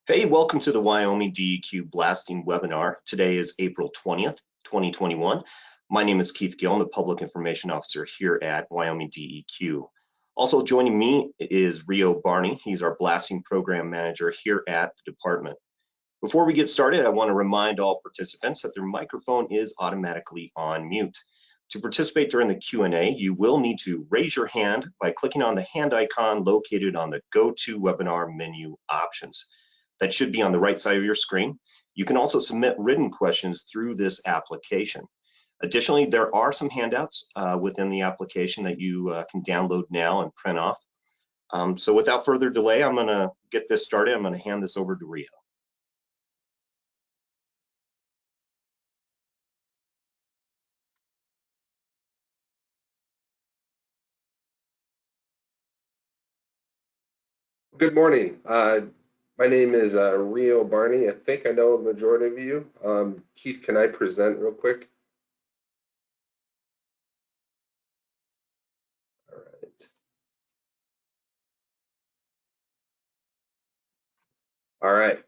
Hey, welcome to the Wyoming DEQ blasting webinar. Today is April 20th, 2021. My name is Keith Gill. I'm the Public Information Officer here at Wyoming DEQ. Also joining me is Rio Barney. He's our blasting program manager here at the department. Before we get started, I want to remind all participants that their microphone is automatically on mute. To participate during the Q&A, you will need to raise your hand by clicking on the hand icon located on the Go to Webinar menu options. That should be on the right side of your screen. You can also submit written questions through this application. Additionally, there are some handouts within the application that you can download now and print off. So without further delay, I'm going to get this started. I'm going to hand this over to Rio. Good morning. My name is Rio Barney. I think I know the majority of you. Keith, can I present real quick? All right.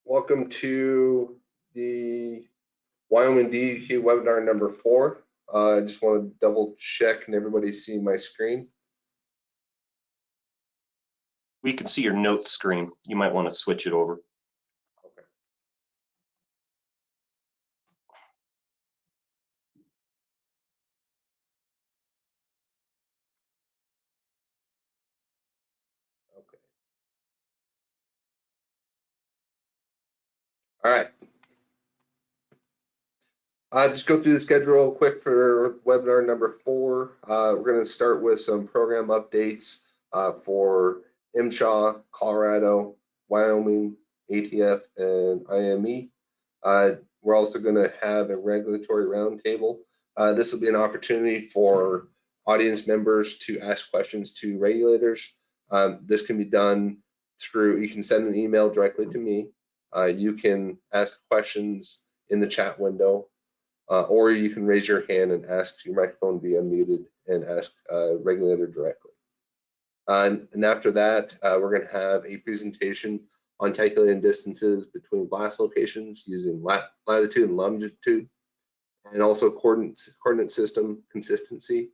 Welcome to the Wyoming DEQ webinar number 4. I just want to double check and everybody see my screen. We can see your notes screen. You might want to switch it over. Okay. Okay. All right. Just go through the schedule real quick for webinar number 4. We're going to start with some program updates for MSHA, Colorado, Wyoming, ATF, and IME. We're also going to have a regulatory roundtable. This will be an opportunity for audience members to ask questions to regulators. This can be done through, you can send an email directly to me. You can ask questions in the chat window. Or you can raise your hand and ask your microphone to be unmuted and ask a regulator directly. And after that, we're going to have a presentation on calculating distances between blast locations using latitude and longitude, and also coordinate system consistency.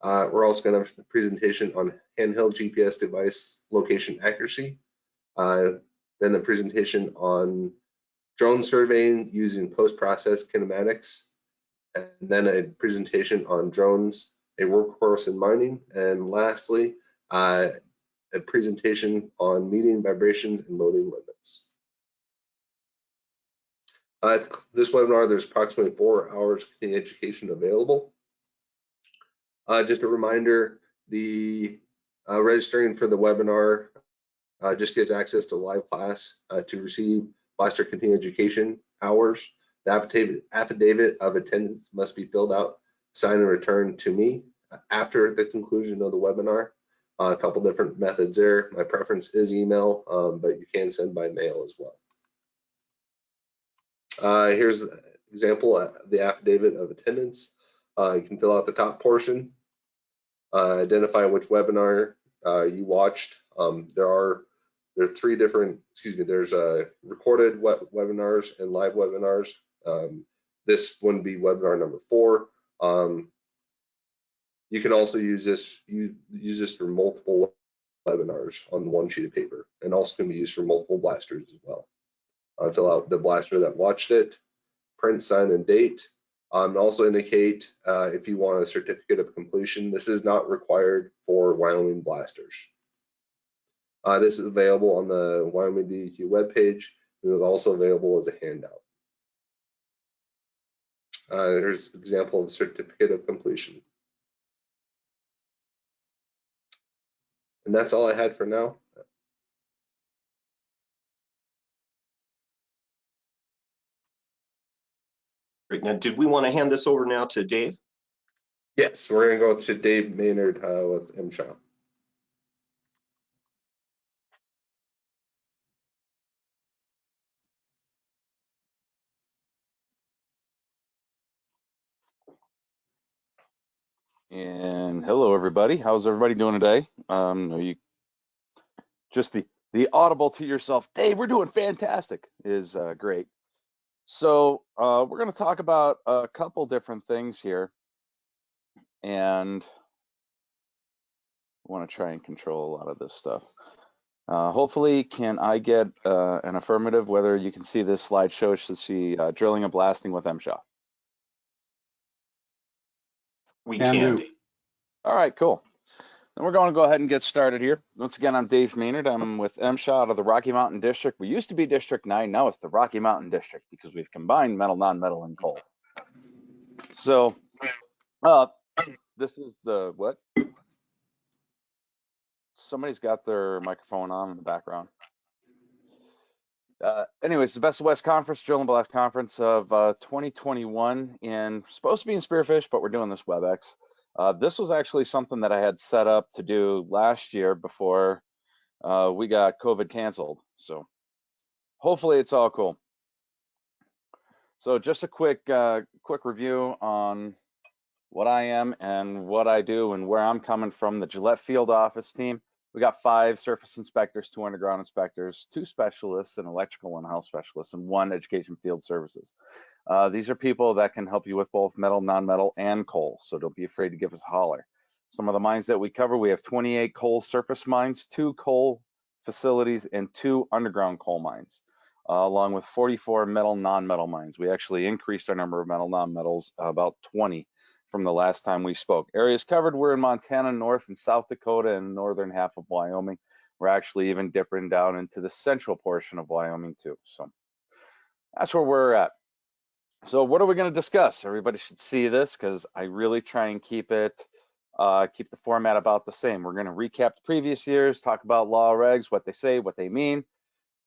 We're also going to have a presentation on handheld GPS device location accuracy, then a presentation on drone surveying using post-process kinematics, and then a presentation on drones, a workhorse in mining, and lastly, a presentation on median vibrations and loading limits. This webinar, there's approximately 4 hours of continuing education available. Just a reminder, the registering for the webinar just gives access to live class. To receive blaster continuing education hours, the affidavit of attendance must be filled out, signed, and returned to me after the conclusion of the webinar. A couple different methods there. My preference is email, but you can send by mail as well. Here's an example of the affidavit of attendance. You can fill out the top portion, identify which webinar you watched. There are 3 different, there's recorded webinars and live webinars. This one would be webinar number 4. You can also use this for multiple webinars on one sheet of paper, and also can be used for multiple blasters as well. Fill out the blaster that watched it, print, sign, and date. And also indicate if you want a certificate of completion. This is not required for Wyoming blasters. This is available on the Wyoming DEQ webpage, and is also available as a handout. Here's an example of certificate of completion. And that's all I had for now. Great. Now, did we want to hand this over now to Dave? Yes, we're going to go to Dave Maynard with MSHA. And hello, everybody. How's everybody doing today? Just the the audible to yourself, Dave, we're doing fantastic is great. So we're going to talk about a couple different things here, and I want to try and control a lot of this stuff. Hopefully, can I get an affirmative whether you can see this slideshow? Should see drilling and blasting with MSHA? We Can can. do. All right, cool. Then we're going to go ahead and get started here. Once again, I'm Dave Maynard. I'm with MSHA out of the Rocky Mountain District. We used to be District 9, now it's the Rocky Mountain District because we've combined metal, non-metal, and coal. So this is the what? Somebody's got their microphone on in the background. Anyways, the Best of West Conference, Drill and Blast Conference of 2021, supposed to be in Spearfish, but we're doing this WebEx. This was actually something that I had set up to do last year before we got COVID canceled. So hopefully it's all cool. So just a quick review on what I am and what I do and where I'm coming from. The Gillette Field Office team. We got 5 surface inspectors, 2 underground inspectors, 2 specialists, an electrical and health specialist, and 1 education field services. These are people that can help you with both metal, non-metal, and coal, so don't be afraid to give us a holler. Some of the mines that we cover, we have 28 coal surface mines, 2 coal facilities, and 2 underground coal mines, along with 44 metal, non-metal mines. We actually increased our number of metal, non-metals about 20 from the last time we spoke. Areas covered, we're in Montana, North and South Dakota, and northern half of Wyoming. We're actually even dipping down into the central portion of Wyoming too. So that's where we're at. So what are we going to discuss? Everybody should see this because I really try and keep the format about the same. We're going to recap the previous years, talk about law regs, what they say, what they mean,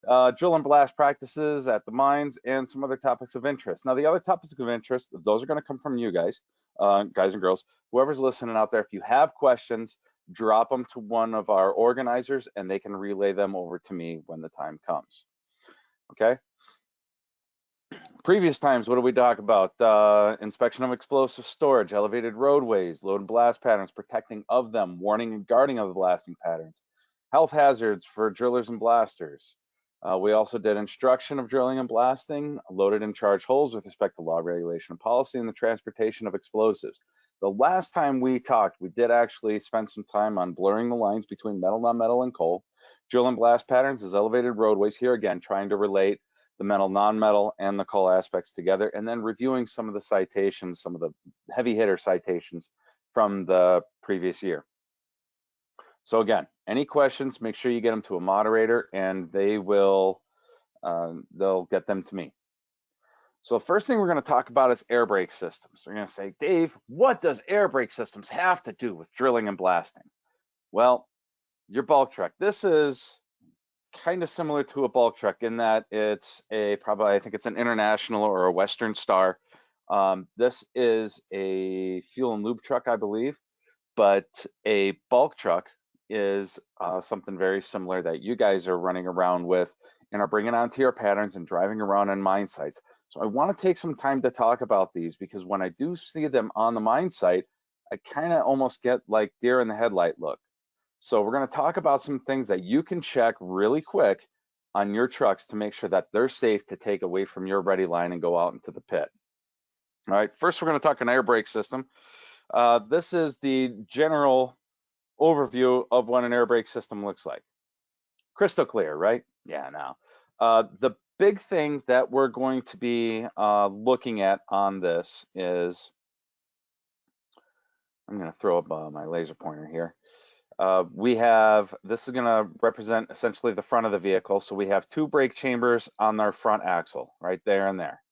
drill and blast practices at the mines, and some other topics of interest. Now, the other topics of interest, those are going to come from you guys, guys and girls, whoever's listening out there. If you have questions, drop them to one of our organizers and they can relay them over to me when the time comes. Okay. Previous times, what did we talk about? Inspection of explosive storage, elevated roadways, load and blast patterns, protecting of them, warning and guarding of the blasting patterns, health hazards for drillers and blasters. We also did instruction of drilling and blasting, loaded and charged holes with respect to law, regulation, and policy, and the transportation of explosives. The last time we talked, we did actually spend some time on blurring the lines between metal, non-metal, and coal. Drill and blast patterns is elevated roadways. Here again, trying to relate the metal, non-metal, and the coal aspects together, and then reviewing some of the citations, some of the heavy hitter citations from the previous year. So again, any questions, make sure you get them to a moderator and they will, they'll get them to me. So first thing we're going to talk about is air brake systems. We're going to say, Dave, what does air brake systems have to do with drilling and blasting? Well, your bulk truck. This is kind of similar to a bulk truck in that it's I think it's an International or a Western Star. This is a fuel and lube truck, I believe, but a bulk truck is something very similar that you guys are running around with and are bringing onto your patterns and driving around on mine sites. So I want to take some time to talk about these because when I do see them on the mine site, I kind of almost get like deer in the headlight look. So we're going to talk about some things that you can check really quick on your trucks to make sure that they're safe to take away from your ready line and go out into the pit. All right, first we're going to talk an air brake system. This is the general overview of what an air brake system looks like. Crystal clear, right? Yeah, now. The big thing that we're going to be looking at on this is, I'm going to throw up my laser pointer here. This is going to represent essentially the front of the vehicle. So we have 2 brake chambers on our front axle, right there and there.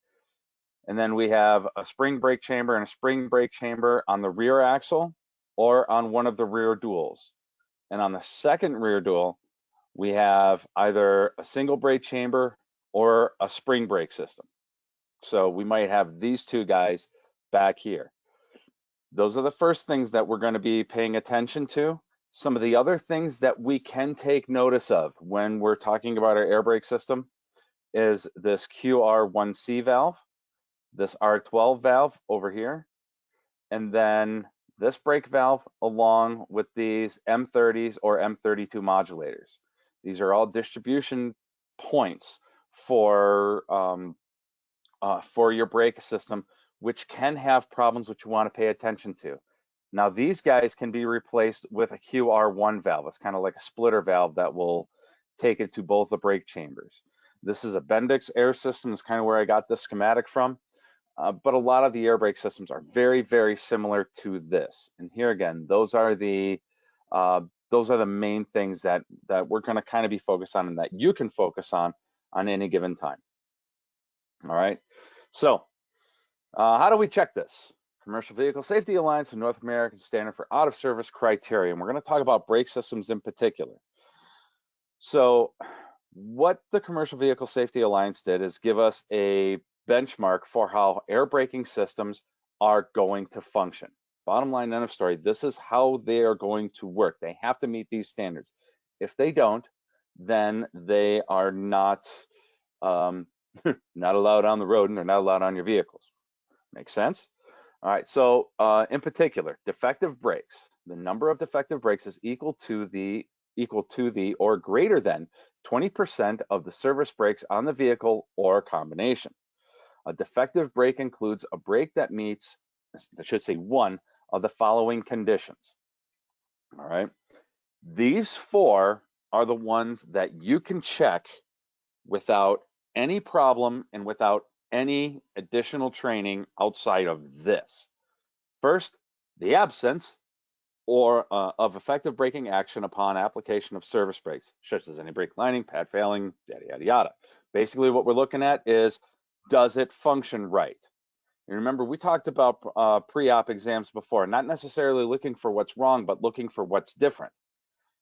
And then we have a spring brake chamber and a spring brake chamber on the rear axle or on one of the rear duals. And on the second rear dual, we have either a single brake chamber or a spring brake system. So we might have these 2 guys back here. Those are the first things that we're going to be paying attention to. Some of the other things that we can take notice of when we're talking about our air brake system is this QR1C valve, this R12 valve over here, and then this brake valve along with these M30s or M32 modulators. These are all distribution points for your brake system, which can have problems which you want to pay attention to. Now, these guys can be replaced with a QR1 valve. It's kind of like a splitter valve that will take it to both the brake chambers. This is a Bendix air system. Is kind of where I got this schematic from. But a lot of the air brake systems are very, very similar to this. And here again, those are the main things that we're going to kind of be focused on and that you can focus on any given time. All right. So how do we check this? Commercial Vehicle Safety Alliance and North American Standard for Out of Service Criteria. And we're going to talk about brake systems in particular. So what the Commercial Vehicle Safety Alliance did is give us a benchmark for how air braking systems are going to function. Bottom line, end of story, this is how they are going to work. They have to meet these standards. If they don't, then they are not not allowed on the road and they're not allowed on your vehicles. Make sense? All right, so in particular, defective brakes. The number of defective brakes is equal to the or greater than 20% of the service brakes on the vehicle or a combination. A defective brake includes a brake that meets, I should say, one of the following conditions. All right, these four are the ones that you can check without any problem and without any additional training outside of this. First, the absence of effective braking action upon application of service brakes, such as any brake lining, pad failing, yada, yada, yada. Basically, what we're looking at is, does it function right? And remember, we talked about pre-op exams before, not necessarily looking for what's wrong, but looking for what's different.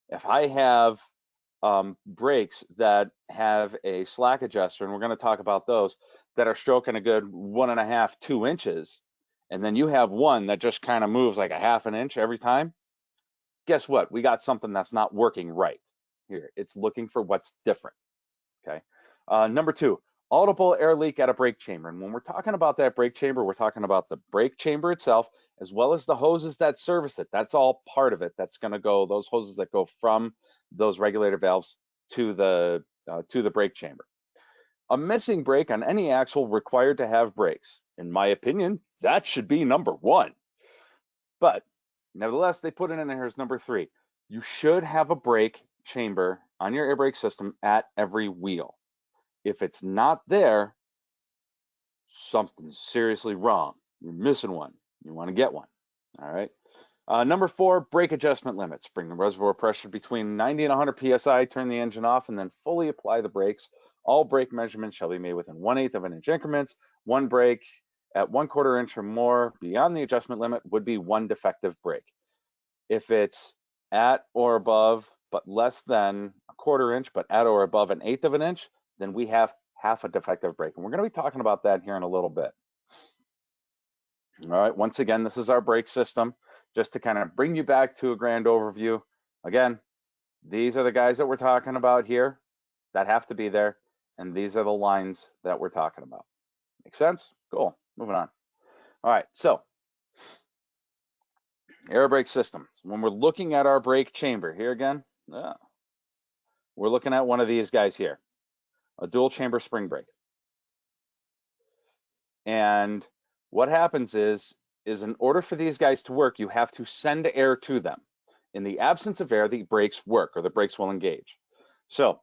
If I have brakes that have a slack adjuster, and we're going to talk about those, that are stroking a good 1.5, 2 inches, and then you have one that just kind of moves like a 1/2 inch every time, guess what? We got something that's not working right here. It's looking for what's different, okay? Number 2, audible air leak at a brake chamber. And when we're talking about that brake chamber, we're talking about the brake chamber itself, as well as the hoses that service it. That's all part of it. That's gonna go, those hoses that go from those regulator valves to the brake chamber. A missing brake on any axle required to have brakes. In my opinion, that should be number 1. But nevertheless, they put it in there as number 3. You should have a brake chamber on your air brake system at every wheel. If it's not there, something's seriously wrong. You're missing one. You want to get one. All right. Number 4, brake adjustment limits. Bring the reservoir pressure between 90 and 100 psi, turn the engine off, and then fully apply the brakes. All brake measurements shall be made within 1/8 of an inch increments. One brake at 1/4 inch or more beyond the adjustment limit would be one defective brake. If it's at or above, but less than 1/4 inch, but at or above 1/8 of an inch, then we have half a defective brake. And we're going to be talking about that here in a little bit. All right, once again, this is our brake system, just to kind of bring you back to a grand overview. Again, these are the guys that we're talking about here that have to be there, and these are the lines that we're talking about. Make sense? Cool, moving on. All right, so air brake systems. When we're looking at our brake chamber, here again, we're looking at one of these guys here, a dual chamber spring brake. And what happens is in order for these guys to work, you have to send air to them. In the absence of air, the brakes work, or the brakes will engage. So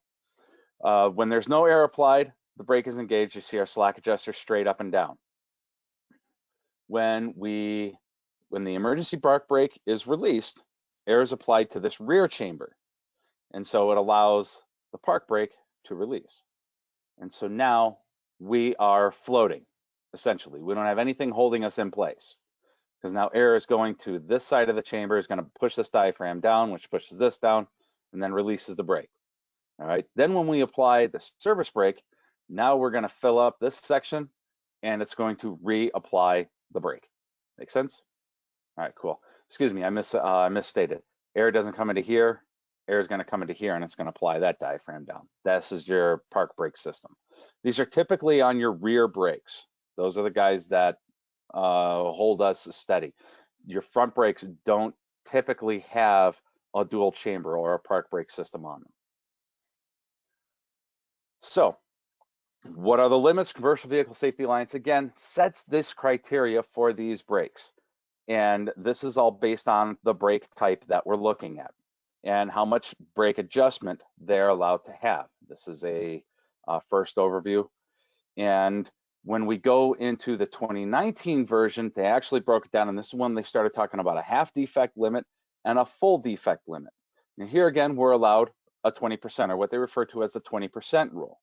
when there's no air applied, the brake is engaged. You see our slack adjuster straight up and down. When the emergency park brake is released, air is applied to this rear chamber. And so it allows the park brake to release. And so now we are floating, essentially. We don't have anything holding us in place, because now air is going to this side of the chamber, is going to push this diaphragm down, which pushes this down, and then releases the brake. All right, then when we apply the service brake, now we're going to fill up this section, and it's going to reapply the brake. Make sense? All right, cool. Excuse me, I misstated. Air doesn't come into here. Air is going to come into here, and it's going to apply that diaphragm down. This is your park brake system. These are typically on your rear brakes. Those are the guys that hold us steady. Your front brakes don't typically have a dual chamber or a park brake system on them. So what are the limits? Commercial Vehicle Safety Alliance, again, sets this criteria for these brakes. And this is all based on the brake type that we're looking at and how much brake adjustment they're allowed to have. This is a first overview. And when we go into the 2019 version, they actually broke it down, and this is when they started talking about a half defect limit and a full defect limit. And here again, we're allowed a 20%, or what they refer to as the 20% rule.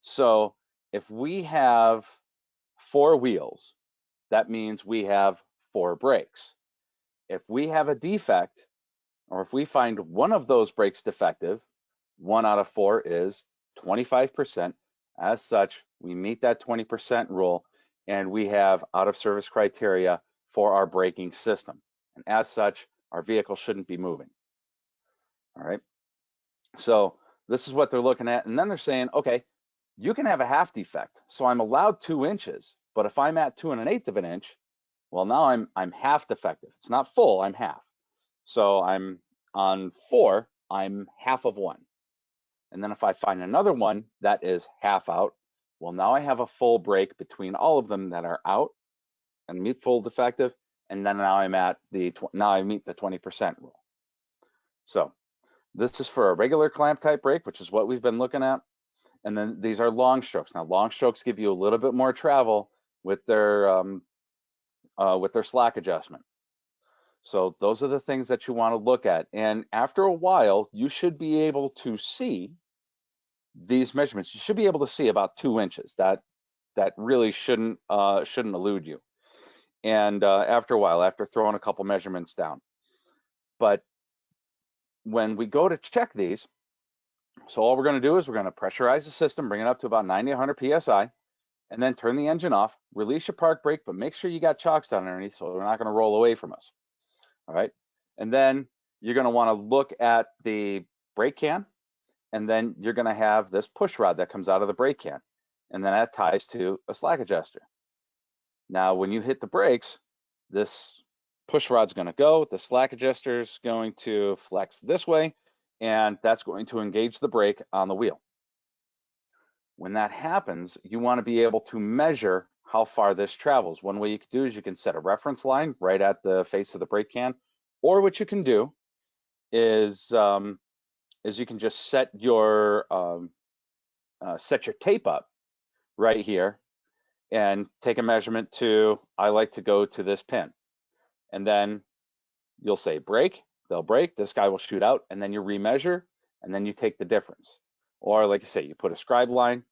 So if we have 4 wheels, that means we have 4 brakes. If we have a defect, or if we find one of those brakes defective, 1 out of 4 is 25%. As such, we meet that 20% rule, and we have out of service criteria for our braking system. And as such, our vehicle shouldn't be moving. All right. So this is what they're looking at. And then they're saying, okay, you can have a half defect. So I'm allowed 2 inches, but if I'm at 2 1/8 of an inch, well, now I'm half defective. It's not full, I'm half. So I'm on 4, I'm half of 1. And then if I find another one that is half out, well, now I have a full break between all of them that are out and meet full defective. And then now I'm at now I meet the 20% rule. So this is for a regular clamp type brake, which is what we've been looking at. And then these are long strokes. Now, long strokes give you a little bit more travel with their slack adjustment. So those are the things that you want to look at. And after a while, you should be able to see these measurements. You should be able to see about 2 inches. That really shouldn't elude you. And after a while, after throwing a couple measurements down. But when we go to check these, so all we're going to do is we're going to pressurize the system, bring it up to about 90 to 100 psi, and then turn the engine off, release your park brake, but make sure you got chocks down underneath so they're not going to roll away from us. All right. And then you're going to want to look at the brake can, and then you're going to have this push rod that comes out of the brake can, and then that ties to a slack adjuster. Now, when you hit the brakes, this push rod's going to go, the slack adjuster is going to flex this way, and that's going to engage the brake on the wheel. When that happens, you want to be able to measure how far this travels. One way you can do is you can set a reference line right at the face of the brake can, or what you can do is you can just set your tape up right here and take a measurement to, I like to go to this pin, and then you'll say brake, they'll brake, this guy will shoot out, and then you remeasure, and then you take the difference. Or like I say, you put a scribe line,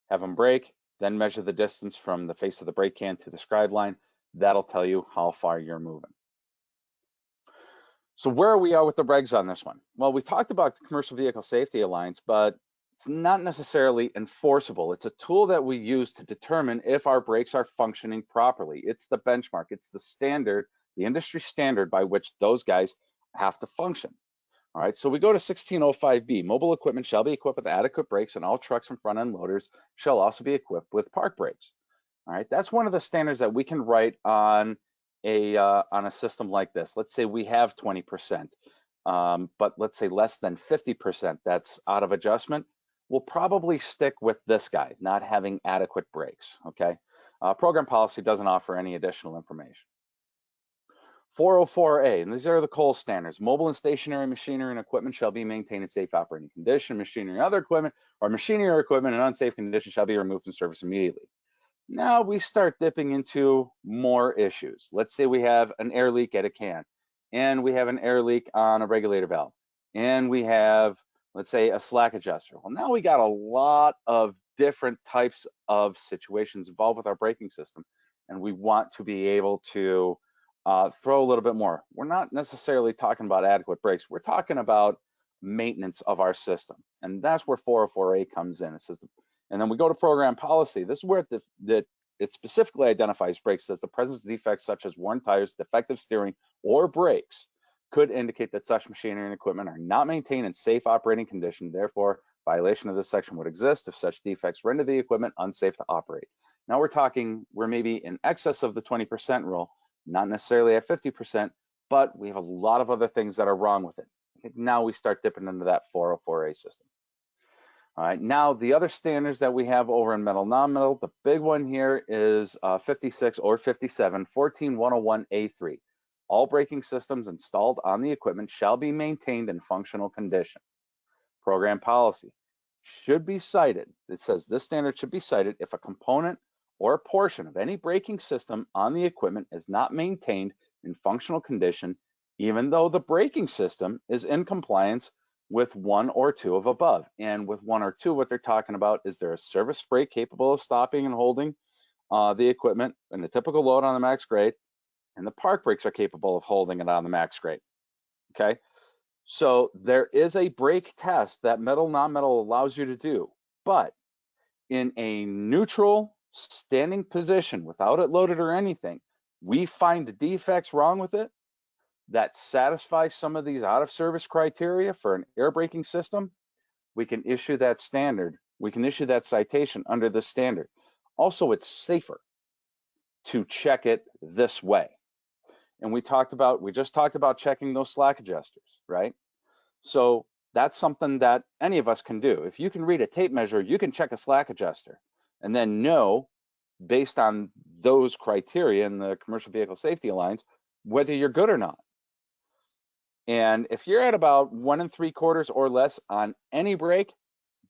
have them brake, then measure the distance from the face of the brake can to the scribe line. That'll tell you how far you're moving. So where are we at with the regs on this one? Well, we talked about the Commercial Vehicle Safety Alliance, but it's not necessarily enforceable. It's a tool that we use to determine if our brakes are functioning properly. It's the benchmark, it's the standard, the industry standard by which those guys have to function. All right, so we go to 1605B. Mobile equipment shall be equipped with adequate brakes, and all trucks and front-end loaders shall also be equipped with park brakes. All right, that's one of the standards that we can write on a system like this. Let's say we have 20%, but let's say less than 50% that's out of adjustment. We'll probably stick with this guy, not having adequate brakes, okay? Program policy doesn't offer any additional information. 404A, and these are the coal standards. Mobile and stationary machinery and equipment shall be maintained in safe operating condition. Machinery and other equipment, or machinery or equipment in unsafe condition shall be removed from service immediately. Now we start dipping into more issues. Let's say we have an air leak at a can, and we have an air leak on a regulator valve, and we have, let's say, a slack adjuster. Well, now we got a lot of different types of situations involved with our braking system, and we want to be able to throw a little bit more. We're not necessarily talking about adequate brakes. We're talking about maintenance of our system, and that's where 404A comes in. It says, and then we go to program policy. This is where it specifically identifies brakes. It says the presence of defects such as worn tires, defective steering, or brakes could indicate that such machinery and equipment are not maintained in safe operating condition. Therefore, violation of this section would exist if such defects render the equipment unsafe to operate. Now we're maybe in excess of the 20% rule, not necessarily at 50%, but we have a lot of other things that are wrong with it. Now we start dipping into that 404A system. All right, now the other standards that we have over in metal non-metal, the big one here is 56 or 57, 14101A3. All braking systems installed on the equipment shall be maintained in functional condition. Program policy should be cited. It says this standard should be cited if a component or a portion of any braking system on the equipment is not maintained in functional condition, even though the braking system is in compliance with one or two of above. And with one or two, what they're talking about is there a service brake capable of stopping and holding the equipment in the typical load on the max grade, and the park brakes are capable of holding it on the max grade. Okay, so there is a brake test that metal non-metal allows you to do, but in a neutral standing position without it loaded or anything, we find defects wrong with it that satisfy some of these out of service criteria for an air braking system, we can issue that standard. We can issue that citation under the standard. Also, it's safer to check it this way. And we just talked about checking those slack adjusters, right? So that's something that any of us can do. If you can read a tape measure, you can check a slack adjuster and then know, based on those criteria in the Commercial Vehicle Safety Alliance, whether you're good or not. And if you're at about 1 3/4 or less on any brake,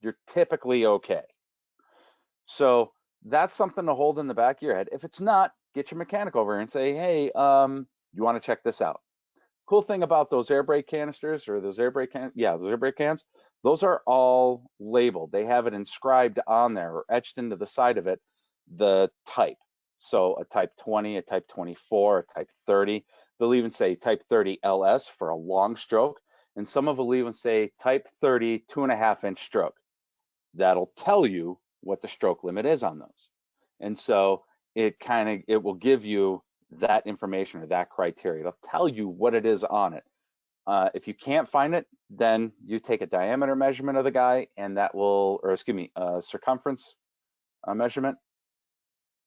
you're typically okay. So that's something to hold in the back of your head. If it's not, get your mechanic over and say, hey, you want to check this out. Cool thing about those air brake canisters or those air brake cans, those are all labeled. They have it inscribed on there or etched into the side of it, the type. So a type 20, a type 24, a type 30. They'll even say type 30 LS for a long stroke. And some of them will even say type 30 2.5-inch stroke. That'll tell you what the stroke limit is on those. And so it will give you that information or that criteria. It'll tell you what it is on it. If you can't find it, then you take a diameter measurement of the guy, and that will, or excuse me, circumference measurement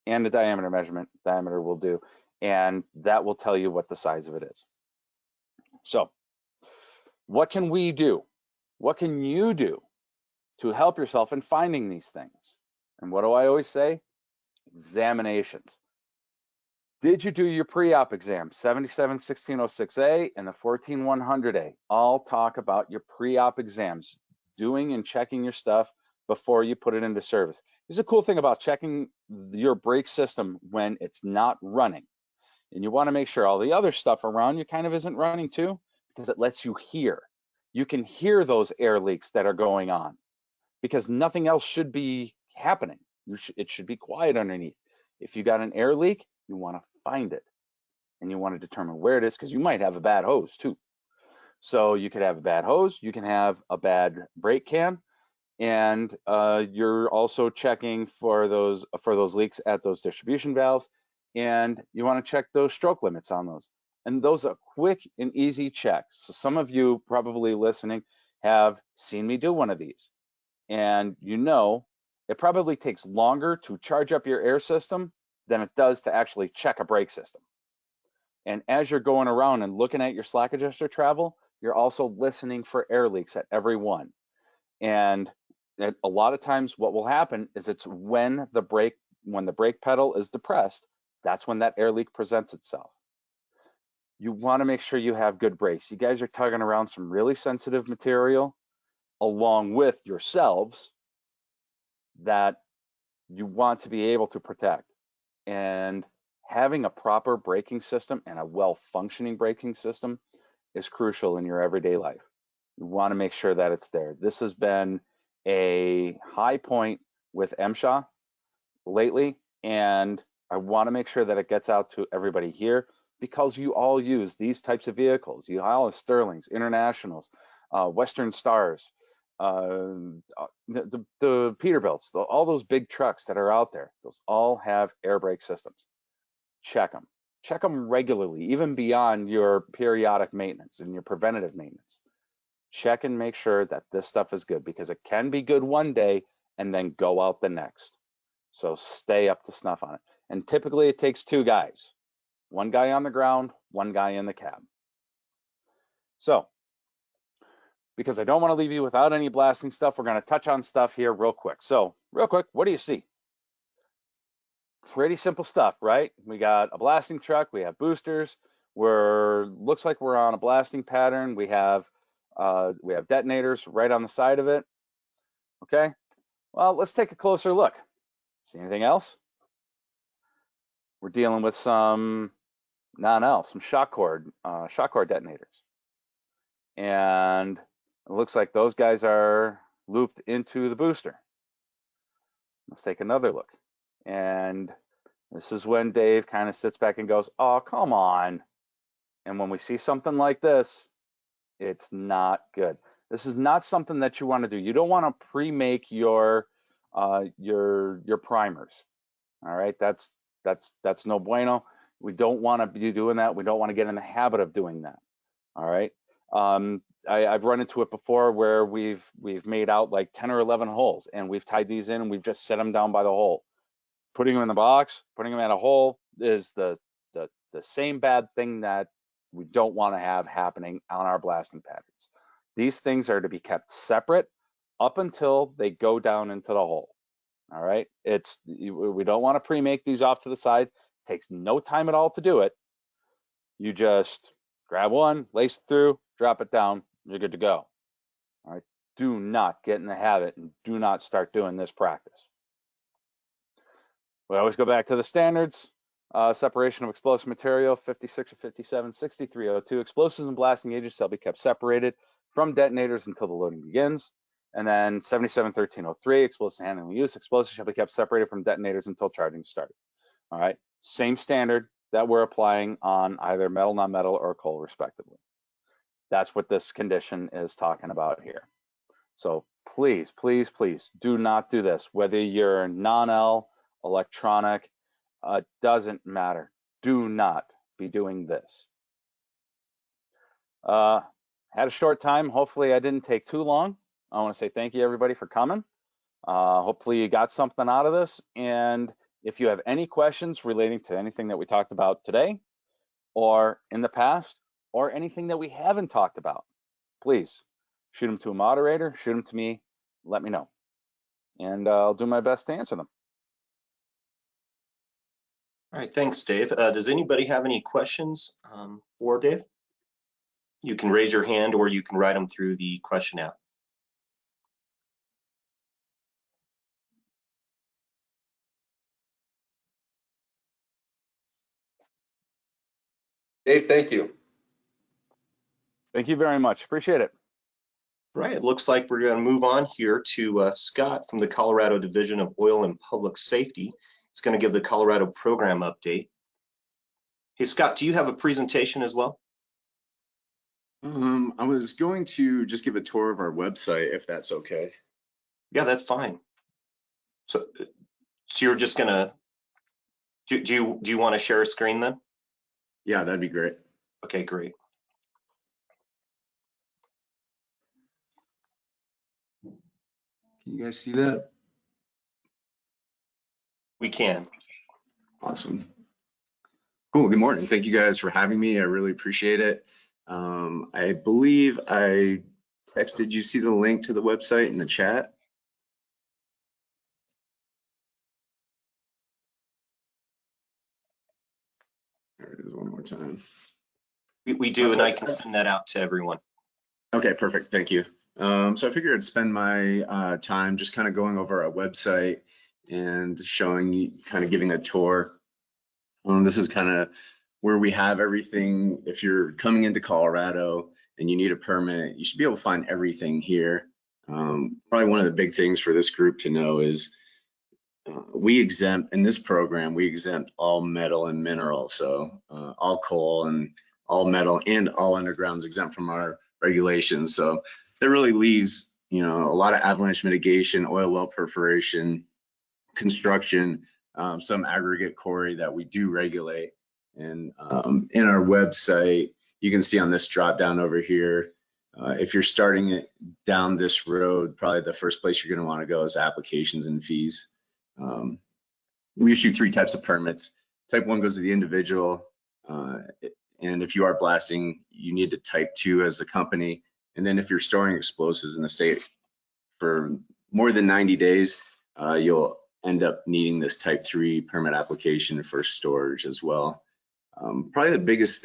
and the diameter measurement. Diameter will do, and that will tell you what the size of it is. So what can we do? What can you do to help yourself in finding these things? And what do I always say? Examinations. Did you do your pre-op exam? 77-1606A and the 14100A all talk about your pre-op exams, doing and checking your stuff before you put it into service. There's a cool thing about checking your brake system when it's not running. And you want to make sure all the other stuff around you kind of isn't running too, because it lets you hear. You can hear those air leaks that are going on because nothing else should be happening. It should be quiet underneath. If you got an air leak, you want to find it and you want to determine where it is, because you might have a bad hose too. So you could have a bad hose, you can have a bad brake can, and you're also checking for those leaks at those distribution valves, and you want to check those stroke limits on those. And those are quick and easy checks. So some of you probably listening have seen me do one of these, and you know it probably takes longer to charge up your air system than it does to actually check a brake system. And as you're going around and looking at your slack adjuster travel, you're also listening for air leaks at every one. And a lot of times what will happen is it's when the brake pedal is depressed, that's when that air leak presents itself. You want to make sure you have good brakes. You guys are tugging around some really sensitive material along with yourselves that you want to be able to protect. And having a proper braking system and a well-functioning braking system is crucial in your everyday life. You want to make sure that it's there. This has been a high point with MSHA lately, and I want to make sure that it gets out to everybody here, because you all use these types of vehicles. You all have Sterlings, Internationals, Western Stars, the Peterbilts, all those big trucks that are out there, those all have air brake systems. Check them. Check them regularly, even beyond your periodic maintenance and your preventative maintenance. Check and make sure that this stuff is good, because it can be good one day and then go out the next. So stay up to snuff on it. And typically it takes two guys, one guy on the ground, one guy in the cab. So because I don't want to leave you without any blasting stuff. We're going to touch on stuff here real quick. So real quick, what do you see? Pretty simple stuff, right? We got a blasting truck, we have boosters, looks like we're on a blasting pattern. We have detonators right on the side of it. Okay, well, let's take a closer look. See anything else? We're dealing with some some shock cord detonators. And it looks like those guys are looped into the booster. Let's take another look. And this is when Dave kind of sits back and goes, oh, come on. And when we see something like this, it's not good. This is not something that you want to do. You don't want to pre-make your primers. All right, that's no bueno. We don't want to be doing that. We don't want to get in the habit of doing that. All right. I've run into it before where we've made out like 10 or 11 holes, and we've tied these in and we've just set them down by the hole. Putting them in the box, putting them in a hole is the same bad thing that we don't want to have happening on our blasting patterns. These things are to be kept separate up until they go down into the hole. All right, we don't want to pre-make these off to the side. It takes no time at all to do it. You just grab one, lace it through, drop it down, you're good to go. All right, do not get in the habit and do not start doing this practice. We always go back to the standards. Separation of explosive material, 56 or 57, 6302. Explosives and blasting agents shall be kept separated from detonators until the loading begins. And then 771303, explosive handling use. Explosives shall be kept separated from detonators until charging is started. All right, same standard that we're applying on either metal, non-metal, or coal, respectively. That's what this condition is talking about here. So please, please, please do not do this. Whether you're non-L, electronic, doesn't matter. Do not be doing this. Had a short time. Hopefully I didn't take too long. I want to say thank you everybody for coming. Hopefully you got something out of this. And if you have any questions relating to anything that we talked about today or in the past or anything that we haven't talked about, please shoot them to a moderator, shoot them to me, let me know. And I'll do my best to answer them. All right, thanks, Dave. Does anybody have any questions for Dave? You can raise your hand or you can write them through the question app. Dave, thank you. Thank you very much. Appreciate it. Right, it looks like we're going to move on here to Scott from the Colorado Division of Oil and Public Safety. He's going to give the Colorado program update. Hey, Scott, do you have a presentation as well? I was going to just give a tour of our website, if that's okay. Yeah, that's fine. So you're just gonna, do you want to share a screen then? Yeah, that'd be great. Okay, great. Can you guys see that? We can. Awesome. Cool, good morning. Thank you guys for having me. I really appreciate it. I believe I texted you, see the link to the website in the chat. There it is one more time. We do, and I can send that out to everyone. Okay, perfect, thank you. So I figured I'd spend my time just kind of going over our website and showing you, kind of giving a tour. This is kind of where we have everything. If you're coming into Colorado and you need a permit, you should be able to find everything here. Probably one of the big things for this group to know is we exempt, in this program, we exempt all metal and mineral. So all coal and all metal and all underground's exempt from our regulations. So that really leaves, you know, a lot of avalanche mitigation, oil well perforation, construction, some aggregate quarry that we do regulate. And in our website, you can see on this drop down over here, if you're starting it down this road, probably the first place you're going to want to go is applications and fees. We issue 3 types of permits. Type 1 goes to the individual, and if you are blasting, you need to type 2 as a company, And then if you're storing explosives in the state for more than 90 days, you'll end up needing this type 3 permit application for storage as well. Probably the biggest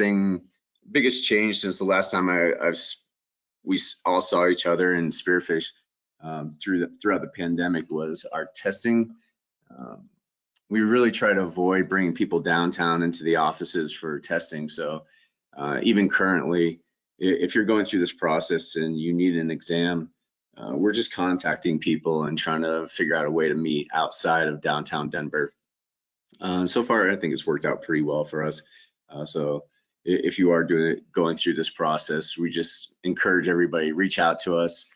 change since the last time we all saw each other and spearfish throughout the pandemic was our testing. We really try to avoid bringing people downtown into the offices for testing. So even currently, if you're going through this process and you need an exam, we're just contacting people and trying to figure out a way to meet outside of downtown Denver. So far, I think it's worked out pretty well for us. So if you are going through this process, we just encourage everybody, reach out to us.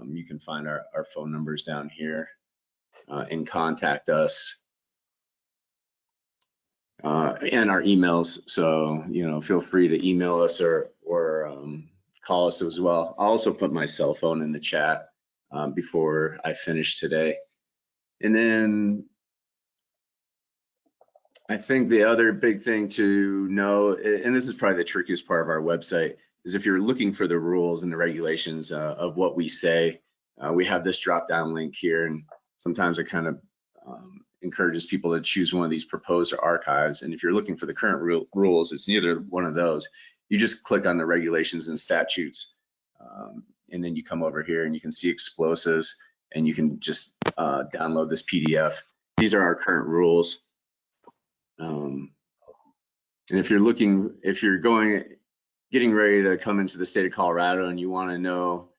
You can find our phone numbers down here and contact us. And our emails. So, feel free to email us or call us as well. I'll also put my cell phone in the chat before I finish today. And then I think the other big thing to know, and this is probably the trickiest part of our website, is if you're looking for the rules and the regulations of what we say, we have this drop down link here, and sometimes it kind of encourages people to choose one of these proposed or archives. And if you're looking for the current rules, it's neither one of those. You just click on the regulations and statutes, and then you come over here and you can see explosives, and you can just download this PDF. These are our current rules. And if you're getting ready to come into the state of Colorado and you want to know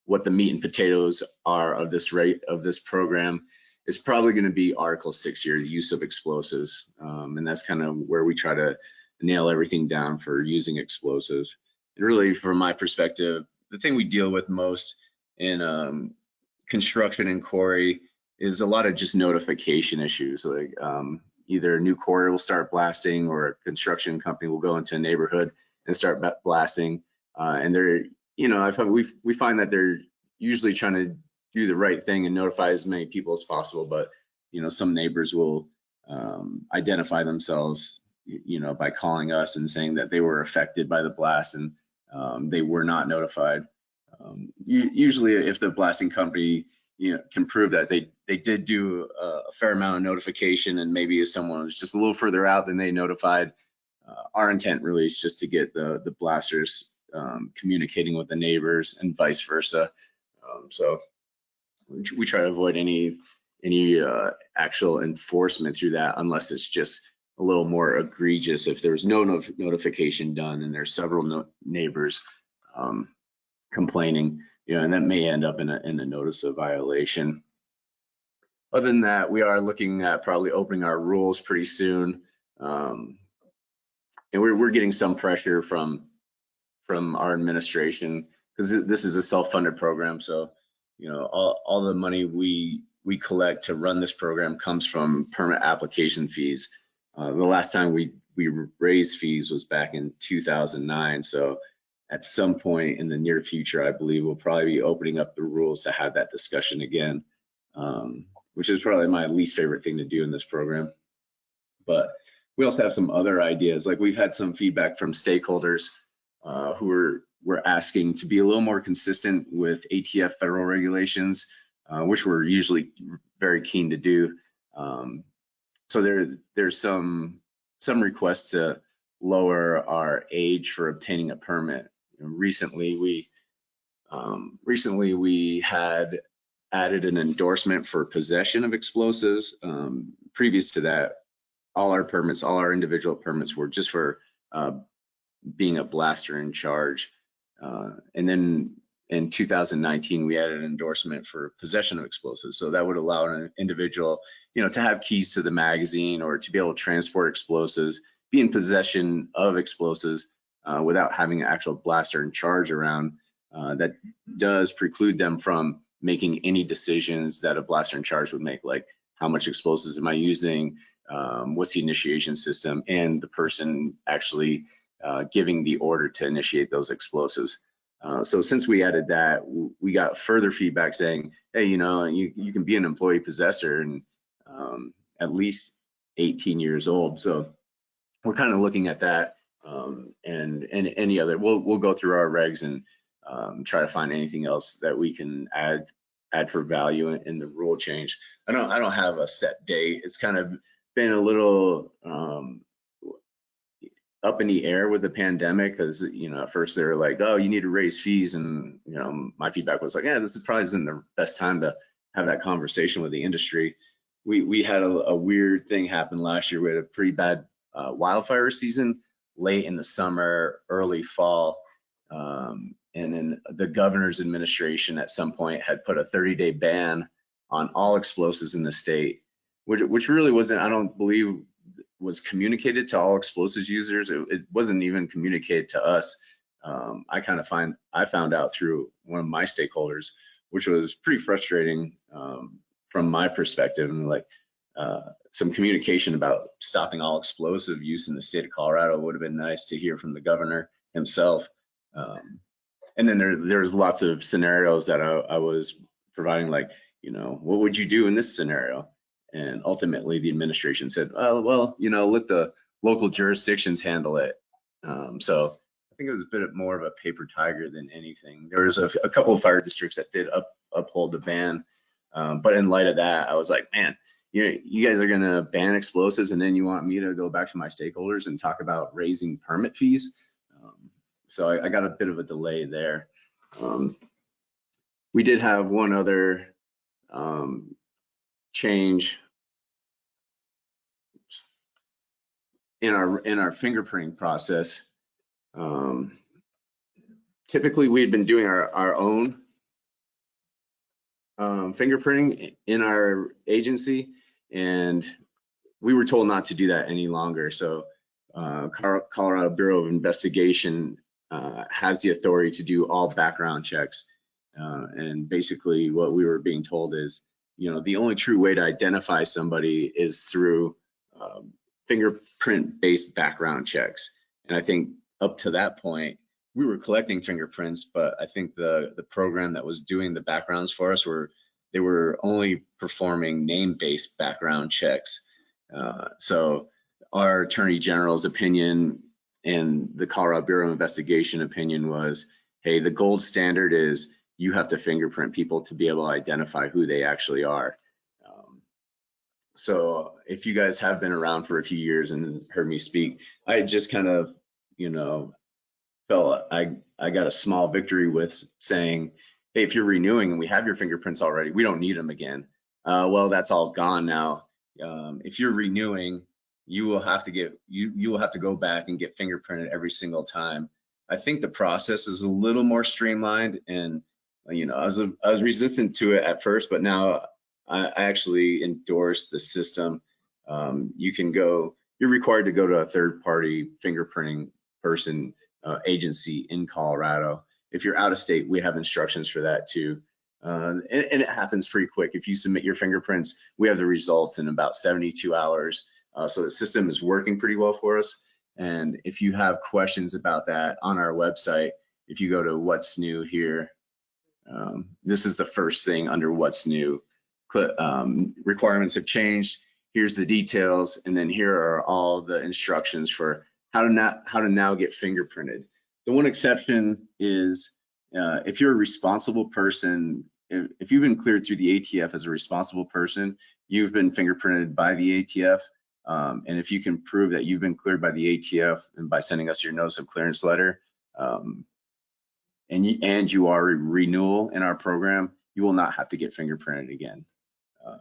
what the meat and potatoes are of this program, it's probably going to be Article 6 here, the use of explosives. And that's kind of where we try to nail everything down for using explosives. And really, from my perspective, the thing we deal with most in construction and quarry is a lot of just notification issues. Like either a new quarry will start blasting, or a construction company will go into a neighborhood and start blasting. And they're, we find that they're usually trying to do the right thing and notify as many people as possible. But, some neighbors will identify themselves, by calling us and saying that they were affected by the blast and they were not notified. Usually if the blasting company, can prove that they did do a fair amount of notification, and maybe if someone was just a little further out than they notified, our intent really is just to get the blasters communicating with the neighbors and vice versa. So we try to avoid any actual enforcement through that, unless it's just a little more egregious. If there's no notification done and there's several neighbors complaining, and that may end up in a notice of violation. Other than that, we are looking at probably opening our rules pretty soon, and we're getting some pressure from our administration, because this is a self-funded program. So, all the money we collect to run this program comes from permit application fees. The last time we raised fees was back in 2009. So at some point in the near future, I believe we'll probably be opening up the rules to have that discussion again, which is probably my least favorite thing to do in this program. But we also have some other ideas. Like, we've had some feedback from stakeholders who were asking to be a little more consistent with ATF federal regulations, which we're usually very keen to do. So there's some requests to lower our age for obtaining a permit. Recently we had added an endorsement for possession of explosives. Previous to that, all our individual permits were just for being a blaster in charge. And then in 2019, we added an endorsement for possession of explosives. So that would allow an individual, to have keys to the magazine, or to be able to transport explosives, be in possession of explosives without having an actual blaster in charge around. That does preclude them from making any decisions that a blaster in charge would make, like how much explosives am I using, what's the initiation system, and the person actually giving the order to initiate those explosives. So since we added that, we got further feedback saying, hey, you can be an employee possessor and at least 18 years old. So we're kind of looking at that, and any other. We'll go through our regs and try to find anything else that we can add for value in the rule change. I don't have a set date. It's kind of been a little up in the air with the pandemic, because at first they were like, oh, you need to raise fees, and my feedback was like, yeah, this probably isn't the best time to have that conversation with the industry. We had a weird thing happen last year. We had a pretty bad wildfire season late in the summer, early fall, and then the governor's administration at some point had put a 30-day ban on all explosives in the state, which really wasn't, I don't believe, was communicated to all explosives users. It wasn't even communicated to us. I found out through one of my stakeholders, which was pretty frustrating from my perspective. And like some communication about stopping all explosive use in the state of Colorado would have been nice to hear from the governor himself. And then there's lots of scenarios that I was providing, like, what would you do in this scenario? And ultimately, the administration said, oh, well, let the local jurisdictions handle it. So I think it was a bit more of a paper tiger than anything. There was a couple of fire districts that did uphold the ban. But in light of that, I was like, man, you guys are going to ban explosives, and then you want me to go back to my stakeholders and talk about raising permit fees? So I got a bit of a delay there. We did have one other change in our fingerprinting process. Typically, we had been doing our own fingerprinting in our agency, and we were told not to do that any longer. So Colorado Bureau of Investigation has the authority to do all background checks. And basically what we were being told is, the only true way to identify somebody is through fingerprint-based background checks. And I think up to that point, we were collecting fingerprints, but I think the program that was doing the backgrounds for us they were only performing name-based background checks. So our Attorney General's opinion and the Colorado Bureau of Investigation opinion was, hey, the gold standard is you have to fingerprint people to be able to identify who they actually are. So if you guys have been around for a few years and heard me speak, I just kind of, felt I got a small victory with saying, hey, if you're renewing and we have your fingerprints already, we don't need them again. Well, that's all gone now. If you're renewing, you will have to go back and get fingerprinted every single time. I think the process is a little more streamlined, and I was resistant to it at first, but now I actually endorse the system. You're required to go to a third-party fingerprinting person agency in Colorado. If you're out of state, we have instructions for that too. And it happens pretty quick. If you submit your fingerprints, we have the results in about 72 hours. So the system is working pretty well for us. And if you have questions about that on our website, if you go to what's new here, this is the first thing under what's new. Requirements have changed. Here's the details, and then here are all the instructions for how to now get fingerprinted. The one exception is if you're a responsible person, if you've been cleared through the ATF as a responsible person, you've been fingerprinted by the ATF. And if you can prove that you've been cleared by the ATF and by sending us your notice of clearance letter, and you are a renewal in our program, you will not have to get fingerprinted again.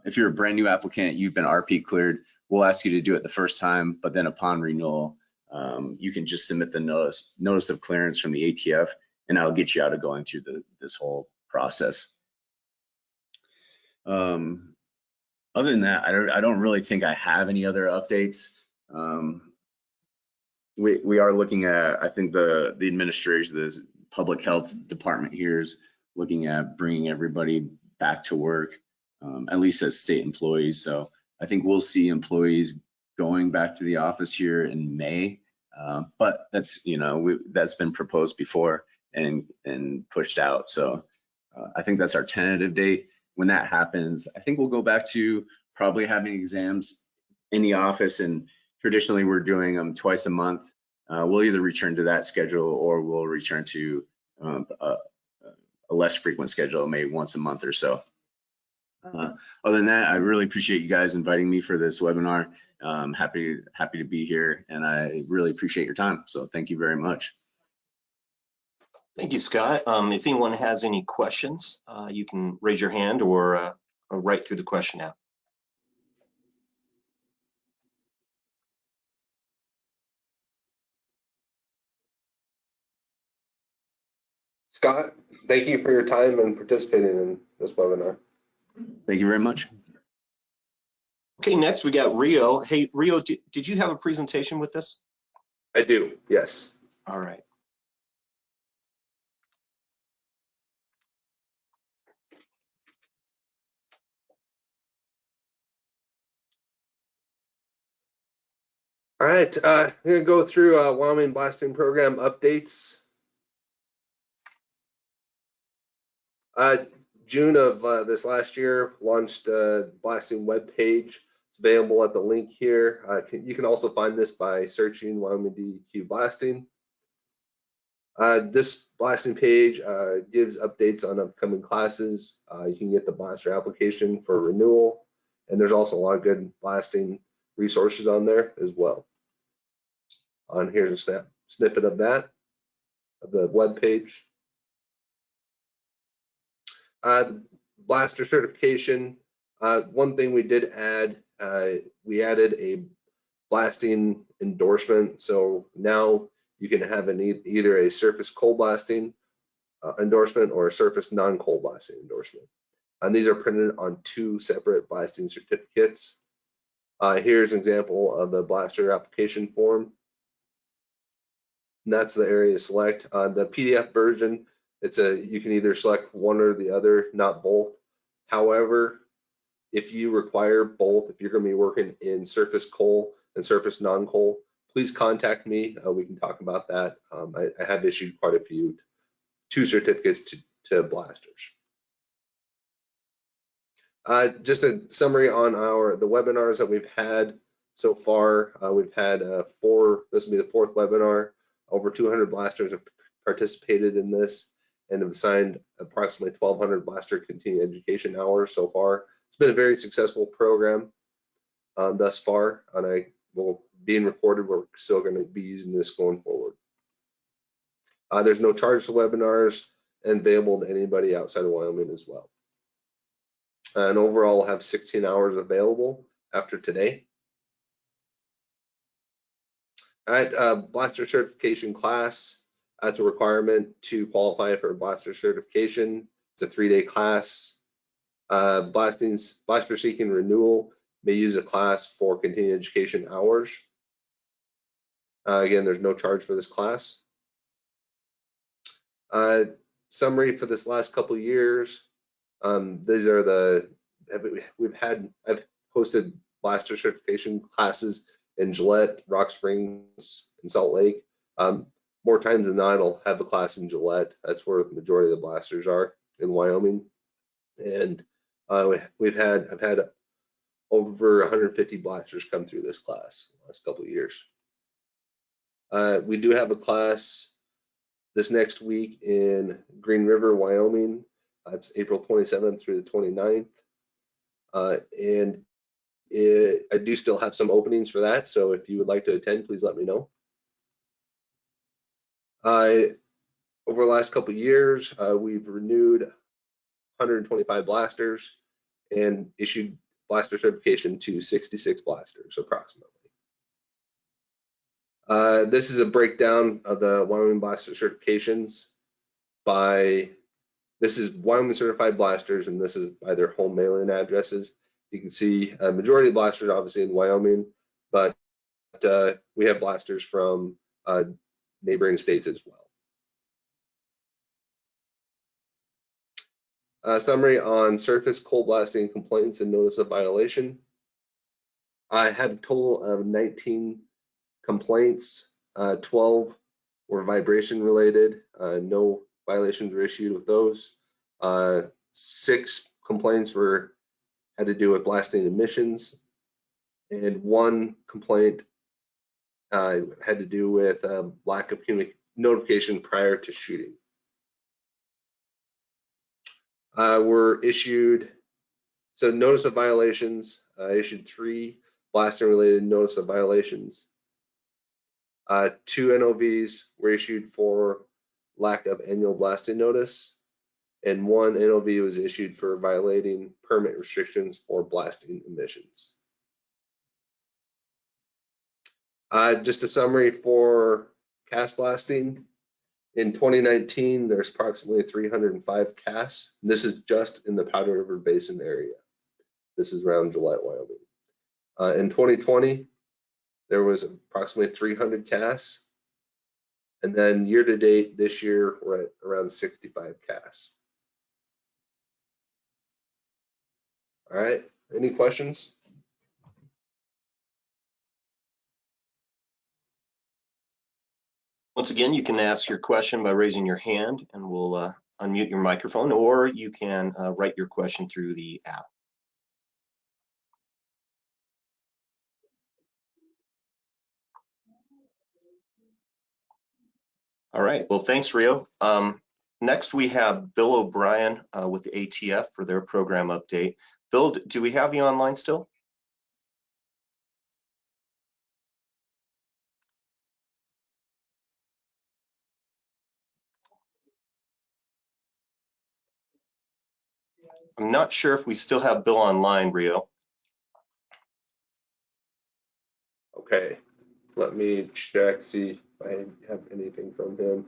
If you're a brand new applicant, you've been RP cleared, we'll ask you to do it the first time, but then upon renewal, you can just submit the notice of clearance from the ATF, and that'll get you out of going through this whole process. Other than that, I don't really think I have any other updates. We are looking at, I think the administration, the public health department here is looking at bringing everybody back to work, at least as state employees. So I think we'll see employees going back to the office here in May, but that's that's been proposed before and pushed out. So I think that's our tentative date. When that happens, I think we'll go back to probably having exams in the office, and traditionally we're doing them twice a month. We'll either return to that schedule or we'll return to less frequent schedule, maybe once a month or so. Other than that, I really appreciate you guys inviting me for this webinar. Happy to be here, and I really appreciate your time. So thank you very much. Thank you, Scott. If anyone has any questions, you can raise your hand or write through the question app. Scott, thank you for your time and participating in this webinar. Thank you very much. Okay, next we got Rio. Hey, Rio, did you have a presentation with this? I do, yes. All right. All right, I'm gonna go through Wyoming blasting program updates. June of this last year, launched a blasting web page. It's available at the link here. You can also find this by searching Wyoming DEQ blasting. This blasting page gives updates on upcoming classes. You can get the blaster application for renewal, and there's also a lot of good blasting resources on there as well. Here's a snippet of that, of the web page. Blaster certification. One thing we did add, we added a blasting endorsement. So now you can have either a surface cold blasting endorsement or a surface non-cold blasting endorsement. And these are printed on 2 separate blasting certificates. Here's an example of the blaster application form. And that's the area to select. The PDF version, you can either select one or the other, not both. However, if you require both, if you're going to be working in surface coal and surface non-coal, please contact me. We can talk about that. I have issued quite a few 2 certificates to blasters. Just a summary on the webinars that we've had so far. We've had 4. This will be the 4th webinar. Over 200 blasters have participated in this and have assigned approximately 1,200 blaster continuing education hours so far. It's been a very successful program thus far, and being recorded, we're still going to be using this going forward. There's no charge for webinars and available to anybody outside of Wyoming as well. And overall, we'll have 16 hours available after today. All right, blaster certification class. That's a requirement to qualify for blaster certification. It's a 3-day class. Blaster seeking renewal may use a class for continuing education hours. Again, there's no charge for this class. Summary for this last couple of years. These are I've hosted blaster certification classes in Gillette, Rock Springs, and Salt Lake. More times than not, I'll have a class in Gillette. That's where the majority of the blasters are in Wyoming. And I've had over 150 blasters come through this class the last couple of years. We do have a class this next week in Green River, Wyoming. It's April 27th through the 29th. And I do still have some openings for that. So if you would like to attend, please let me know. Over the last couple of years, we've renewed 125 blasters and issued blaster certification to 66 blasters approximately. This is a breakdown of the Wyoming blaster certifications this is Wyoming certified blasters, and this is by their home mailing addresses. You can see a majority of blasters obviously in Wyoming, but we have blasters from neighboring states as well. Summary on surface coal blasting complaints and notice of violation. I had a total of 19 complaints. 12 were vibration related. No violations were issued with those. 6 complaints had to do with blasting emissions, and 1 complaint had to do with lack of notification prior to shooting. were issued, so notice of violations, issued 3 blasting related notice of violations. 2 NOVs were issued for lack of annual blasting notice, and 1 NOV was issued for violating permit restrictions for blasting emissions. Just a summary for cast blasting. In 2019, there's approximately 305 casts. This is just in the Powder River Basin area. This is around Gillette, Wyoming. In 2020, there was approximately 300 casts. And then year to date this year, we're at around 65 casts. All right, any questions? Once again, you can ask your question by raising your hand and we'll unmute your microphone, or you can write your question through the app. All right, well, thanks, Rio. Next, we have Bill O'Brien with the ATF for their program update. Bill, do we have you online still? I'm not sure if we still have Bill online, Rio. Okay, let me check, see if I have anything from him.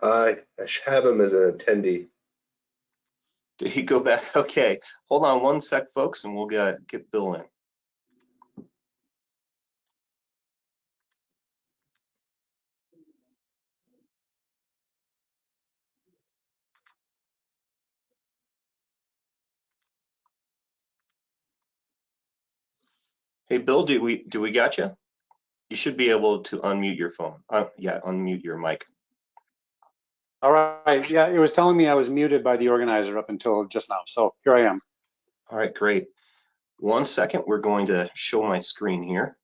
I have him as an attendee. Did he go back? Okay, hold on one sec, folks, and we'll get Bill in. Hey, Bill, do we got you? You should be able to unmute your phone. Yeah, unmute your mic. All right. Yeah, it was telling me I was muted by the organizer up until just now. So here I am. All right, great. 1 second, we're going to show my screen here.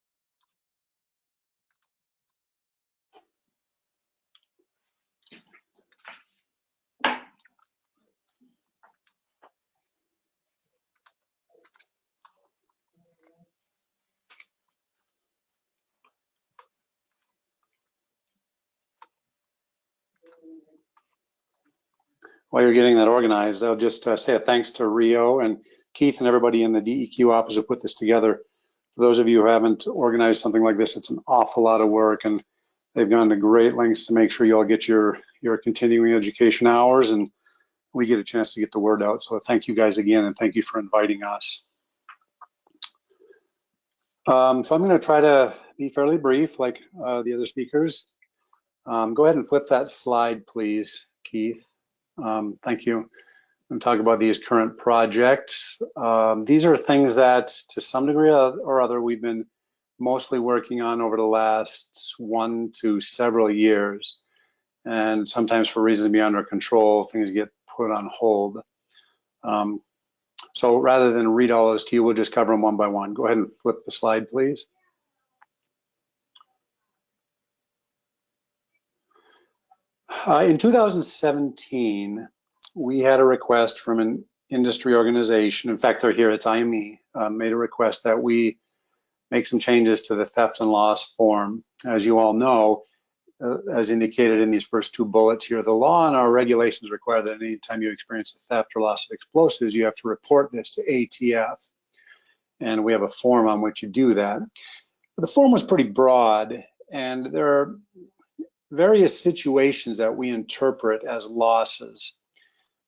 While you're getting that organized, I'll just say a thanks to Rio and Keith and everybody in the DEQ office who put this together. For those of you who haven't organized something like this, it's an awful lot of work, and they've gone to great lengths to make sure you all get your continuing education hours, and we get a chance to get the word out. So thank you guys again, and thank you for inviting us. So I'm going to try to be fairly brief, like the other speakers. Go ahead and flip that slide, please, Keith. Thank you. And talk about these current projects. These are things that, to some degree or other, we've been mostly working on over the last 1 to several years. And sometimes for reasons beyond our control, things get put on hold. So rather than read all those to you, we'll just cover them one by one. Go ahead and flip the slide, please. In 2017, we had a request from an industry organization. In fact, they're here, it's IME, made a request that we make some changes to the theft and loss form. As you all know, as indicated in these first 2 bullets here, the law and our regulations require that anytime you experience a theft or loss of explosives, you have to report this to ATF. And we have a form on which you do that. But the form was pretty broad, and there are various situations that we interpret as losses.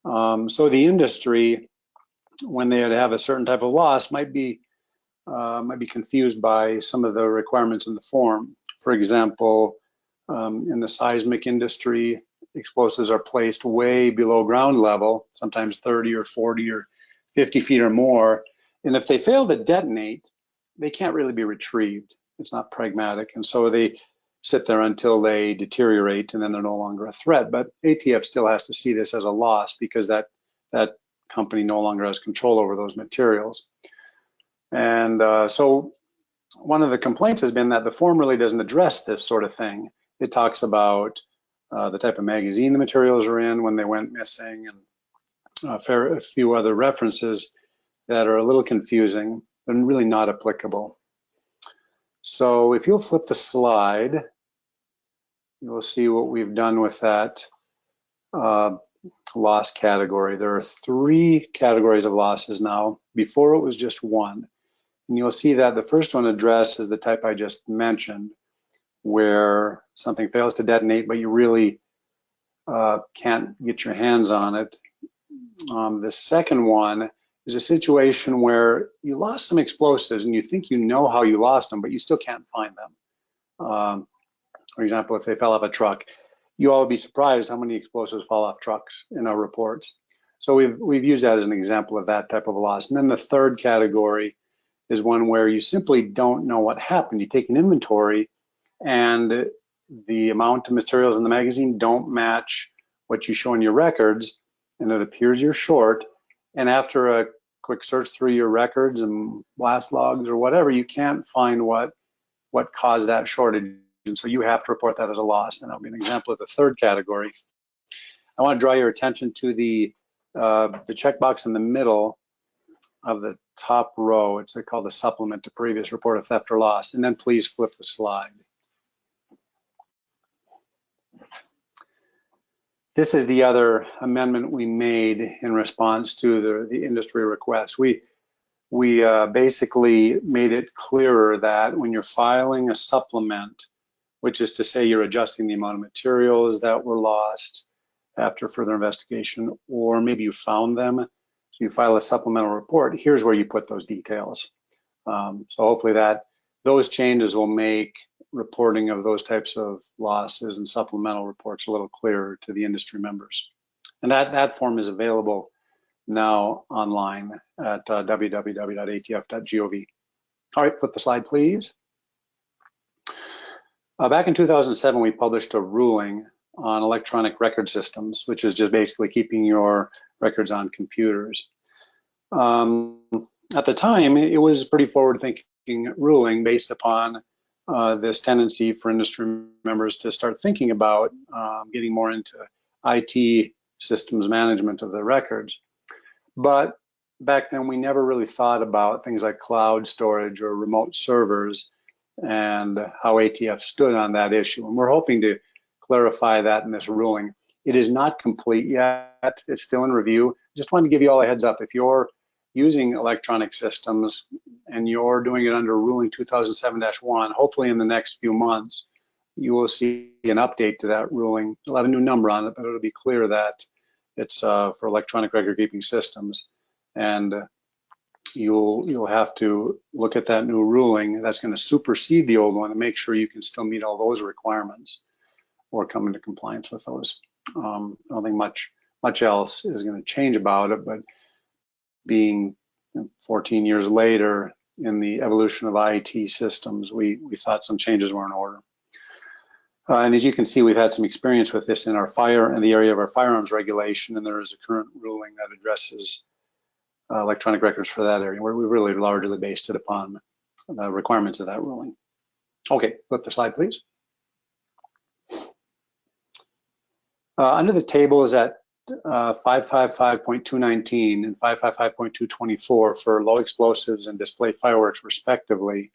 So the industry, when they have a certain type of loss, might be confused by some of the requirements in the form. For example, in the seismic industry, explosives are placed way below ground level, sometimes 30 or 40 or 50 feet or more. And if they fail to detonate, they can't really be retrieved. It's not pragmatic. And so they sit there until they deteriorate, and then they're no longer a threat. But ATF still has to see this as a loss because that company no longer has control over those materials. And so one of the complaints has been that the form really doesn't address this sort of thing. It talks about the type of magazine the materials are in when they went missing, and a few other references that are a little confusing and really not applicable. So if you'll flip the slide, you'll see what we've done with that loss category. There are 3 categories of losses now. Before it was just 1. And you'll see that the first one addresses the type I just mentioned, where something fails to detonate, but you really can't get your hands on it. The second one is a situation where you lost some explosives and you think you know how you lost them, but you still can't find them. For example, if they fell off a truck, you all would be surprised how many explosives fall off trucks in our reports. So we've used that as an example of that type of a loss. And then the third category is one where you simply don't know what happened. You take an inventory and the amount of materials in the magazine don't match what you show in your records, and it appears you're short. And after a quick search through your records and blast logs or whatever, you can't find what caused that shortage. And so you have to report that as a loss. And that'll be an example of the third category. I want to draw your attention to the checkbox in the middle of the top row. It's called a supplement to previous report of theft or loss. And then please flip the slide. This is the other amendment we made in response to the industry request. We basically made it clearer that when you're filing a supplement, which is to say you're adjusting the amount of materials that were lost after further investigation, or maybe you found them, so you file a supplemental report, here's where you put those details. So hopefully those changes will make reporting of those types of losses and supplemental reports a little clearer to the industry members. And that form is available now online at www.atf.gov. All right, flip the slide, please. Back in 2007, we published a ruling on electronic record systems, which is just basically keeping your records on computers. At the time, it was a pretty forward-thinking ruling based upon this tendency for industry members to start thinking about getting more into IT systems management of their records. But back then, we never really thought about things like cloud storage or remote servers and how ATF stood on that issue. And we're hoping to clarify that in this ruling. It is not complete yet. It's still in review. Just wanted to give you all a heads up. If you're using electronic systems and you're doing it under ruling 2007-1, hopefully in the next few months, you will see an update to that ruling. It'll have a new number on it, but it'll be clear that it's for electronic record keeping systems. And you'll have to look at that new ruling that's going to supersede the old one and make sure you can still meet all those requirements or come into compliance with those. I don't think much else is going to change about it, but being 14 years later in the evolution of IT systems, we thought some changes were in order. And as you can see, we've had some experience with this in the area of our firearms regulation, and there is a current ruling that addresses electronic records for that area, where we've really largely based it upon the requirements of that ruling. Okay, flip the slide, please. Under the tables at 555.219 and 555.224 for low explosives and display fireworks, respectively,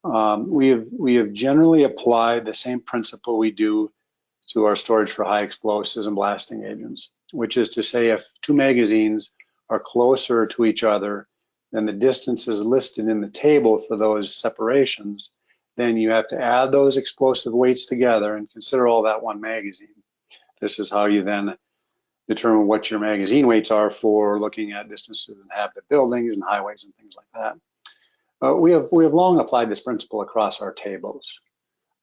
we have generally applied the same principle we do to our storage for high explosives and blasting agents, which is to say if 2 magazines are closer to each other than the distances listed in the table for those separations, then you have to add those explosive weights together and consider all that one magazine. This is how you then determine what your magazine weights are for looking at distances in inhabited buildings and highways and things like that. We have long applied this principle across our tables,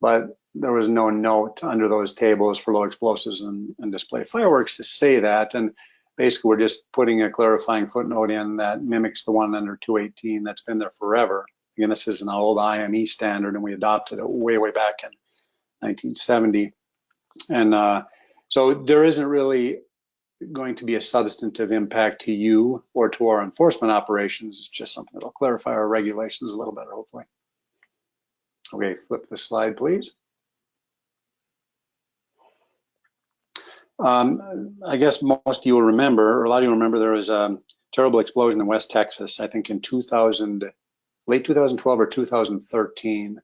but there was no note under those tables for low explosives and display fireworks to say that. And basically, we're just putting a clarifying footnote in that mimics the one under 218 that's been there forever. Again, this is an old IME standard, and we adopted it way back in 1970. And so there isn't really going to be a substantive impact to you or to our enforcement operations. It's just something that'll clarify our regulations a little better, hopefully. Okay, flip the slide, please. I guess most of you will remember, or a lot of you remember, there was a terrible explosion in West Texas, I think in late 2012 or 2013.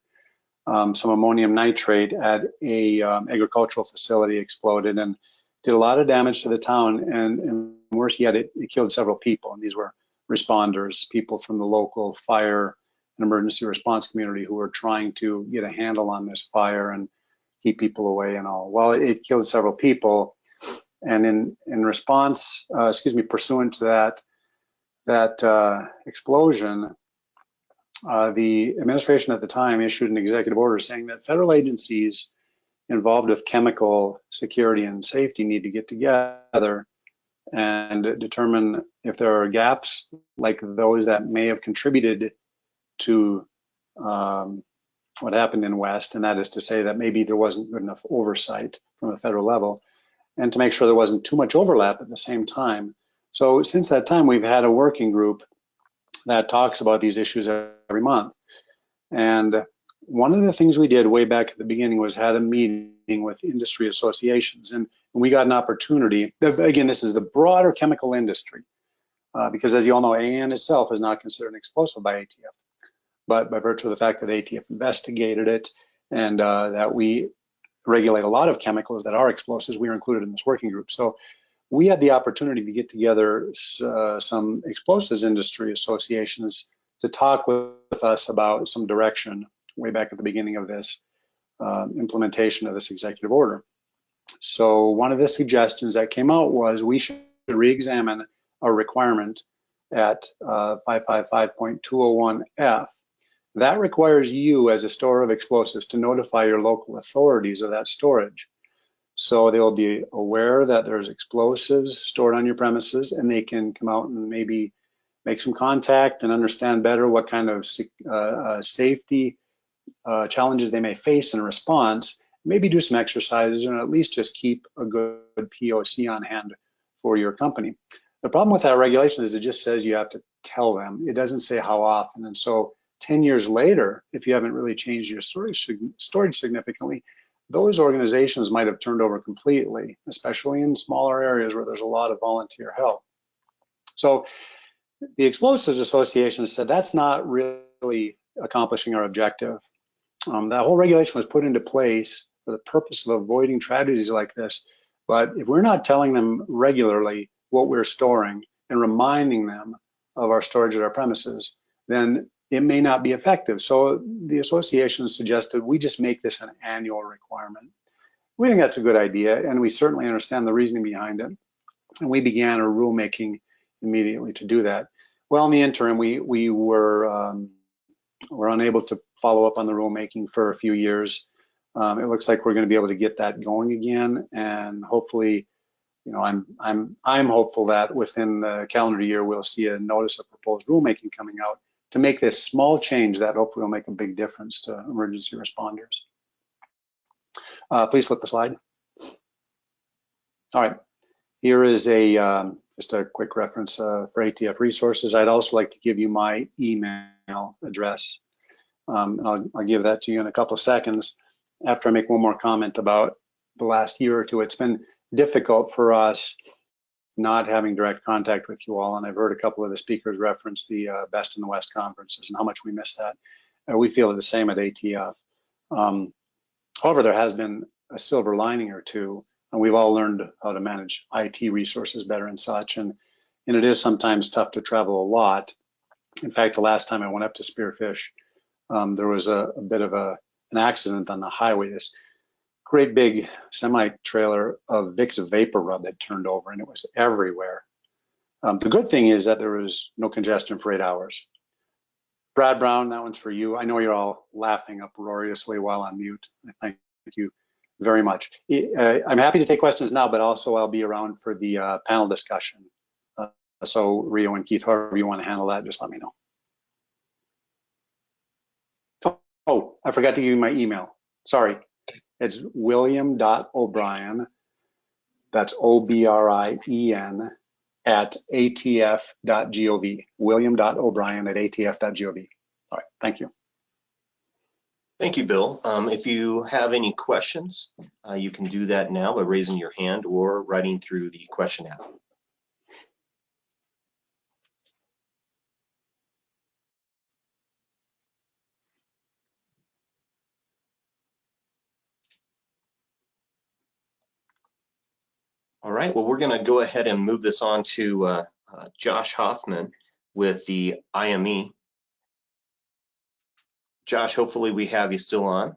Some ammonium nitrate at a agricultural facility exploded and did a lot of damage to the town, and worse yet, it killed several people, and these were responders, people from the local fire and emergency response community who were trying to get a handle on this fire and keep people away and all. Well, it killed several people, and in response, pursuant to that explosion, the administration at the time issued an executive order saying that federal agencies involved with chemical security and safety need to get together and determine if there are gaps like those that may have contributed to what happened in West, and that is to say that maybe there wasn't good enough oversight from a federal level, and to make sure there wasn't too much overlap at the same time. So since that time, we've had a working group that talks about these issues every month. And one of the things we did way back at the beginning was had a meeting with industry associations, and we got an opportunity. Again, this is the broader chemical industry, because as you all know, AN itself is not considered an explosive by ATF, but by virtue of the fact that ATF investigated it and that we regulate a lot of chemicals that are explosives, we are included in this working group. So we had the opportunity to get together some explosives industry associations to talk with us about some direction way back at the beginning of this implementation of this executive order. So one of the suggestions that came out was we should re-examine a requirement at 555.201F. That requires you as a store of explosives to notify your local authorities of that storage. So they'll be aware that there's explosives stored on your premises, and they can come out and maybe make some contact and understand better what kind of safety challenges they may face in response, maybe do some exercises, and at least just keep a good POC on hand for your company. The problem with that regulation is it just says you have to tell them. It doesn't say how often. And so 10 years later, if you haven't really changed your storage significantly, those organizations might have turned over completely, especially in smaller areas where there's a lot of volunteer help. So the Explosives Association said that's not really accomplishing our objective. That whole regulation was put into place for the purpose of avoiding tragedies like this. But if we're not telling them regularly what we're storing and reminding them of our storage at our premises, then it may not be effective. So the association suggested we just make this an annual requirement. We think that's a good idea, and we certainly understand the reasoning behind it. And we began a rulemaking immediately to do that. Well, in the interim, we were unable to follow up on the rulemaking for a few years. It looks like we're going to be able to get that going again, and hopefully, you know, I'm hopeful that within the calendar year we'll see a notice of proposed rulemaking coming out to make this small change that hopefully will make a big difference to emergency responders. Please flip the slide. All right, here is just a quick reference for ATF resources. I'd also like to give you my email address. I'll give that to you in a couple of seconds after I make one more comment about the last year or two. It's been difficult for us not having direct contact with you all, and I've heard a couple of the speakers reference the Best in the West conferences and how much we miss that. We feel the same at ATF. However, there has been a silver lining or two, and we've all learned how to manage IT resources better and such, and it is sometimes tough to travel a lot. In fact, the last time I went up to Spearfish, there was a bit of an accident on the highway. This great big semi-trailer of Vicks Vapor Rub had turned over, and it was everywhere. The good thing is that there was no congestion for 8 hours. Brad Brown, that one's for you. I know you're all laughing uproariously while on mute. I thank you very much. I'm happy to take questions now, but also I'll be around for the panel discussion. So Rio and Keith, however you want to handle that, just let me know. Oh, I forgot to give you my email. Sorry. It's william.o'brien, that's O-B-R-I-E-N, at atf.gov, william.o'brien at atf.gov. All right, thank you. Thank you, Bill. If you have any questions, you can do that now by raising your hand or writing through the question app. All right, well, we're going to go ahead and move this on to Josh Hoffman with the IME. Josh, hopefully we have you still on.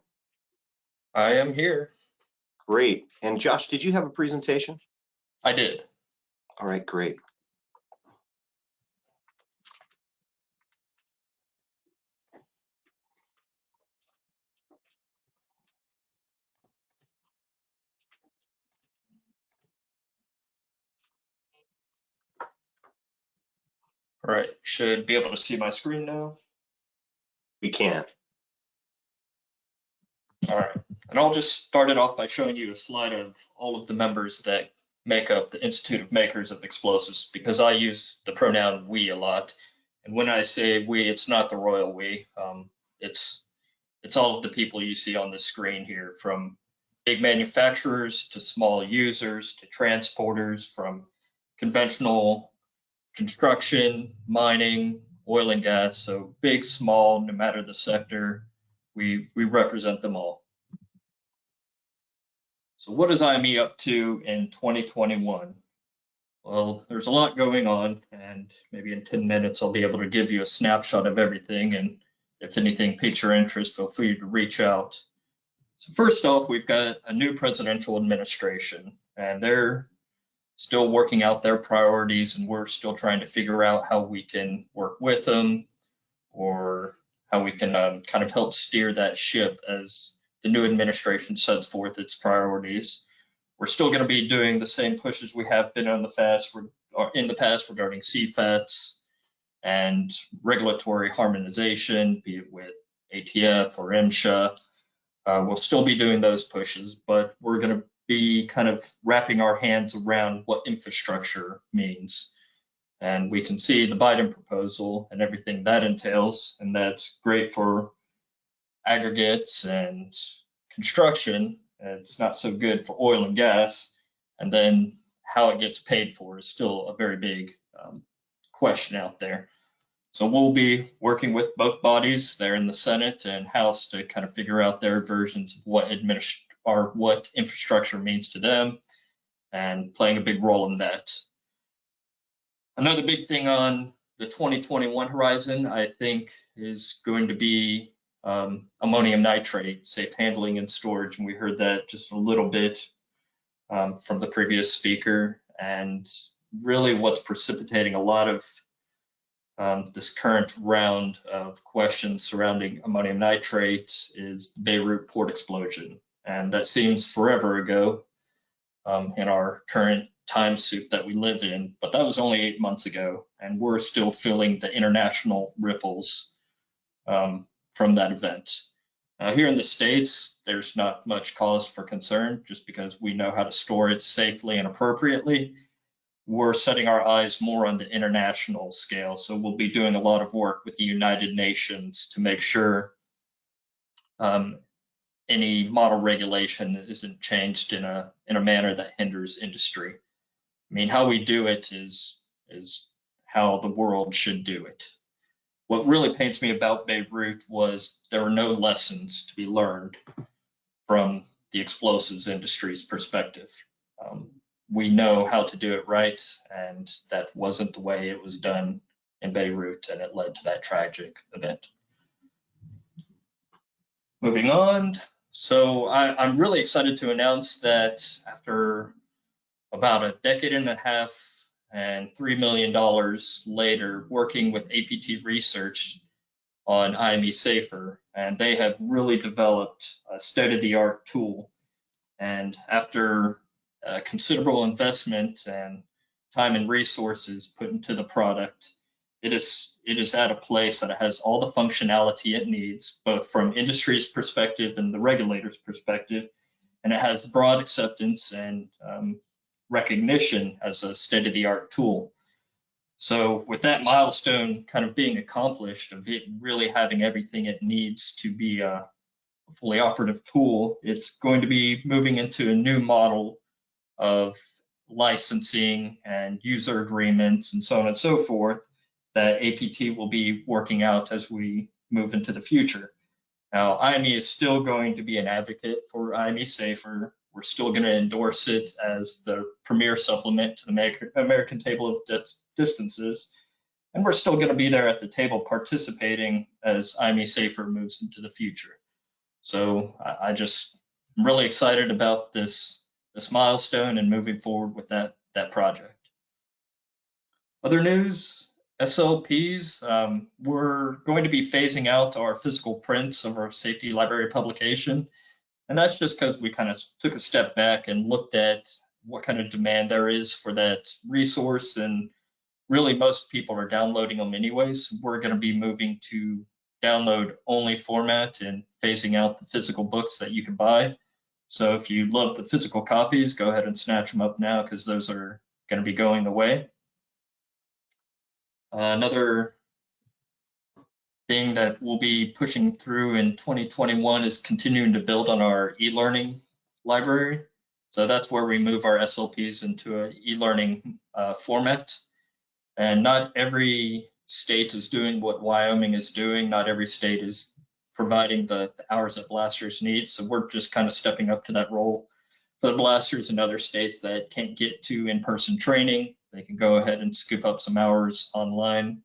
I am here. Great. And Josh, did you have a presentation? I did. All right, great. All right, should be able to see my screen now. We can. All right, and I'll just start it off by showing you a slide of all of the members that make up the Institute of Makers of Explosives, because I use the pronoun we a lot. And when I say we, it's not the royal we. It's all of the people you see on the screen here, from big manufacturers to small users to transporters, from conventional construction, mining, oil and gas. So big, small, no matter the sector, we represent them all. So what is IME up to in 2021? Well, there's a lot going on, and maybe in 10 minutes I'll be able to give you a snapshot of everything. And if anything piques your interest, feel free to reach out. So first off, we've got a new presidential administration, and they're still working out their priorities, and we're still trying to figure out how we can work with them, or how we can kind of help steer that ship as the new administration sets forth its priorities. We're still going to be doing the same pushes we have been in the past regarding CFATs and regulatory harmonization, be it with ATF or MSHA. We'll still be doing those pushes, but we're going to be kind of wrapping our hands around what infrastructure means. And we can see the Biden proposal and everything that entails, and that's great for aggregates and construction. It's not so good for oil and gas. And then how it gets paid for is still a very big question out there. So we'll be working with both bodies there in the Senate and House to kind of figure out their versions of what infrastructure means to them, and playing a big role in that. Another big thing on the 2021 horizon, I think, is going to be ammonium nitrate, safe handling and storage. And we heard that just a little bit from the previous speaker. And really what's precipitating a lot of this current round of questions surrounding ammonium nitrate is the Beirut port explosion. And that seems forever ago in our current time soup that we live in, but that was only 8 months ago, and we're still feeling the international ripples from that event. Here in the States, there's not much cause for concern just because we know how to store it safely and appropriately. We're setting our eyes more on the international scale, so we'll be doing a lot of work with the United Nations to make sure any model regulation isn't changed in a manner that hinders industry. I mean, how we do it is how the world should do it. What really pains me about Beirut was there were no lessons to be learned from the explosives industry's perspective. We know how to do it right, and that wasn't the way it was done in Beirut, and it led to that tragic event. Moving on. So I'm really excited to announce that after about a decade and a half and $3 million later, working with APT Research on IME Safer, and they have really developed a state-of-the-art tool. And after considerable investment and time and resources put into the product, it is at a place that it has all the functionality it needs, both from industry's perspective and the regulator's perspective, and it has broad acceptance and recognition as a state-of-the-art tool. So with that milestone kind of being accomplished, of it really having everything it needs to be a fully operative tool. It's going to be moving into a new model of licensing and user agreements and so on and so forth that APT will be working out as we move into the future. Now, IME is still going to be an advocate for IME Safer. We're still going to endorse it as the premier supplement to the American Table of Distances. And we're still going to be there at the table participating as IME Safer moves into the future. So I'm really excited about this milestone and moving forward with that project. Other news, SLPs, we're going to be phasing out our physical prints of our safety library publication. And that's just because we kind of took a step back and looked at what kind of demand there is for that resource. And really most people are downloading them anyways. We're going to be moving to download only format and phasing out the physical books that you can buy. So if you love the physical copies, go ahead and snatch them up now because those are going to be going away. Another thing that we'll be pushing through in 2021 is continuing to build on our e-learning library. So that's where we move our SLPs into an e-learning format. And not every state is doing what Wyoming is doing. Not every state is providing the hours that blasters need. So we're just kind of stepping up to that role for the blasters in other states that can't get to in-person training. They can go ahead and scoop up some hours online.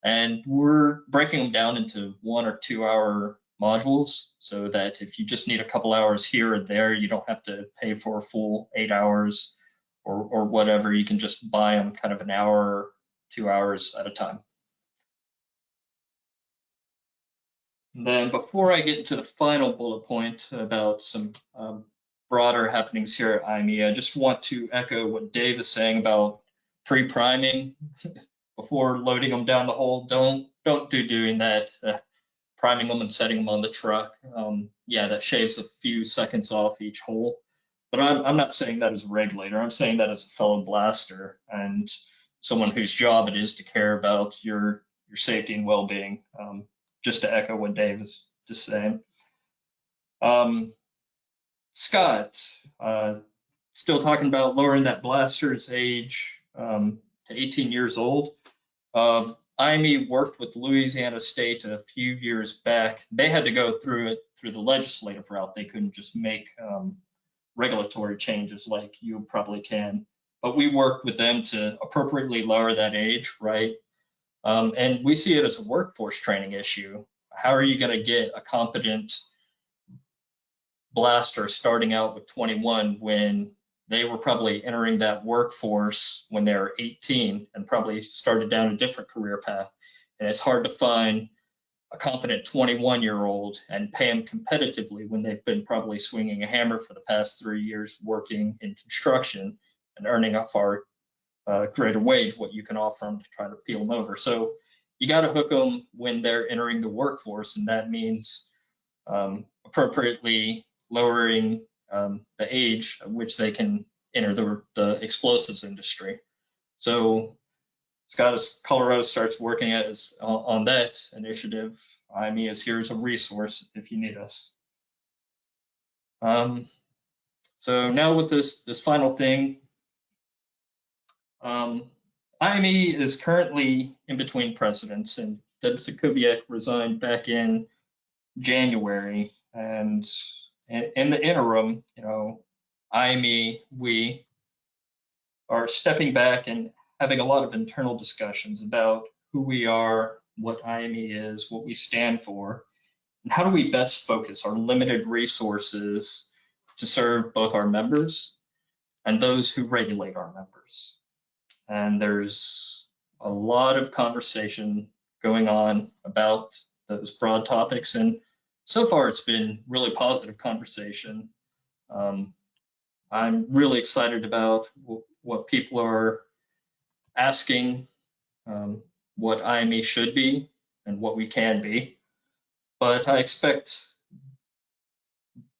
And we're breaking them down into 1 or 2 hour modules so that if you just need a couple hours here or there, you don't have to pay for a full 8 hours or whatever. You can just buy them kind of an hour, 2 hours at a time. And then before I get into the final bullet point about some broader happenings here at IME, I just want to echo what Dave is saying about pre-priming before loading them down the hole. Don't doing that, priming them and setting them on the truck. Yeah, that shaves a few seconds off each hole. But I'm not saying that as a regulator. I'm saying that as a fellow blaster and someone whose job it is to care about your safety and well-being. Just to echo what Dave is just saying. Scott, still talking about lowering that blaster's age to 18 years old. IME worked with Louisiana State a few years back. They had to go through the legislative route. They couldn't just make regulatory changes like you probably can. But we worked with them to appropriately lower that age, right? And we see it as a workforce training issue. How are you going to get a competent blaster starting out with 21 when they were probably entering that workforce when they were 18 and probably started down a different career path? And it's hard to find a competent 21-year-old and pay them competitively when they've been probably swinging a hammer for the past 3 years working in construction and earning a far greater wage what you can offer them to try to peel them over. So you got to hook them when they're entering the workforce, and that means appropriately lowering the age at which they can enter the explosives industry. So Scott, as Colorado starts working on that initiative, IME is here as a resource if you need us. So now with this final thing, IME is currently in between presidents, and Deb Kubiak resigned back in January. And in the interim, IME, we are stepping back and having a lot of internal discussions about who we are, what IME is, what we stand for, and how do we best focus our limited resources to serve both our members and those who regulate our members. And there's a lot of conversation going on about those broad topics. And so far, it's been really positive conversation. I'm really excited about what people are asking, what IME should be and what we can be. But I expect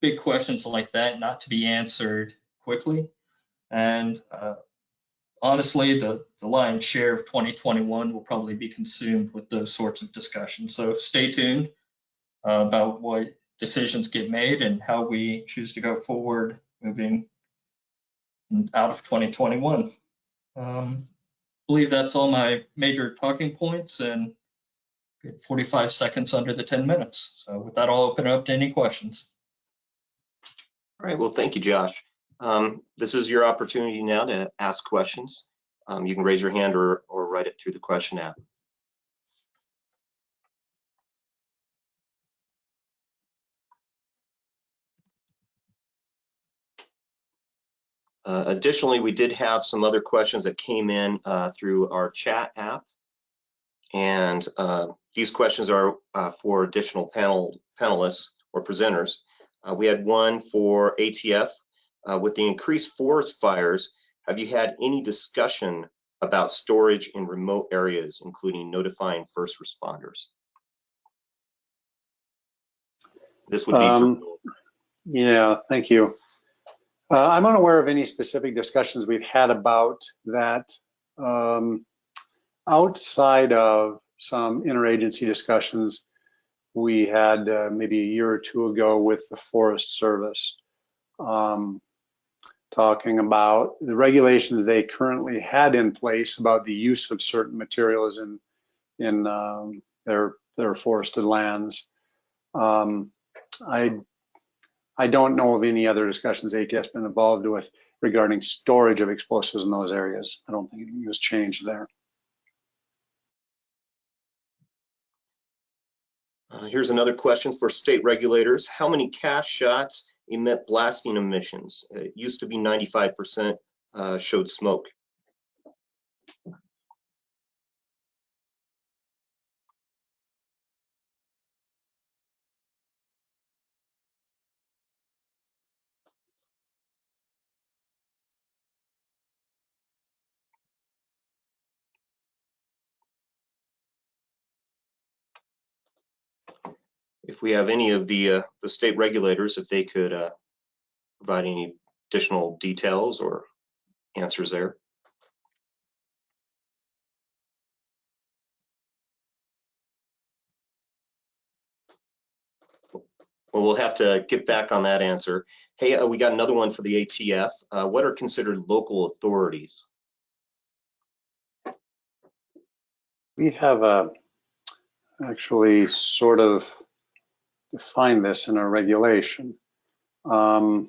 big questions like that not to be answered quickly. And honestly, the lion's share of 2021 will probably be consumed with those sorts of discussions. So stay tuned about what decisions get made and how we choose to go forward moving out of 2021. I believe that's all my major talking points, and 45 seconds under the 10 minutes. So with that, I'll open it up to any questions. All right, well, thank you, Josh. This is your opportunity now to ask questions. You can raise your hand or write it through the question app. Additionally, we did have some other questions that came in through our chat app. And these questions are for additional panelists or presenters. We had one for ATF. With the increased forest fires, have you had any discussion about storage in remote areas, including notifying first responders? This would be for Yeah, thank you. I'm unaware of any specific discussions we've had about that. Outside of some interagency discussions we had maybe a year or two ago with the Forest Service, talking about the regulations they currently had in place about the use of certain materials in their forested lands. I don't know of any other discussions ATF's been involved with regarding storage of explosives in those areas. I don't think anything has changed there. Here's another question for state regulators. How many cast shots emit blasting emissions? It used to be 95% showed smoke. If we have any of the state regulators, if they could provide any additional details or answers there. Well, we'll have to get back on that answer. Hey, we got another one for the ATF. What are considered local authorities? We have actually sort of defined this in our regulation. I'm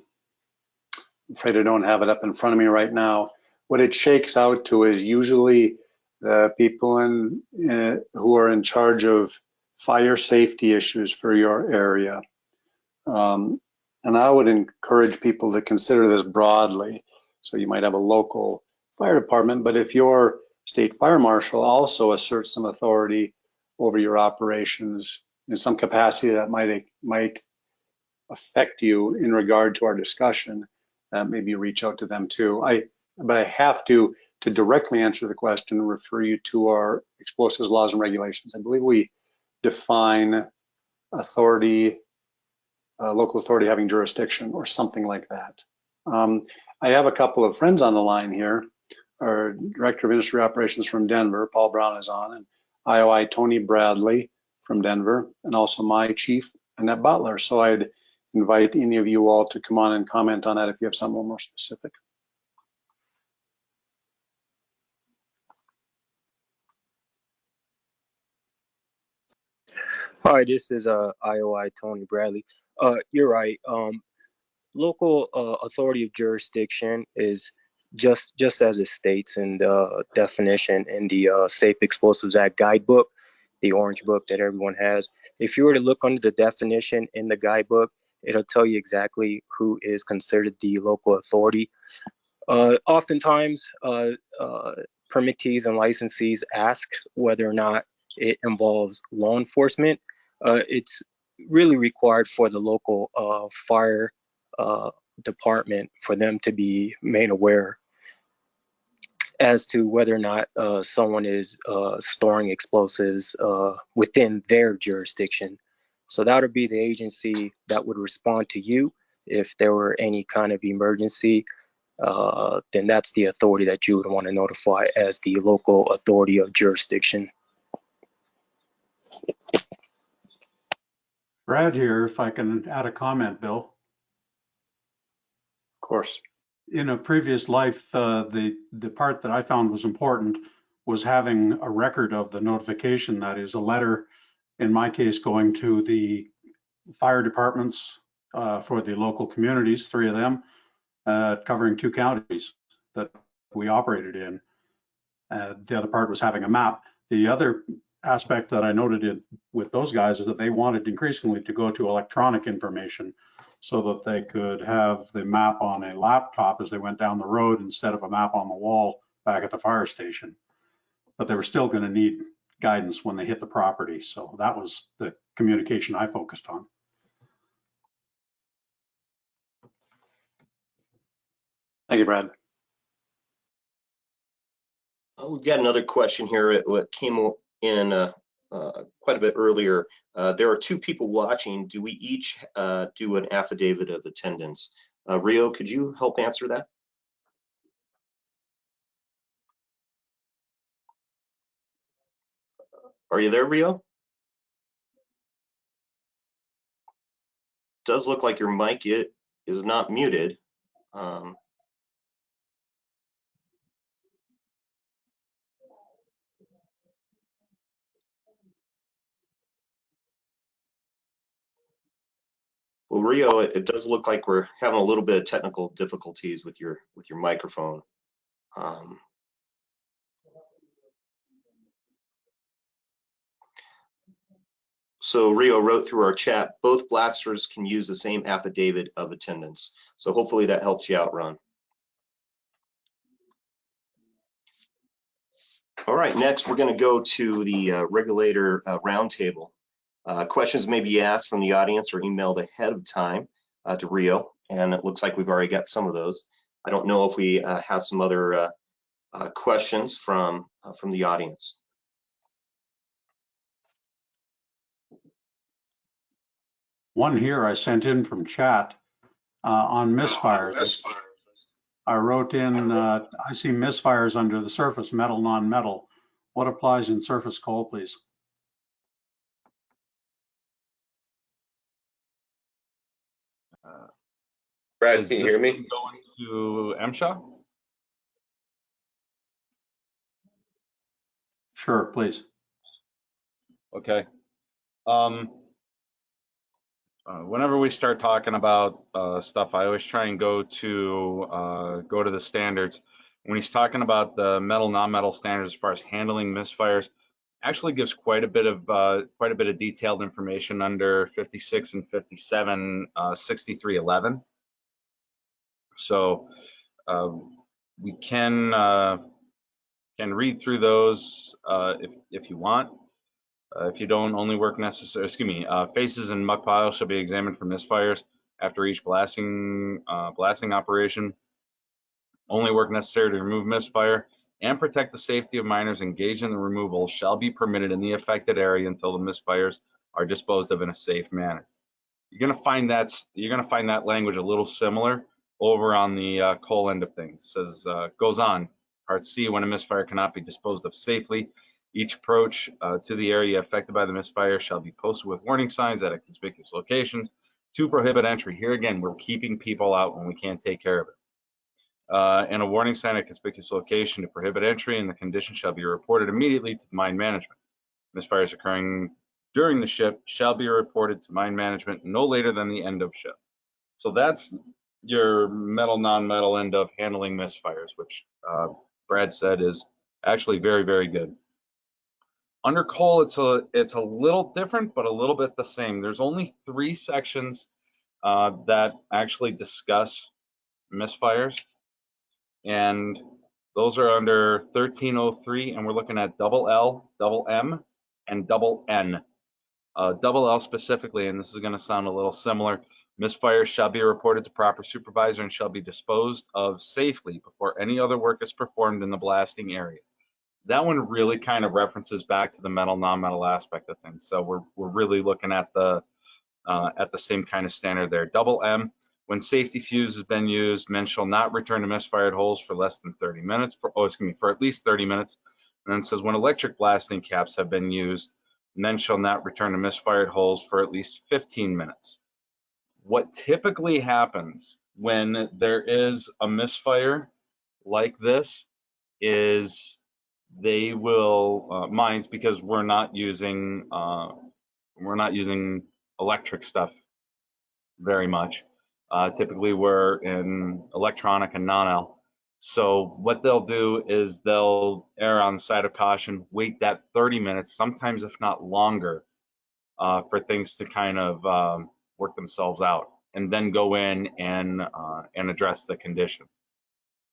afraid I don't have it up in front of me right now. What it shakes out to is usually the people who are in charge of fire safety issues for your area. And I would encourage people to consider this broadly. So you might have a local fire department, but if your state fire marshal also asserts some authority over your operations in some capacity that might affect you in regard to our discussion, maybe reach out to them too. But I have to directly answer the question, refer you to our explosives laws and regulations. I believe we define authority, local authority having jurisdiction or something like that. I have a couple of friends on the line here. Our Director of Industry Operations from Denver, Paul Brown, is on, and IOI Tony Bradley from Denver, and also my chief, Annette Butler. So I'd invite any of you all to come on and comment on that if you have something more specific. Hi, this is IOI Tony Bradley. You're right. Local authority of jurisdiction is just as it states in the definition in the Safe Explosives Act guidebook, the orange book that everyone has. If you were to look under the definition in the guidebook, it'll tell you exactly who is considered the local authority. Oftentimes, permittees and licensees ask whether or not it involves law enforcement. It's really required for the local fire department for them to be made aware as to whether or not someone is storing explosives within their jurisdiction. So that would be the agency that would respond to you if there were any kind of emergency. Then that's the authority that you would want to notify as the local authority of jurisdiction. Brad here, if I can add a comment, Bill. Of course. In a previous life, the part that I found was important was having a record of the notification. That is a letter, in my case, going to the fire departments for the local communities, 3 of them, covering 2 counties that we operated in. The other part was having a map. The other aspect that I noted with those guys is that they wanted increasingly to go to electronic information so that they could have the map on a laptop as they went down the road instead of a map on the wall back at the fire station. But they were still going to need guidance when they hit the property. So that was the communication I focused on. Thank you, Brad. We've got another question here. It came in quite a bit earlier. There are 2 people watching. Do we each do an affidavit of attendance? Rio, could you help answer that? Are you there, Rio? Does look like your mic is not muted. Well, Rio, it does look like we're having a little bit of technical difficulties with your microphone. So Rio wrote through our chat, both blasters can use the same affidavit of attendance. So hopefully that helps you out, Ron. All right, next we're going to go to the regulator roundtable. Questions may be asked from the audience or emailed ahead of time to Rio, and it looks like we've already got some of those. I don't know if we have some other questions from the audience. One here I sent in from chat on misfires. I wrote in, I see misfires under the surface, metal, non-metal. What applies in surface coal, please? Brad, can you hear me? Going to MSHA? Sure, please. Okay. Whenever we start talking about stuff, I always try and go to the standards. When he's talking about the metal, non-metal standards as far as handling misfires, actually gives quite a bit of detailed information under 56 and 57, 6311. So we can read through those if you want. If you don't, only work necessary. Excuse me. Faces and muck piles shall be examined for misfires after each blasting operation. Only work necessary to remove misfire and protect the safety of miners engaged in the removal shall be permitted in the affected area until the misfires are disposed of in a safe manner. You're gonna find that language a little similar over on the coal end of things. It says goes on. Part C, when a misfire cannot be disposed of safely, each approach to the area affected by the misfire shall be posted with warning signs at conspicuous locations to prohibit entry. Here again, we're keeping people out when we can't take care of it. And a warning sign at conspicuous location to prohibit entry, and the condition shall be reported immediately to the mine management. Misfires occurring during the shift shall be reported to mine management no later than the end of shift. So that's your metal, non-metal end of handling misfires, which Brad said is actually very, very good. Under coal, it's a little different, but a little bit the same. There's only 3 sections that actually discuss misfires, and those are under 1303, and we're looking at double L, double M, and double N. Double L specifically, and this is going to sound a little similar, misfires shall be reported to proper supervisor and shall be disposed of safely before any other work is performed in the blasting area. That one really kind of references back to the metal, non-metal aspect of things. So we're really looking at the same kind of standard there. Double M, when safety fuse has been used, men shall not return to misfired holes for less than 30 minutes, for at least 30 minutes. And then it says when electric blasting caps have been used, and then shall not return to misfired holes for at least 15 minutes. What typically happens when there is a misfire like this is they will mines, because we're not using electric stuff very much. Typically we're in electronic and non-L. So what they'll do is they'll err on the side of caution, wait that 30 minutes, sometimes if not longer, for things to kind of work themselves out, and then go in and address the condition.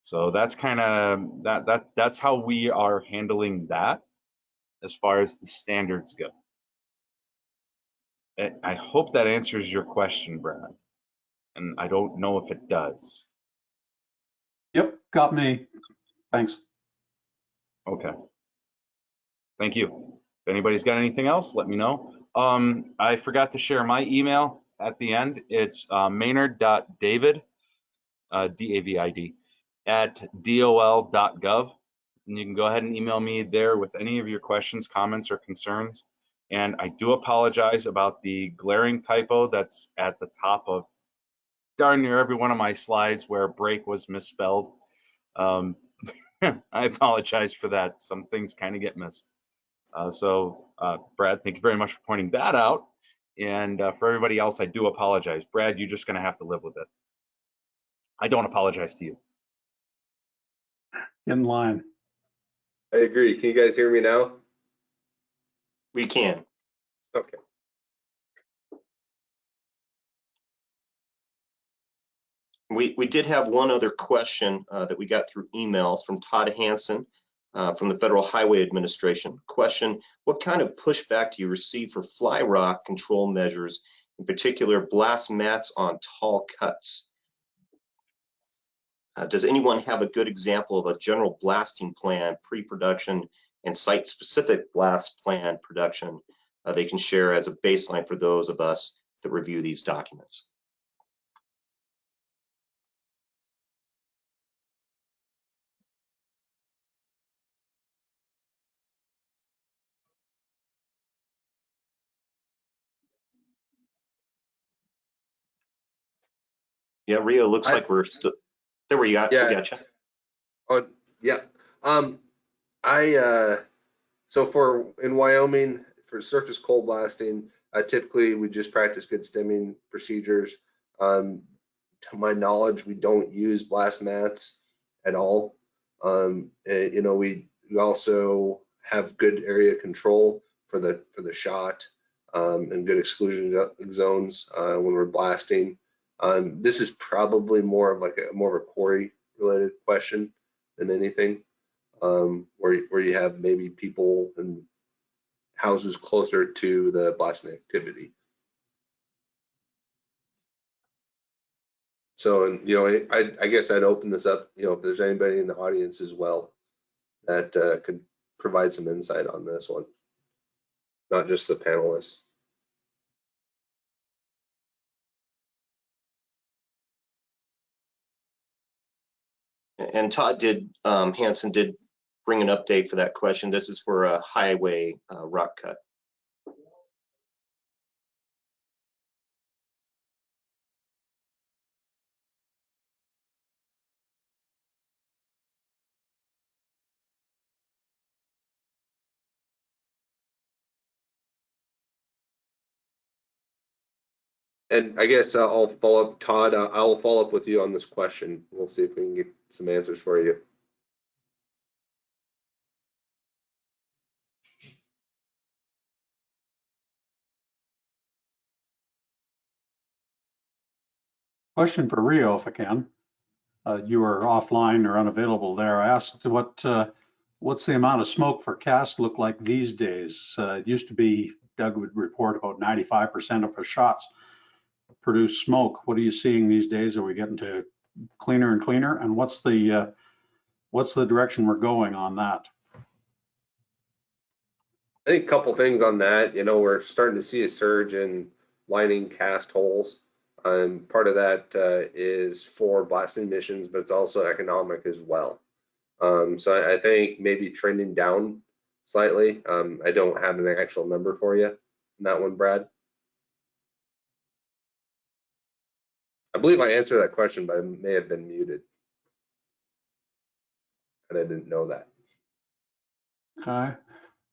So that's kind of that's how we are handling that as far as the standards go. I hope that answers your question, Brad, and I don't know if it does. Yep, got me. Thanks. Okay. Thank you. If anybody's got anything else, let me know. I forgot to share my email at the end. It's maynard.david, D-A-V-I-D, @dol.gov. And you can go ahead and email me there with any of your questions, comments, or concerns. And I do apologize about the glaring typo that's at the top of darn near every one of my slides where break was misspelled. I apologize for that. Some things kind of get missed. Brad, thank you very much for pointing that out. And for everybody else, I do apologize. Brad, you're just going to have to live with it. I don't apologize to you. In line. I agree. Can you guys hear me now? We can. Okay. We did have one other question that we got through email from Todd Hansen from the Federal Highway Administration. Question: what kind of pushback do you receive for fly rock control measures, in particular blast mats on tall cuts? Does anyone have a good example of a general blasting plan, pre-production, and site-specific blast plan production they can share as a baseline for those of us that review these documents? Yeah, Rio, looks like we're still there. We got you. Oh, yeah. So for in Wyoming, for surface coal blasting, typically we just practice good stemming procedures. To my knowledge, we don't use blast mats at all. You know, we also have good area control for the shot and good exclusion zones when we're blasting. This is probably more of a quarry related question than anything, where you have maybe people and houses closer to the blasting activity. So, and you know, I guess I'd open this up, you know, if there's anybody in the audience as well that could provide some insight on this one, not just the panelists. And Todd Hansen did bring an update for that question. This is for a highway rock cut. And I guess I'll follow up, Todd. I'll follow up with you on this question. We'll see if we can get some answers for you. Question for Rio, if I can. You were offline or unavailable there. I asked what's the amount of smoke for cast look like these days? It used to be Doug would report about 95% of our shots produce smoke. What are you seeing these days? Are we getting to cleaner and cleaner? And what's the direction we're going on that? I think a couple things on that. You know, we're starting to see a surge in lining cast holes. Part of that is for blasting emissions, but it's also economic as well. So I think maybe trending down slightly. I don't have an actual number for you on that one, Brad. I believe I answered that question, but I may have been muted. And I didn't know that. Okay.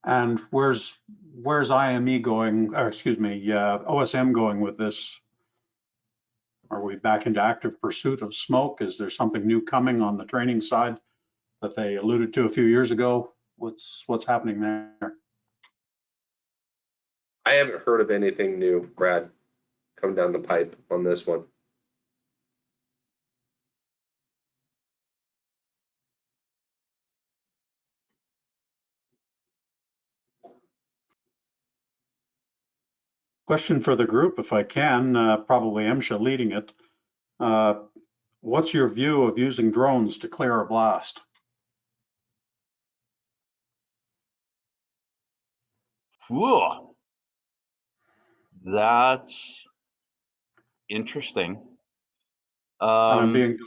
And where's IME going, or excuse me, OSM going with this? Are we back into active pursuit of smoke? Is there something new coming on the training side that they alluded to a few years ago? What's happening there? I haven't heard of anything new, Brad, coming down the pipe on this one. Question for the group, if I can, probably MSHA leading it. What's your view of using drones to clear a blast? Whoa. That's interesting. And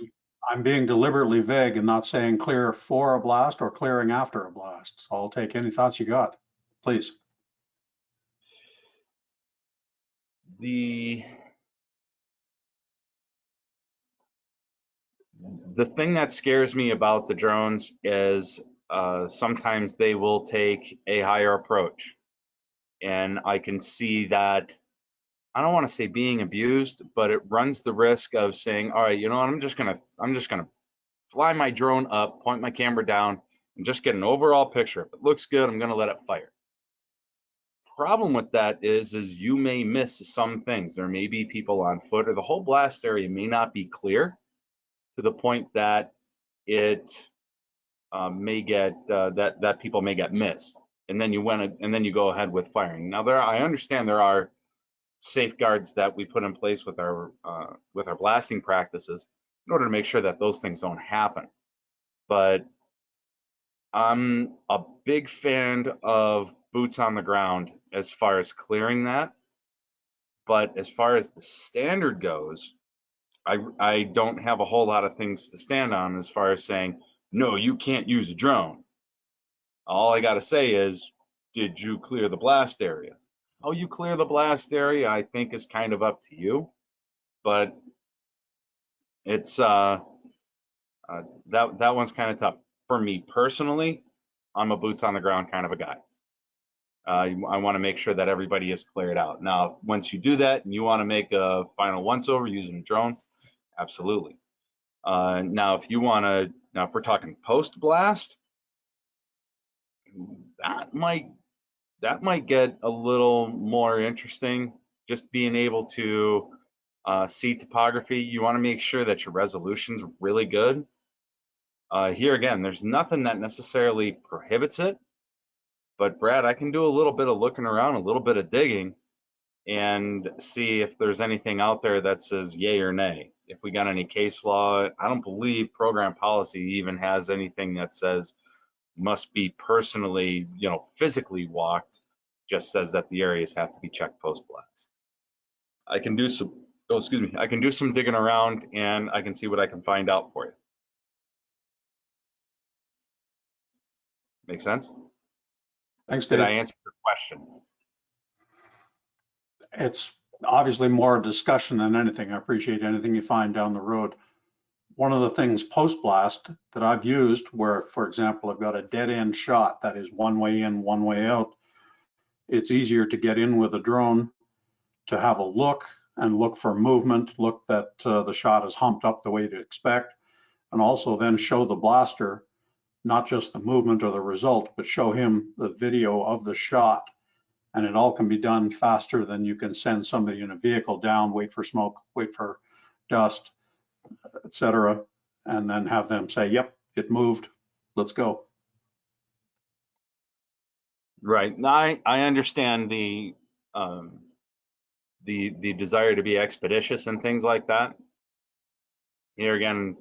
I'm being deliberately vague and not saying clear for a blast or clearing after a blast. So I'll take any thoughts you got, please. The thing that scares me about the drones is sometimes they will take a higher approach, and I can see that. I don't want to say being abused, but it runs the risk of saying, all right, you know what, I'm just gonna fly my drone up, point my camera down, and just get an overall picture. If it looks good, I'm gonna let it fire. Problem with that is you may miss some things. There may be people on foot, or the whole blast area may not be clear to the point that it may get that people may get missed, and then you go ahead with firing. Now I understand there are safeguards that we put in place with our blasting practices in order to make sure that those things don't happen. But I'm a big fan of boots on the ground as far as clearing that. But as far as the standard goes, I don't have a whole lot of things to stand on as far as saying, no, you can't use a drone. All I got to say is, did you clear the blast area? How you clear the blast area, I think, is kind of up to you. But it's that one's kind of tough for me personally. I'm a boots on the ground kind of a guy. I want to make sure that everybody is cleared out. Now, once you do that and you want to make a final once over using a drone, absolutely. Now, if we're talking post blast, that might get a little more interesting. Just being able to see topography, you want to make sure that your resolution's really good. Here again, there's nothing that necessarily prohibits it, but Brad, I can do a little bit of looking around, a little bit of digging, and see if there's anything out there that says yay or nay. If we got any case law, I don't believe program policy even has anything that says must be personally, physically walked. Just says that the areas have to be checked post blast. I can do some, I can do some digging around and I can see what I can find out for you. Make sense? Thanks, Dave. Did I answer your question? It's obviously more a discussion than anything. I appreciate anything you find down the road. One of the things post-blast that I've used where, for example, I've got a dead end shot that is one way in, one way out. It's easier to get in with a drone to have a look and look for movement, look that the shot is humped up the way to expect, and also then show the blaster not just the movement or the result, but show him the video of the shot. And it all can be done faster than you can send somebody in a vehicle down, wait for smoke, wait for dust, etc., and then have them say, yep, it moved, let's go. Right. Now I understand the desire to be expeditious and things like that. Here again,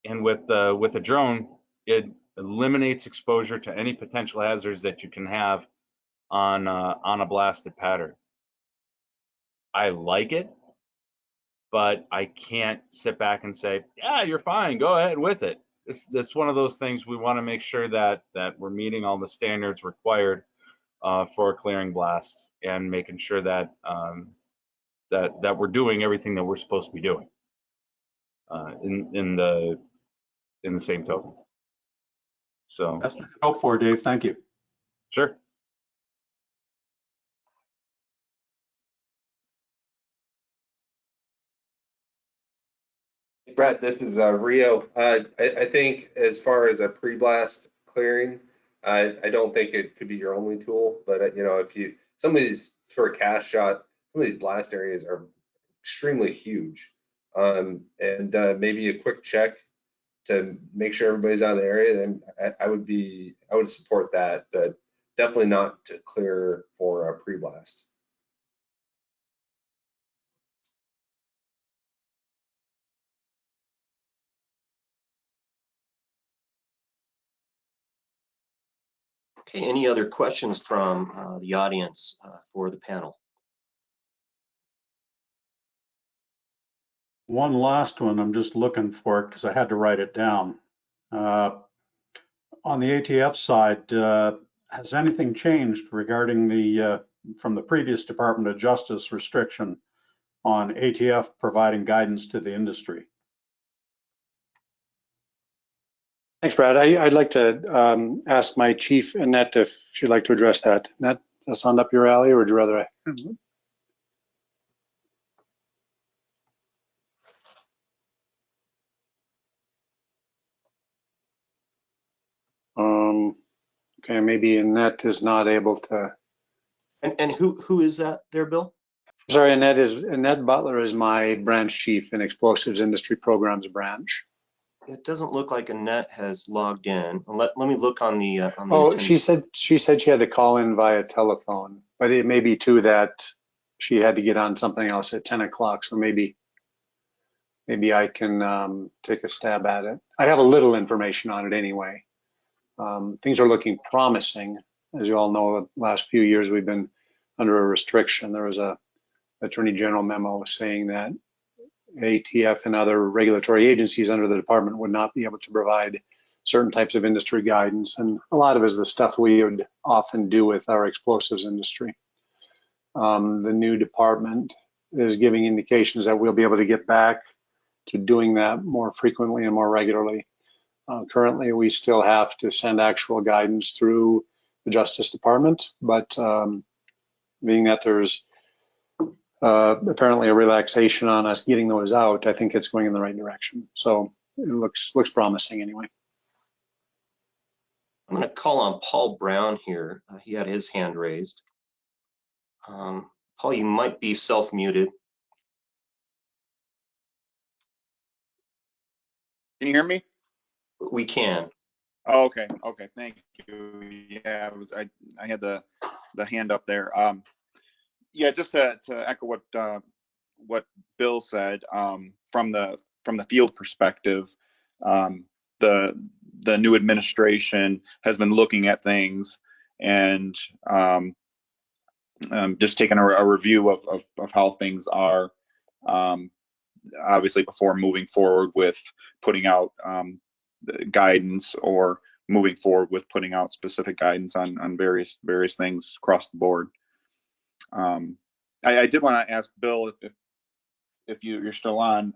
and with a drone, it eliminates exposure to any potential hazards that you can have on a blasted pattern. I like it, but I can't sit back and say, yeah, you're fine, go ahead with it. it's one of those things we want to make sure that we're meeting all the standards required for clearing blasts and making sure that that we're doing everything that we're supposed to be doing in the same token. So That's what I hope for, Dave. Thank you. sure. Brett, this is Rio. I think as far as a pre-blast clearing, I don't think it could be your only tool, but you know, if you, some of these, for a cast shot, some of these blast areas are extremely huge. And maybe a quick check to make sure everybody's out of the area, then I would support that, but definitely not to clear for a pre-blast. Okay, any other questions from the audience for the panel? One last one, I'm just looking for it because I had to write it down. On the ATF side, has anything changed regarding the, from the previous Department of Justice restriction on ATF providing guidance to the industry? Thanks, Brad. I'd like to ask my chief, Annette, if she'd like to address that. Annette, does that sound up your alley, or would you rather? Okay, maybe Annette is not able to. And who is that there, Bill? Sorry, Annette Butler is my branch chief in Explosives Industry Programs branch. It doesn't look like Annette has logged in. Let me look on the Oh, attendee. she said she had to call in via telephone, but it may be too that she had to get on something else at 10 o'clock. So maybe I can take a stab at it. I have a little information on it anyway. Things are looking promising. As you all know, the last few years we've been under a restriction. There was a Attorney General memo saying that ATF and other regulatory agencies under the department would not be able to provide certain types of industry guidance. And a lot of it is the stuff we would often do with our explosives industry. The new department is giving indications that we'll be able to get back to doing that more frequently and more regularly. Currently, we still have to send actual guidance through the Justice Department, but being that there's apparently a relaxation on us getting those out, I think it's going in the right direction. So it looks promising anyway. I'm going to call on Paul Brown here. He had his hand raised. Paul, you might be self-muted. Can you hear me? We can. Oh, okay. Okay. Thank you. Yeah, I had the hand up there. Yeah, just to echo what Bill said, from the field perspective, the new administration has been looking at things and just taking a review of how things are, obviously before moving forward with putting out guidance or moving forward with putting out specific guidance on various things across the board. I did want to ask Bill if you're still on,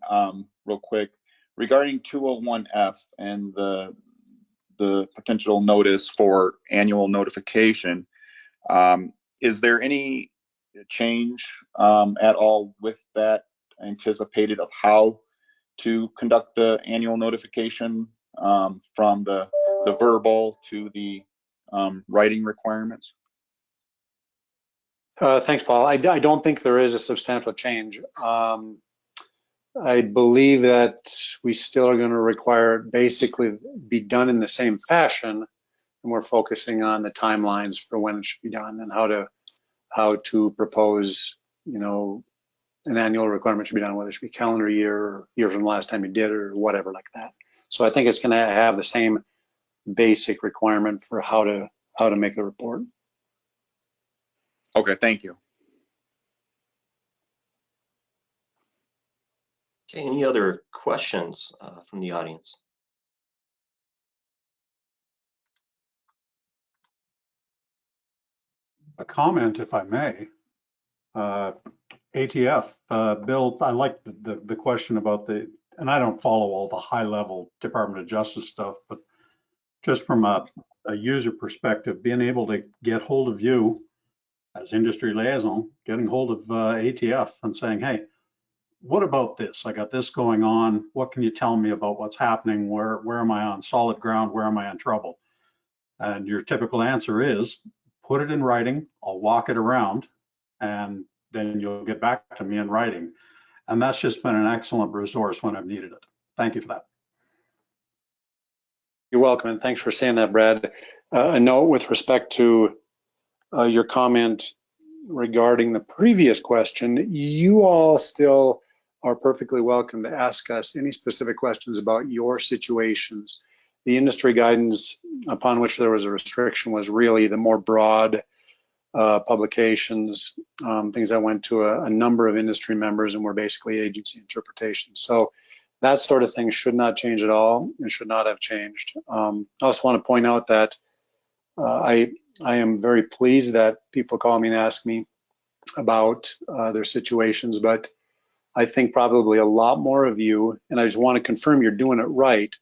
real quick, regarding 201F and the potential notice for annual notification. Is there any change at all with that anticipated of how to conduct the annual notification, from the verbal to the writing requirements? Thanks, Paul. I don't think there is a substantial change. I believe that we still are going to require it basically be done in the same fashion, and we're focusing on the timelines for when it should be done and how to propose, you know, an annual requirement should be done, whether it should be calendar year or year from the last time you did it or whatever like that. So I think it's going to have the same basic requirement for how to make the report. Okay, thank you. Okay, any other questions from the audience? A comment, if I may. ATF, Bill, I like the question about and I don't follow all the high level Department of Justice stuff, but just from a user perspective, being able to get hold of you as industry liaison, getting hold of ATF and saying, hey, what about this? I got this going on. What can you tell me about what's happening? Where am I on solid ground? Where am I in trouble? And your typical answer is, put it in writing. I'll walk it around, and then you'll get back to me in writing. And that's just been an excellent resource when I've needed it. Thank you for that. You're welcome, and thanks for saying that, Brad. A note with respect to your comment regarding the previous question, you all still are perfectly welcome to ask us any specific questions about your situations. The industry guidance upon which there was a restriction was really the more broad publications, things that went to a number of industry members and were basically agency interpretations. So that sort of thing should not change at all and should not have changed. I also want to point out that I am very pleased that people call me and ask me about their situations, but I think probably a lot more of you, and I just want to confirm you're doing it right.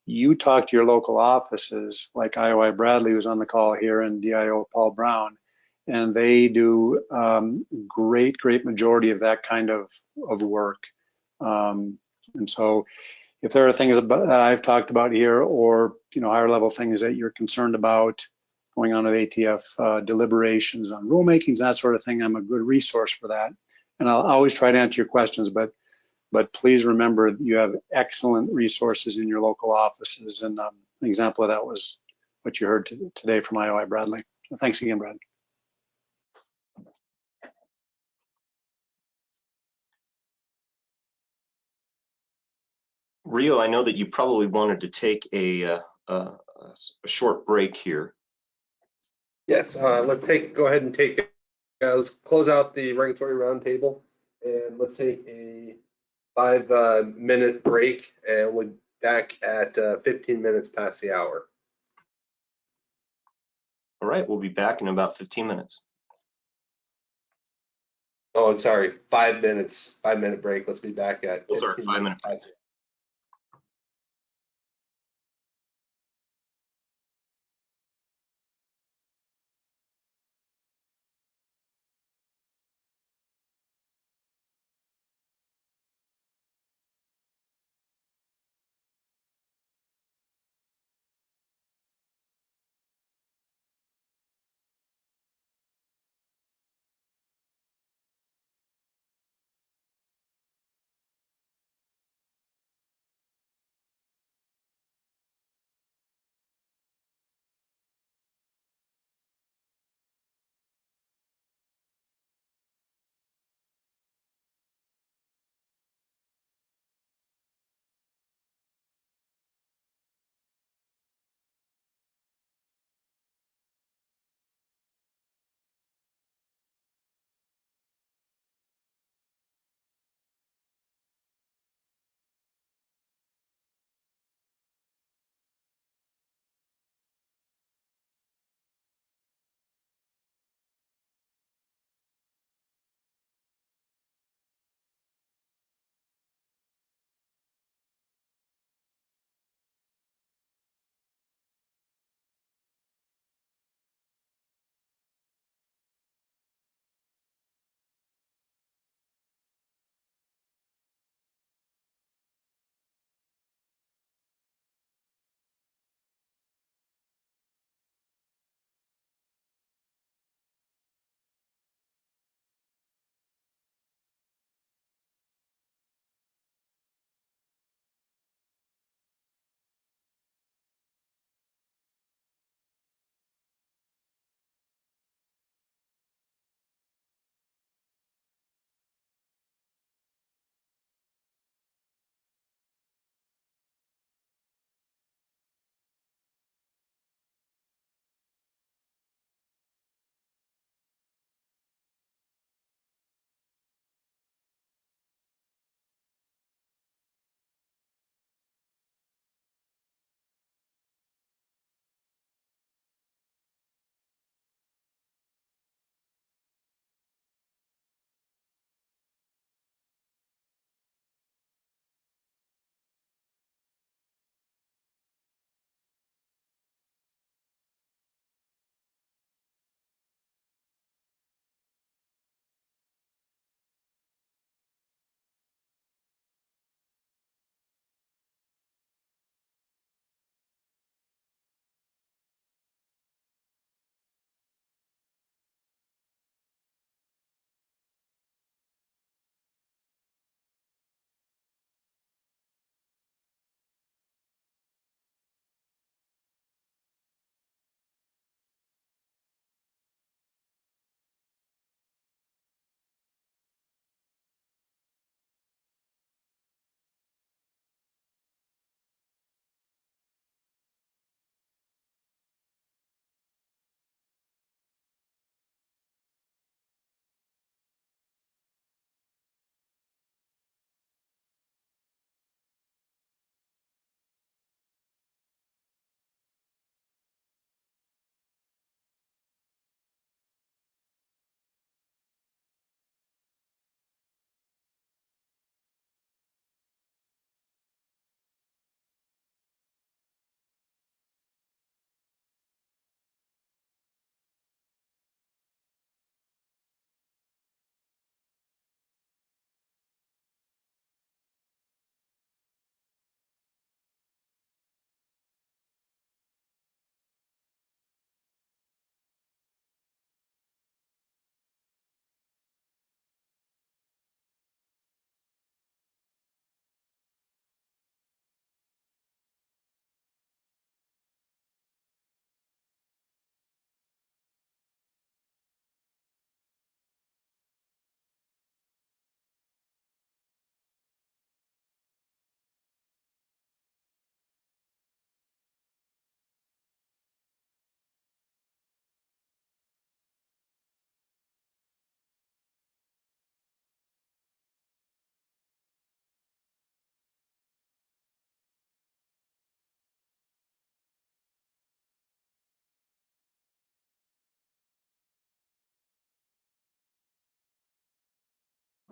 You talk to your local offices, like IOI Bradley, who's on the call here, and DIO Paul Brown, and they do great majority of that kind of work. And so if there are things that I've talked about here, or higher level things that you're concerned about going on with ATF deliberations on rulemakings, that sort of thing, I'm a good resource for that. And I'll always try to answer your questions, but please remember you have excellent resources in your local offices. And an example of that was what you heard today from IOI Bradley. So thanks again, Brad. Rio, I know that you probably wanted to take a short break here. Yes, let's go ahead and take let's close out the regulatory roundtable, and let's take a 5-minute break, and we'll be back at 15 minutes past the hour. All right, we'll be back in about 15 minutes. Oh, sorry, 5 minutes, 5-minute break. Let's be back at 15 sorry, 5 minutes minutes. past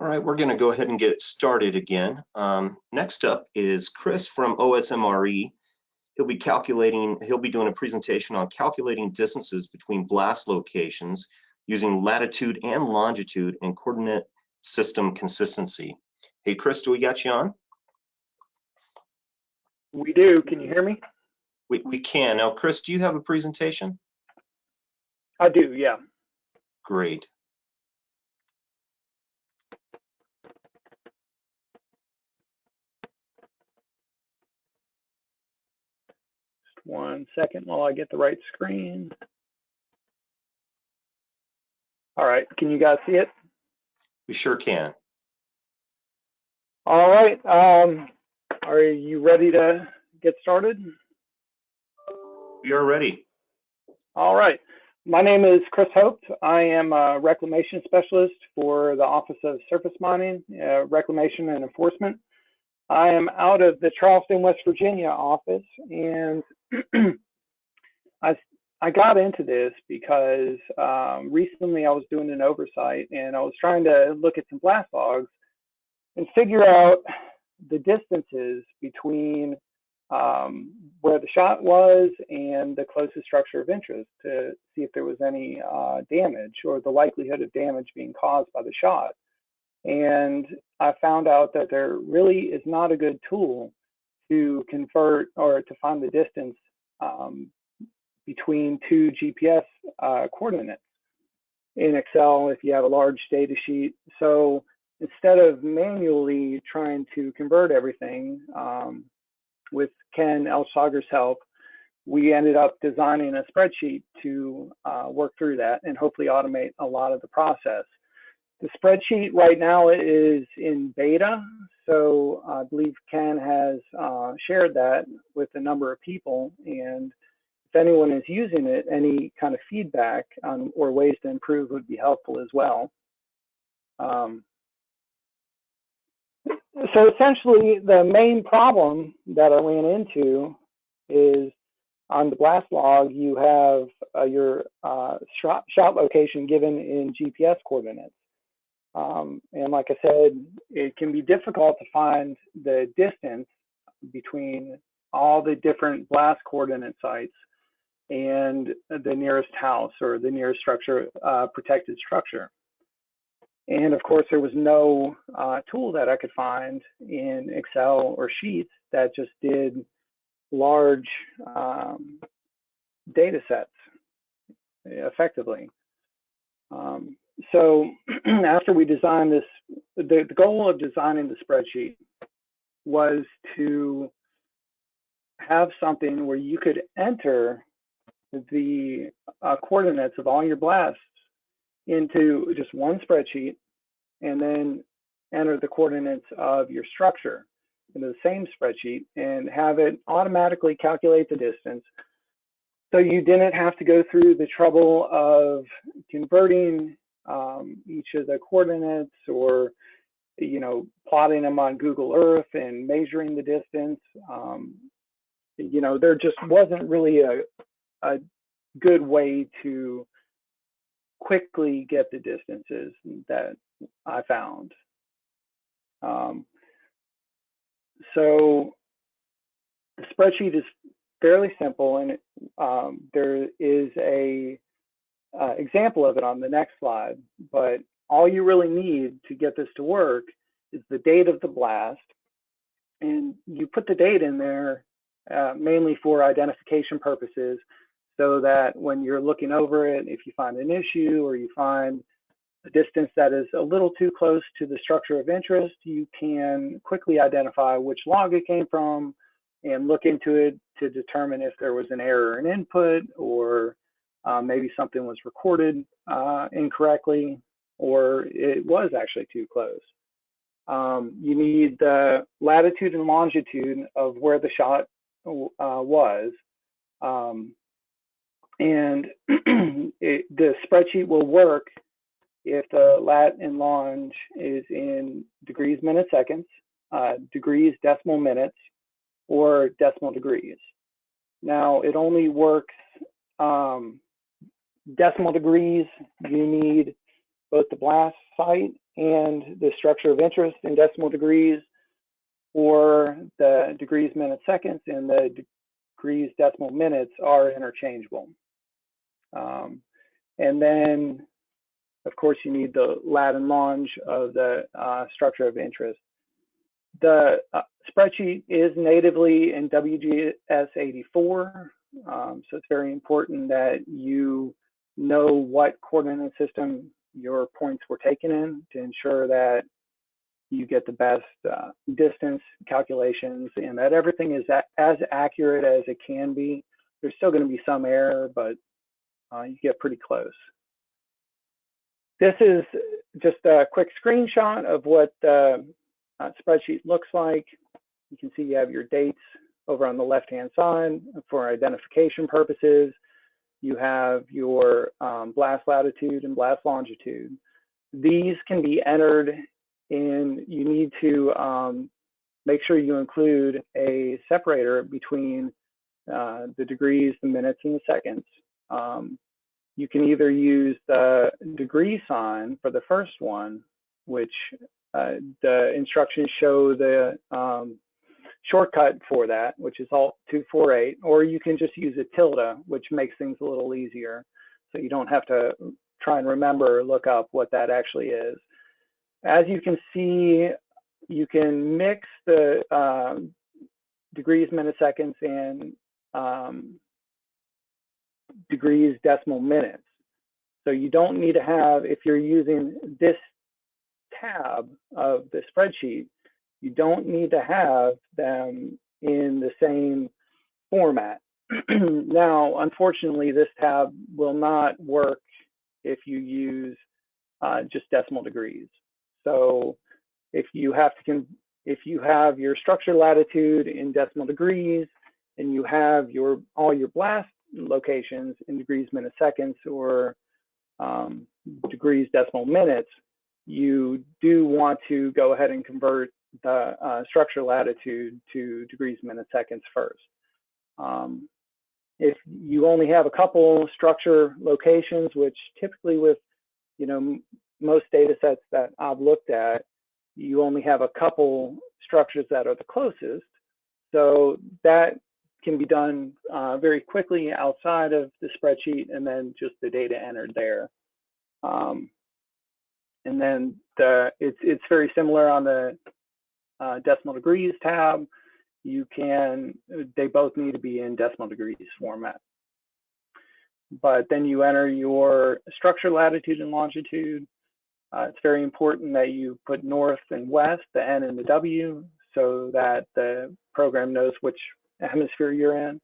All right, we're going to go ahead and get started again. Next up is Chris from OSMRE. He'll be doing a presentation on calculating distances between blast locations using latitude and longitude and coordinate system consistency. Hey, Chris, do we got you on? We do. Can you hear me? We can. Now, Chris, do you have a presentation? I do, yeah. Great. Just 1 second while I get the right screen. All right, can you guys see it? We sure can. All right, are you ready to get started? We are ready. All right, my name is Chris Hope. I am a reclamation specialist for the Office of Surface Mining, Reclamation and Enforcement. I am out of the Charleston, West Virginia office, and I got into this because recently I was doing an oversight and I was trying to look at some blast logs and figure out the distances between where the shot was and the closest structure of interest to see if there was any damage or the likelihood of damage being caused by the shot. And I found out that there really is not a good tool to convert or to find the distance between two GPS coordinates in Excel if you have a large data sheet. So instead of manually trying to convert everything with Ken Elshager's help, we ended up designing a spreadsheet to work through that and hopefully automate a lot of the process. The spreadsheet right now is in beta, so I believe Ken has shared that with a number of people, and if anyone is using it, any kind of feedback on or ways to improve would be helpful as well. So essentially, the main problem that I ran into is on the blast log, you have your shot location given in GPS coordinates. And like I said, it can be difficult to find the distance between all the different blast coordinate sites and the nearest house or the nearest structure, protected structure. And of course, there was no tool that I could find in Excel or Sheets that just did large data sets effectively. So after we designed this, the goal of designing the spreadsheet was to have something where you could enter the coordinates of all your blasts into just one spreadsheet and then enter the coordinates of your structure into the same spreadsheet and have it automatically calculate the distance. So you didn't have to go through the trouble of converting each of the coordinates or, you know, plotting them on Google Earth and measuring the distance. You know, there just wasn't really a good way to quickly get the distances that I found. So the spreadsheet is fairly simple, and there is a example of it on the next slide, but all you really need to get this to work is the date of the blast, and you put the date in there mainly for identification purposes, so that when you're looking over it, if you find an issue or you find a distance that is a little too close to the structure of interest, you can quickly identify which log it came from and look into it to determine if there was an error in input, or maybe something was recorded incorrectly, or it was actually too close. You need the latitude and longitude of where the shot was. And the spreadsheet will work if the lat and long is in degrees, minutes, seconds, degrees, decimal minutes, or decimal degrees. Now, it only works decimal degrees. You need both the blast site and the structure of interest in decimal degrees, or the degrees, minutes, seconds, and the degrees, decimal, minutes are interchangeable. And then, of course, you need the lat and longe of the structure of interest. The spreadsheet is natively in WGS84, so it's very important that you know what coordinate system your points were taken in to ensure that you get the best distance calculations and that everything is as accurate as it can be. There's still going to be some error, but you get pretty close. This is just a quick screenshot of what the spreadsheet looks like. You can see you have your dates over on the left-hand side for identification purposes. You have your blast latitude and blast longitude. These can be entered in, you need to make sure you include a separator between the degrees, the minutes, and the seconds. You can either use the degree sign for the first one, which the instructions show the shortcut for that, which is Alt 248, or you can just use a tilde, which makes things a little easier. So you don't have to try and remember or look up what that actually is. As you can see, you can mix the degrees, minutes, seconds, and degrees, decimal, minutes. So you don't need to have, if you're using this tab of the spreadsheet, you don't need to have them in the same format. Now, unfortunately, this tab will not work if you use just decimal degrees. So if you have your structure latitude in decimal degrees and you have all your blast locations in degrees, minutes, seconds, or degrees, decimal, minutes, you do want to go ahead and convert the structure latitude to degrees, minutes, seconds first. If you only have a couple structure locations, which typically with most data sets that I've looked at, you only have a couple structures that are the closest. So that can be done very quickly outside of the spreadsheet, and then just the data entered there. And then it's very similar on the decimal degrees tab. They both need to be in decimal degrees format. But then you enter your structure latitude and longitude. It's very important that you put north and west, the N and the W, so that the program knows which hemisphere you're in.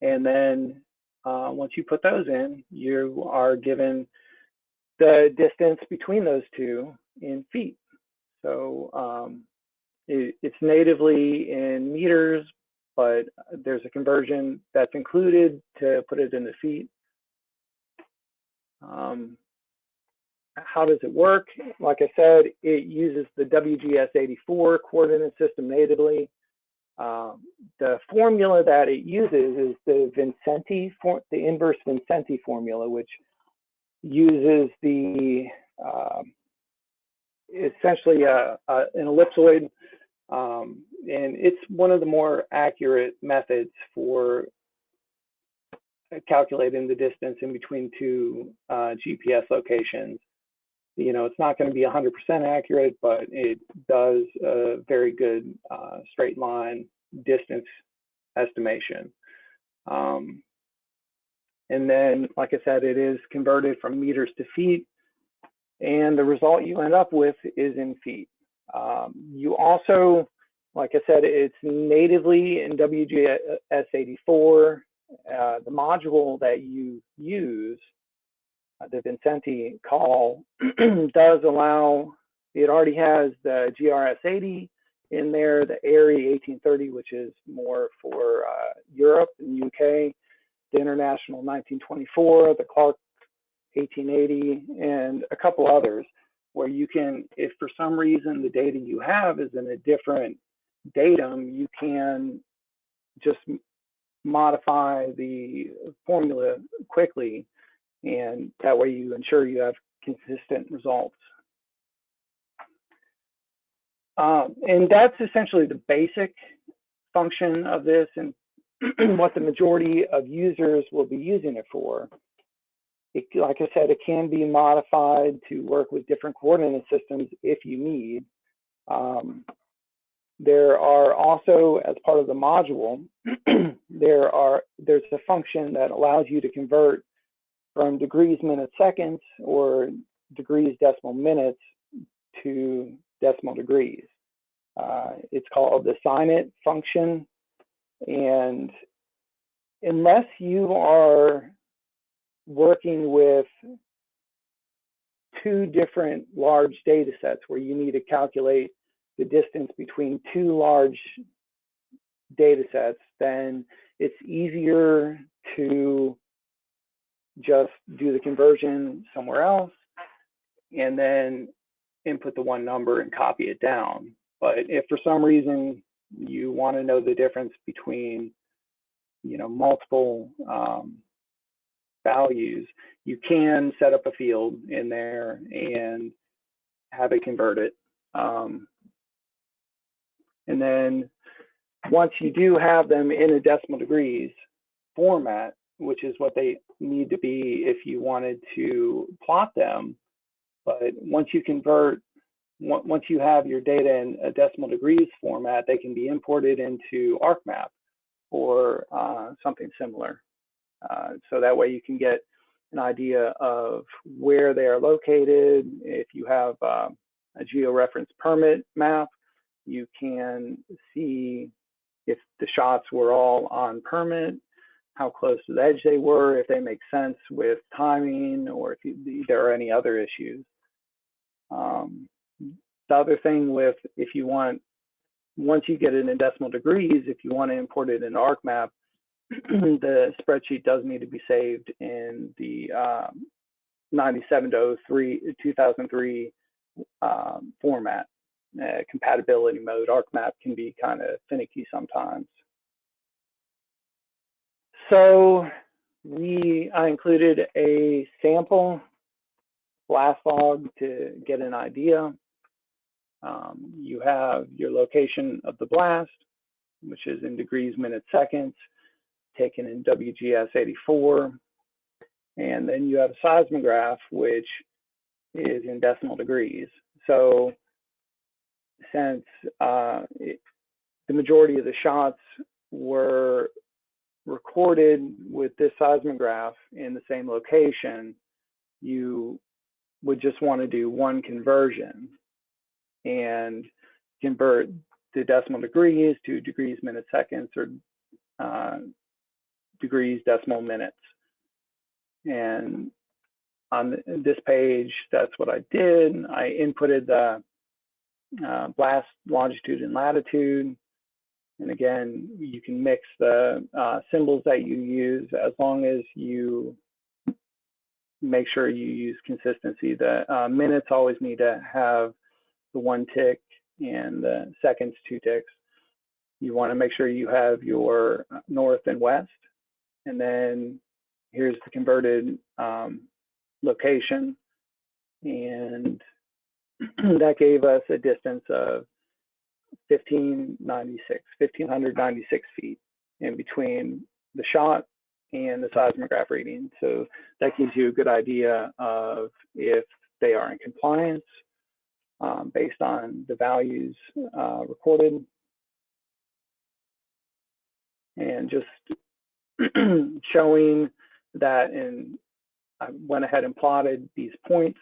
And then once you put those in, you are given the distance between those two in feet. So it's natively in meters, but there's a conversion that's included to put it into feet. How does it work? Like I said, it uses the WGS84 coordinate system natively. The formula that it uses is the inverse Vincenti formula, which uses essentially an ellipsoid, and it's one of the more accurate methods for calculating the distance in between two GPS locations. It's not going to be 100% accurate, but it does a very good straight line distance estimation. And then, like I said, it is converted from meters to feet, and the result you end up with is in feet. You also, like I said, it's natively in WGS84. The module that you use, the Vincenti call, does allow, it already has the GRS80 in there, the ARI 1830, which is more for Europe and UK, the International 1924, the Clark 1880, and a couple others, where you can, if for some reason the data you have is in a different datum, you can just modify the formula quickly, and that way you ensure you have consistent results. And that's essentially the basic function of this and what the majority of users will be using it for. Like I said, it can be modified to work with different coordinate systems if you need. There are also, as part of the module, there's a function that allows you to convert from degrees, minutes, seconds, or degrees, decimal minutes to decimal degrees. It's called the SIGNIT function. And unless you are working with two different large data sets where you need to calculate the distance between two large data sets, then it's easier to just do the conversion somewhere else and then input the one number and copy it down. But if for some reason you want to know the difference between, multiple values, you can set up a field in there and have it convert it. And then once you do have them in a decimal degrees format, which is what they need to be if you wanted to plot them, but once you have your data in a decimal degrees format, they can be imported into ArcMap or something similar. So that way you can get an idea of where they are located. If you have a georeference permit map, you can see if the shots were all on permit, how close to the edge they were, if they make sense with timing, or if there are any other issues. The other thing with, once you get it in decimal degrees, if you want to import it in ArcMap, the spreadsheet does need to be saved in the 97-03 format. Compatibility mode. ArcMap can be kind of finicky sometimes. So I included a sample blast log to get an idea. You have your location of the blast, which is in degrees, minutes, seconds, taken in WGS 84. And then you have a seismograph, which is in decimal degrees. So since the majority of the shots were recorded with this seismograph in the same location, you would just want to do one conversion and convert the decimal degrees to degrees, minutes, seconds, or degrees, decimal, minutes. And on this page, that's what I did. I inputted the blast longitude and latitude. And again, you can mix the symbols that you use as long as you make sure you use consistency. The minutes always need to have the one tick and the seconds 2 ticks. You want to make sure you have your north and west. And then here's the converted location. And that gave us a distance of 1,596 feet in between the shot and the seismograph reading. So that gives you a good idea of if they are in compliance based on the values recorded. And just showing that, and I went ahead and plotted these points,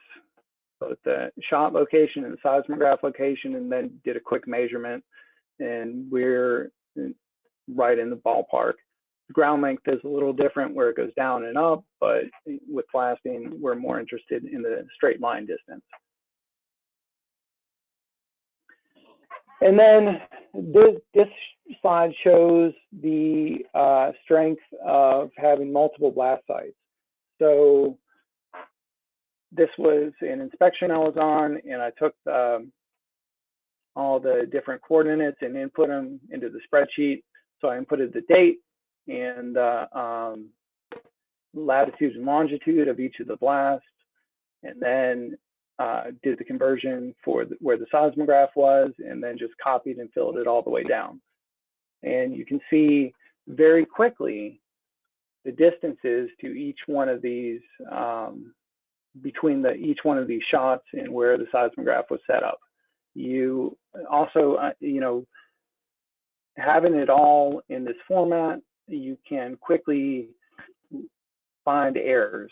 both the shot location and the seismograph location, and then did a quick measurement, and we're right in the ballpark. The ground length is a little different where it goes down and up, but with blasting, we're more interested in the straight line distance. And then this slide shows the strength of having multiple blast sites. So this was an inspection I was on, and I took all the different coordinates and input them into the spreadsheet. So I inputted the date and latitude and longitude of each of the blasts, and then did the conversion for where the seismograph was, and then just copied and filled it all the way down. And you can see very quickly the distances to each one of these, between each one of these shots and where the seismograph was set up. You also, having it all in this format, you can quickly find errors,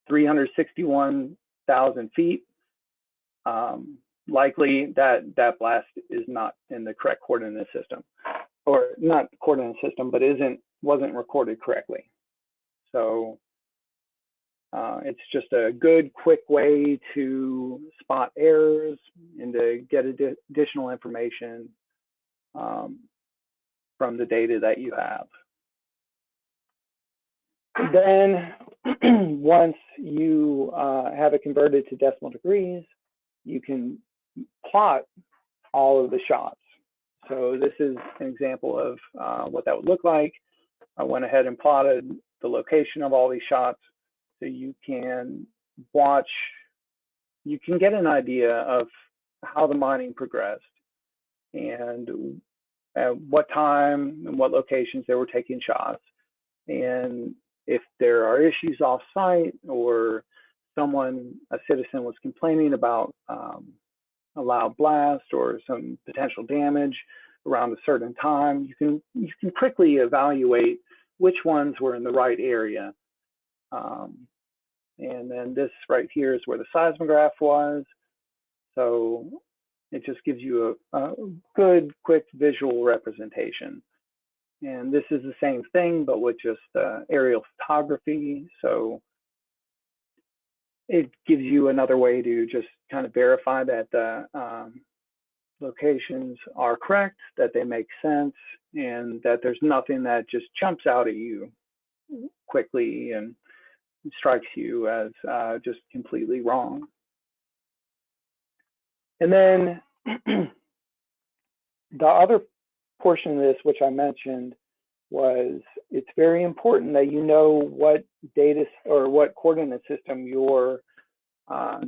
361,000 feet. Likely that blast is not in the correct coordinate system, or not coordinate system, but wasn't recorded correctly. So it's just a good, quick way to spot errors and to get additional information from the data that you have. Then once you have it converted to decimal degrees, you can plot all of the shots. So this is an example of what that would look like. I went ahead and plotted the location of all these shots, so you can watch, you can get an idea of how the mining progressed and at what time and what locations they were taking shots. And if there are issues off site, or a citizen was complaining about a loud blast or some potential damage around a certain time, you can quickly evaluate which ones were in the right area. And then this right here is where the seismograph was. So it just gives you a good, quick visual representation. And this is the same thing, but with just aerial photography. So it gives you another way to just kind of verify that the locations are correct, that they make sense, and that there's nothing that just jumps out at you quickly and strikes you as just completely wrong. And then the other portion of this, which I mentioned, was it's very important that you know what data or what coordinate system your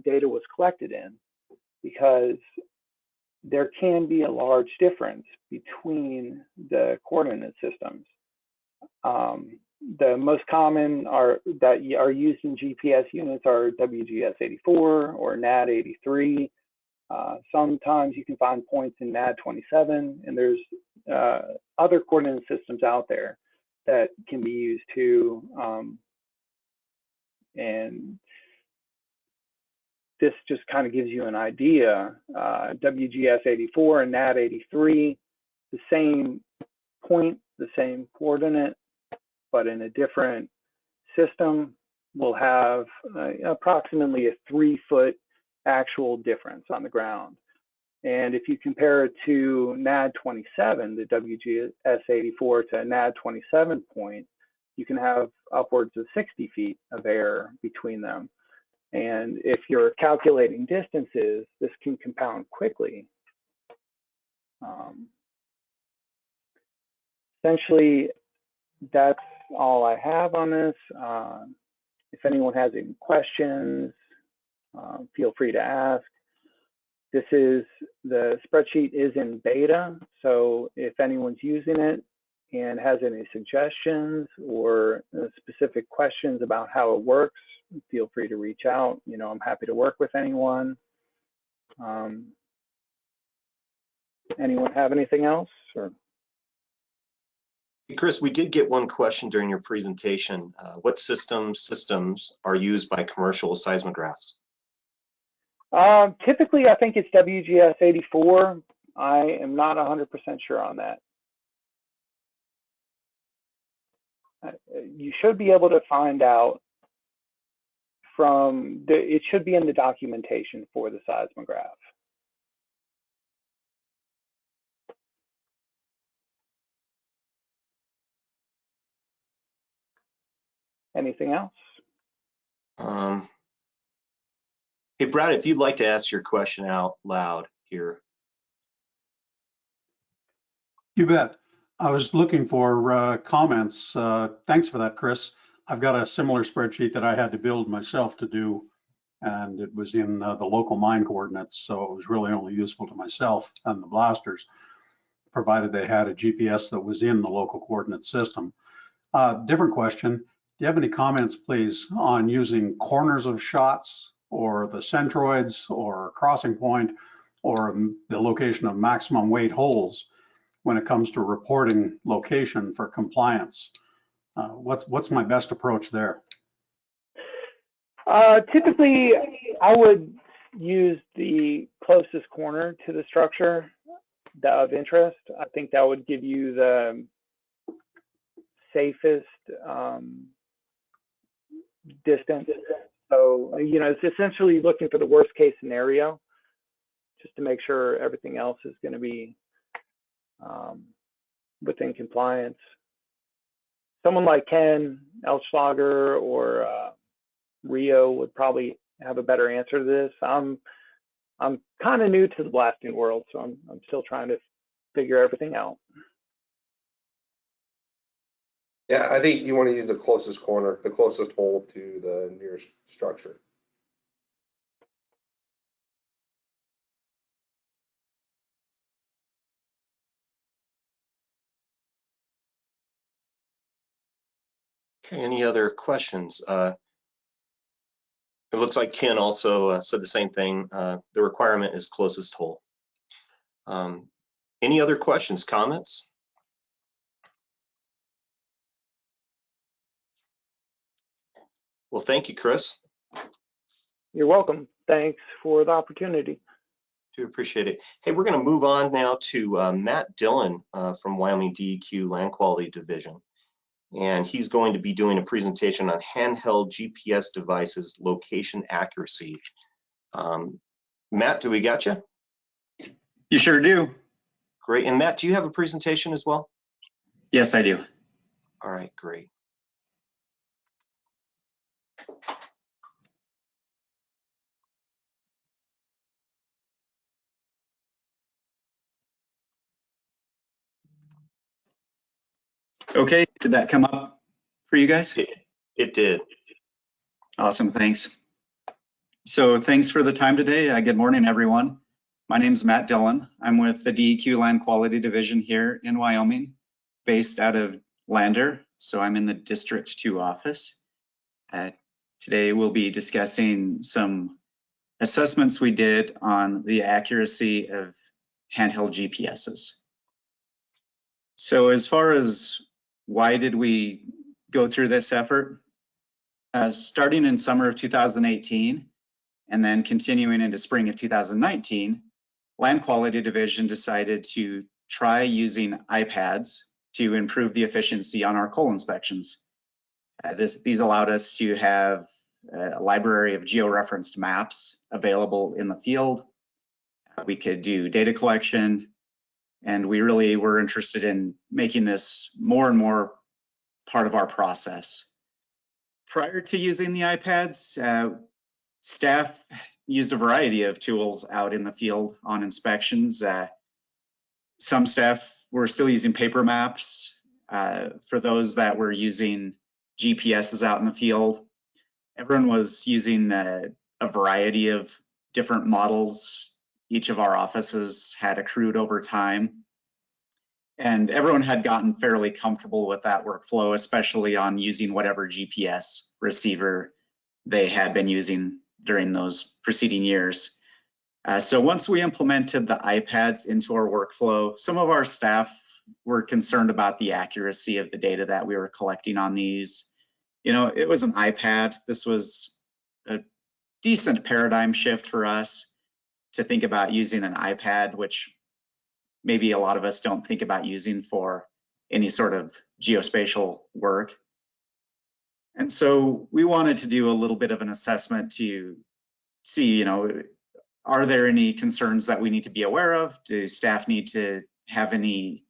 data was collected in, because there can be a large difference between the coordinate systems. The most common that are used in GPS units are WGS-84 or NAD-83. Sometimes you can find points in NAD-27, and there's other coordinate systems out there that can be used too. And this just kind of gives you an idea. WGS-84 and NAD-83, the same point, the same coordinate, but in a different system, will have approximately a 3-foot actual difference on the ground. And if you compare it to NAD-27, the WGS-84 to a NAD-27 point, you can have upwards of 60 feet of error between them. And if you're calculating distances, this can compound quickly. Essentially, that's all I have on this. If anyone has any questions, feel free to ask. The spreadsheet is in beta, so if anyone's using it and has any suggestions or specific questions about how it works, feel free to reach out. I'm happy to work with anyone. Anyone have anything else? Or? Chris, we did get one question during your presentation. What systems are used by commercial seismographs? Typically, I think it's WGS-84. I am not 100% sure on that. You should be able to find out it should be in the documentation for the seismograph. Anything else? Hey, Brad, if you'd like to ask your question out loud here. You bet. I was looking for comments. Thanks for that, Chris. I've got a similar spreadsheet that I had to build myself to do and it was in the local mine coordinates, so it was really only useful to myself and the blasters, provided they had a GPS that was in the local coordinate system. Different question. Do you have any comments, please, on using corners of shots or the centroids or crossing point or the location of maximum weight holes when it comes to reporting location for compliance? What's my best approach there? Typically, I would use the closest corner to the structure of interest. I think that would give you the safest distance. So, it's essentially looking for the worst case scenario, just to make sure everything else is going to be within compliance. Someone like Ken Elschlager or Rio would probably have a better answer to this. I'm kind of new to the blasting world, so I'm still trying to figure everything out. Yeah, I think you want to use the closest corner, the closest hole to the nearest structure. Okay, any other questions? It looks like Ken also said the same thing. The requirement is closest hole. Any other questions, comments? Well, thank you, Chris. You're welcome. Thanks for the opportunity. Do appreciate it. Hey, we're going to move on now to Matt Dillon from Wyoming DEQ Land Quality Division. And he's going to be doing a presentation on handheld GPS devices, location accuracy. Matt, do we got you? You sure do. Great. And Matt, do you have a presentation as well? Yes, I do. All right, great. Okay, did that come up for you guys? It did. Awesome, thanks. So thanks for the time today. Good morning, everyone. My name is Matt Dillon. I'm with the DEQ Land Quality Division here in Wyoming, based out of Lander. So I'm in the District 2 office. Today we'll be discussing some assessments we did on the accuracy of handheld GPSs. So as far as why did we go through this effort? Starting in summer of 2018 and then continuing into spring of 2019, Land Quality Division decided to try using iPads to improve the efficiency on our coal inspections. These allowed us to have a library of georeferenced maps available in the field. We could do data collection, and we really were interested in making this more and more part of our process. Prior to using the iPads, staff used a variety of tools out in the field on inspections. Some staff were still using paper maps. For those that were using GPSs out in the field, everyone was using a variety of different models. Each of our offices had accrued over time. And everyone had gotten fairly comfortable with that workflow, especially on using whatever GPS receiver they had been using during those preceding years. So once we implemented the iPads into our workflow, some of our staff were concerned about the accuracy of the data that we were collecting on these. It was an iPad. This was a decent paradigm shift for us to think about using an iPad, which maybe a lot of us don't think about using for any sort of geospatial work. And so we wanted to do a little bit of an assessment to see, are there any concerns that we need to be aware of? Do staff need to have any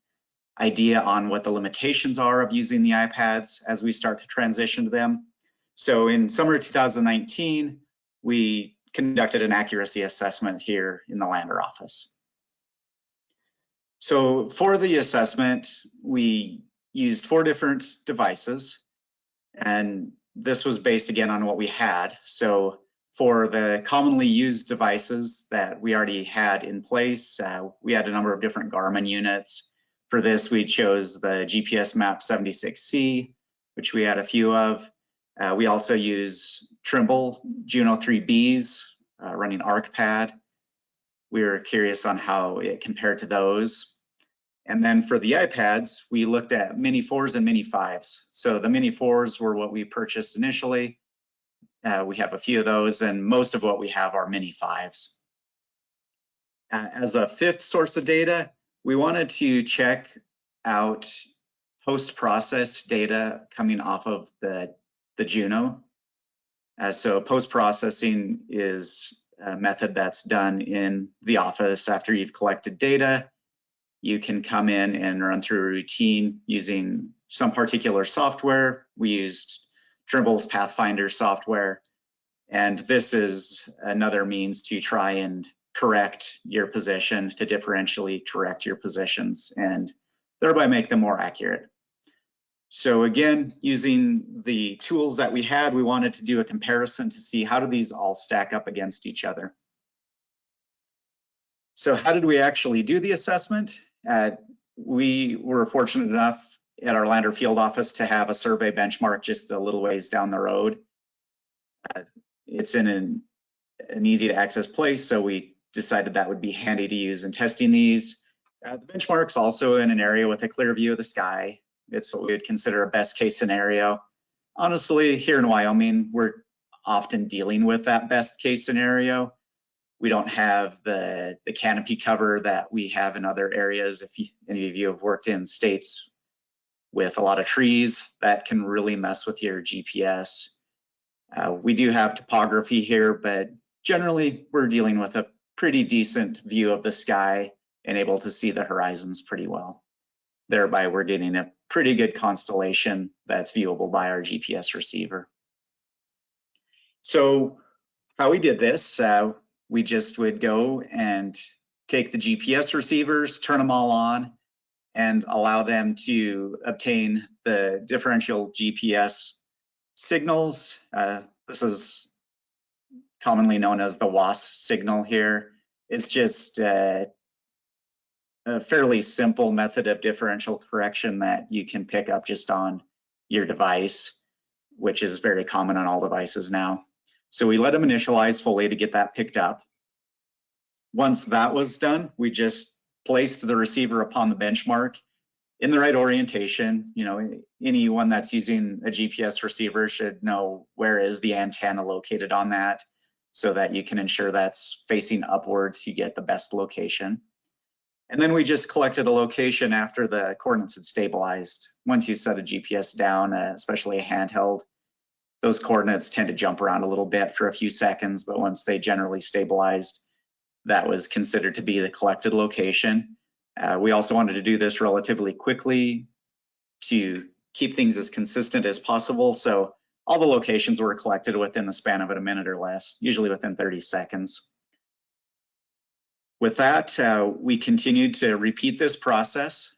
idea on what the limitations are of using the iPads as we start to transition to them? So in summer 2019, we conducted an accuracy assessment here in the Lander office. So for the assessment, we used 4 different devices, and this was based again on what we had. So For the commonly used devices that we already had in place, we had a number of different Garmin units. For this, we chose the GPS Map 76C, which we had a few of. We also use Trimble Juno 3Bs running ArcPad. We were curious on how it compared to those. And then for the iPads, we looked at Mini 4s and Mini 5s. So the Mini 4s were what we purchased initially. We have a few of those, and most of what we have are Mini 5s. As a fifth source of data, we wanted to check out post-processed data coming off of the Juno. So post-processing is a method that's done in the office after you've collected data. You can come in and run through a routine using some particular software. We used Trimble's Pathfinder software, and this is another means to try and correct your position, to differentially correct your positions and thereby make them more accurate. So again, using the tools that we had, we wanted to do a comparison to see how do these all stack up against each other. So how did we actually do the assessment? We were fortunate enough at our Lander field office to have a survey benchmark just a little ways down the road. It's in an easy to access place, so we decided that would be handy to use in testing these. The benchmark's also in an area with a clear view of the sky. It's what we would consider a best case scenario. Honestly, here in Wyoming, we're often dealing with that best case scenario. We don't have the canopy cover that we have in other areas. If any of you have worked in states with a lot of trees, that can really mess with your GPS. We do have topography here, but generally we're dealing with a pretty decent view of the sky and able to see the horizons pretty well. Thereby, we're getting a pretty good constellation that's viewable by our GPS receiver. So how we did this, we just would go and take the GPS receivers, turn them all on, and allow them to obtain the differential GPS signals. This is commonly known as the WAS signal here. It's just a fairly simple method of differential correction that you can pick up just on your device, which is very common on all devices now. So we let them initialize fully to get that picked up. Once that was done, we just placed the receiver upon the benchmark in the right orientation. You know, anyone that's using a GPS receiver should know where is the antenna located on that, so that you can ensure that's facing upwards, you get the best location. And then we just collected a location after the coordinates had stabilized. Once you set a GPS down, especially a handheld, those coordinates tend to jump around a little bit for a few seconds, but once they generally stabilized, that was considered to be the collected location. We also wanted to do this relatively quickly to keep things as consistent as possible. So all the locations were collected within the span of a minute or less, usually within 30 seconds. With that, we continued to repeat this process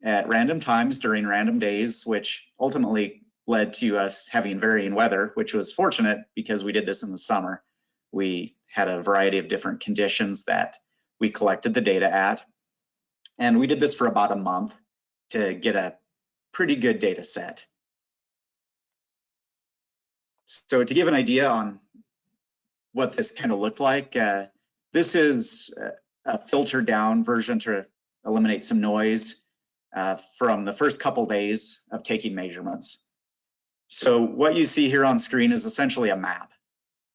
at random times during random days, which ultimately led to us having varying weather, which was fortunate because we did this in the summer. We had a variety of different conditions that we collected the data at. And we did this for about a month to get a pretty good data set. So to give an idea on what this kind of looked like, this is a filtered down version to eliminate some noise from the first couple days of taking measurements. So what you see here on screen is essentially a map.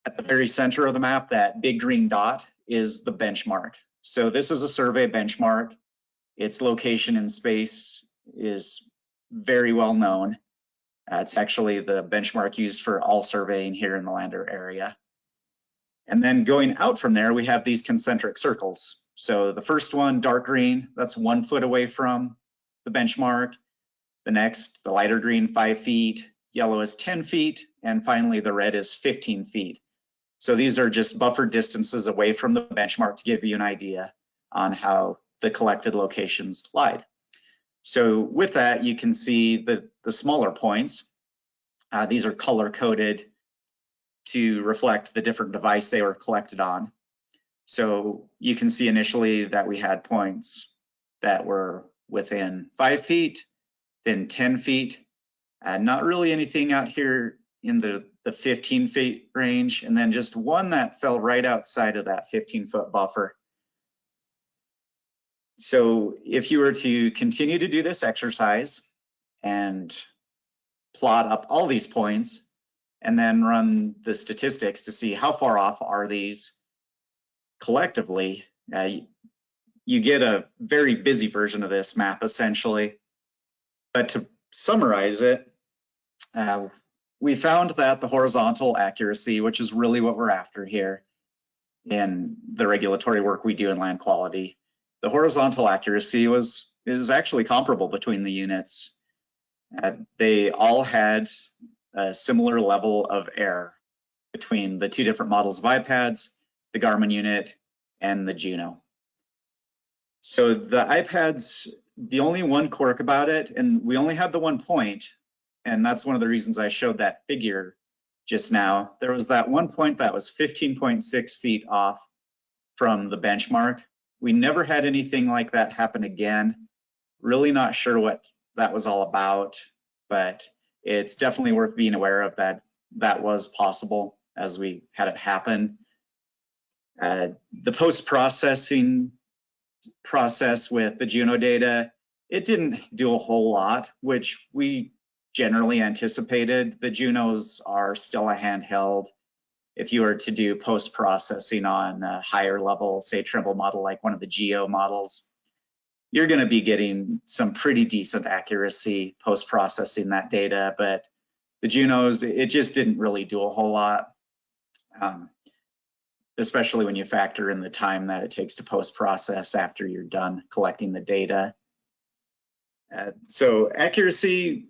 At the very center of the map, that big green dot is the benchmark. So this is a survey benchmark. Its location in space is very well known. It's actually the benchmark used for all surveying here in the Lander area. And then going out from there, we have these concentric circles. So the first one, dark green, that's 1 foot away from the benchmark. The next, the lighter green, 5 feet, yellow is 10 feet, and finally the red is 15 feet. So these are just buffered distances away from the benchmark to give you an idea on how the collected locations lied. So with that, you can see the smaller points. These are color coded to reflect the different device they were collected on. So you can see initially that we had points that were within 5 feet, then 10 feet, not really anything out here in the 15 feet range, and then just one that fell right outside of that 15-foot buffer. So if you were to continue to do this exercise and plot up all these points and then run the statistics to see how far off are these collectively, you get a very busy version of this map essentially. But to summarize it, we found that the horizontal accuracy, which is really what we're after here in the regulatory work we do in land quality, the horizontal accuracy is actually comparable between the units. They all had a similar level of error between the two different models of iPads, the Garmin unit, and the Juno. So the iPads, the only one quirk about it, and we only had the 1 point, and that's one of the reasons I showed that figure just now. There was that 1 point that was 15.6 feet off from the benchmark. We never had anything like that happen again. Really not sure what that was all about, but it's definitely worth being aware of that was possible as we had it happen. The post-processing process with the Juno data, it didn't do a whole lot, which we generally anticipated. The Junos are still a handheld. If you were to do post-processing on a higher level, say Trimble model, like one of the Geo models, you're going to be getting some pretty decent accuracy post-processing that data, but the Junos, it just didn't really do a whole lot, especially when you factor in the time that it takes to post-process after you're done collecting the data. So accuracy,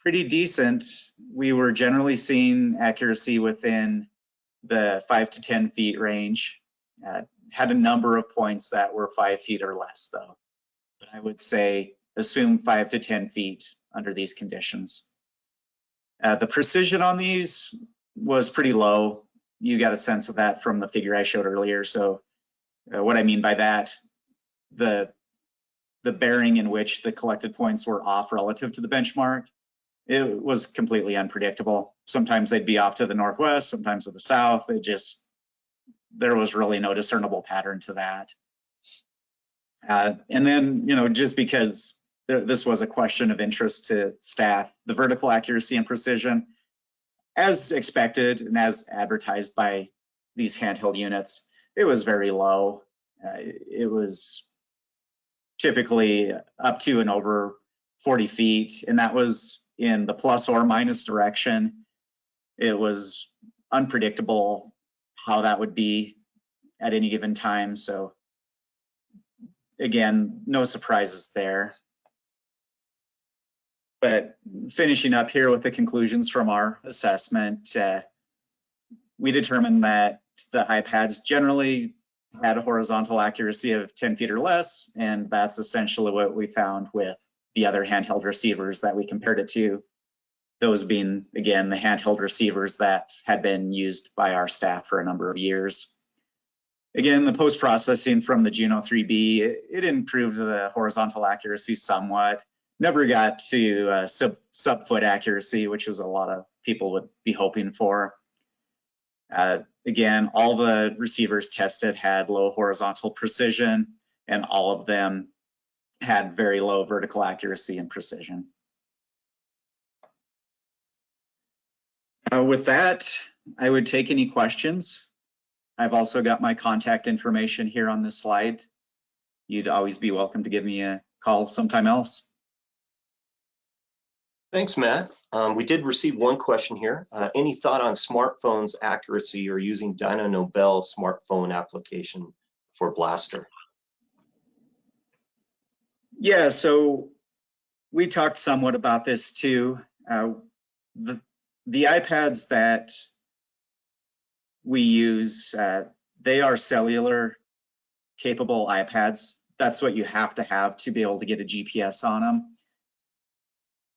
pretty decent. We were generally seeing accuracy within the 5 to 10 feet range. Had a number of points that were 5 feet or less though. But I would say assume 5 to 10 feet under these conditions. The precision on these was pretty low. You got a sense of that from the figure I showed earlier. So what I mean by that, the bearing in which the collected points were off relative to the benchmark, it was completely unpredictable. Sometimes they'd be off to the northwest, sometimes to the south. There was really no discernible pattern to that. And then, just because this was a question of interest to staff, the vertical accuracy and precision, as expected and as advertised by these handheld units, it was very low. It was typically up to and over 40 feet, and that was in the plus or minus direction. It was unpredictable how that would be at any given time. So again, no surprises there. But finishing up here with the conclusions from our assessment, we determined that the iPads generally had a horizontal accuracy of 10 feet or less, and that's essentially what we found with the other handheld receivers that we compared it to, those being, again, the handheld receivers that had been used by our staff for a number of years. Again, the post-processing from the Juno 3B, it improved the horizontal accuracy somewhat. Never got to sub-foot accuracy, which was a lot of people would be hoping for. Again, all the receivers tested had low horizontal precision, and all of them had very low vertical accuracy and precision. With that, I would take any questions. I've also got my contact information here on this slide. You'd always be welcome to give me a call sometime else. Thanks, Matt. We did receive one question here. Any thought on smartphones accuracy or using Dyno Nobel smartphone application for Blaster? Yeah, so we talked somewhat about this too. The iPads that we use, they are cellular capable iPads. That's what you have to be able to get a GPS on them.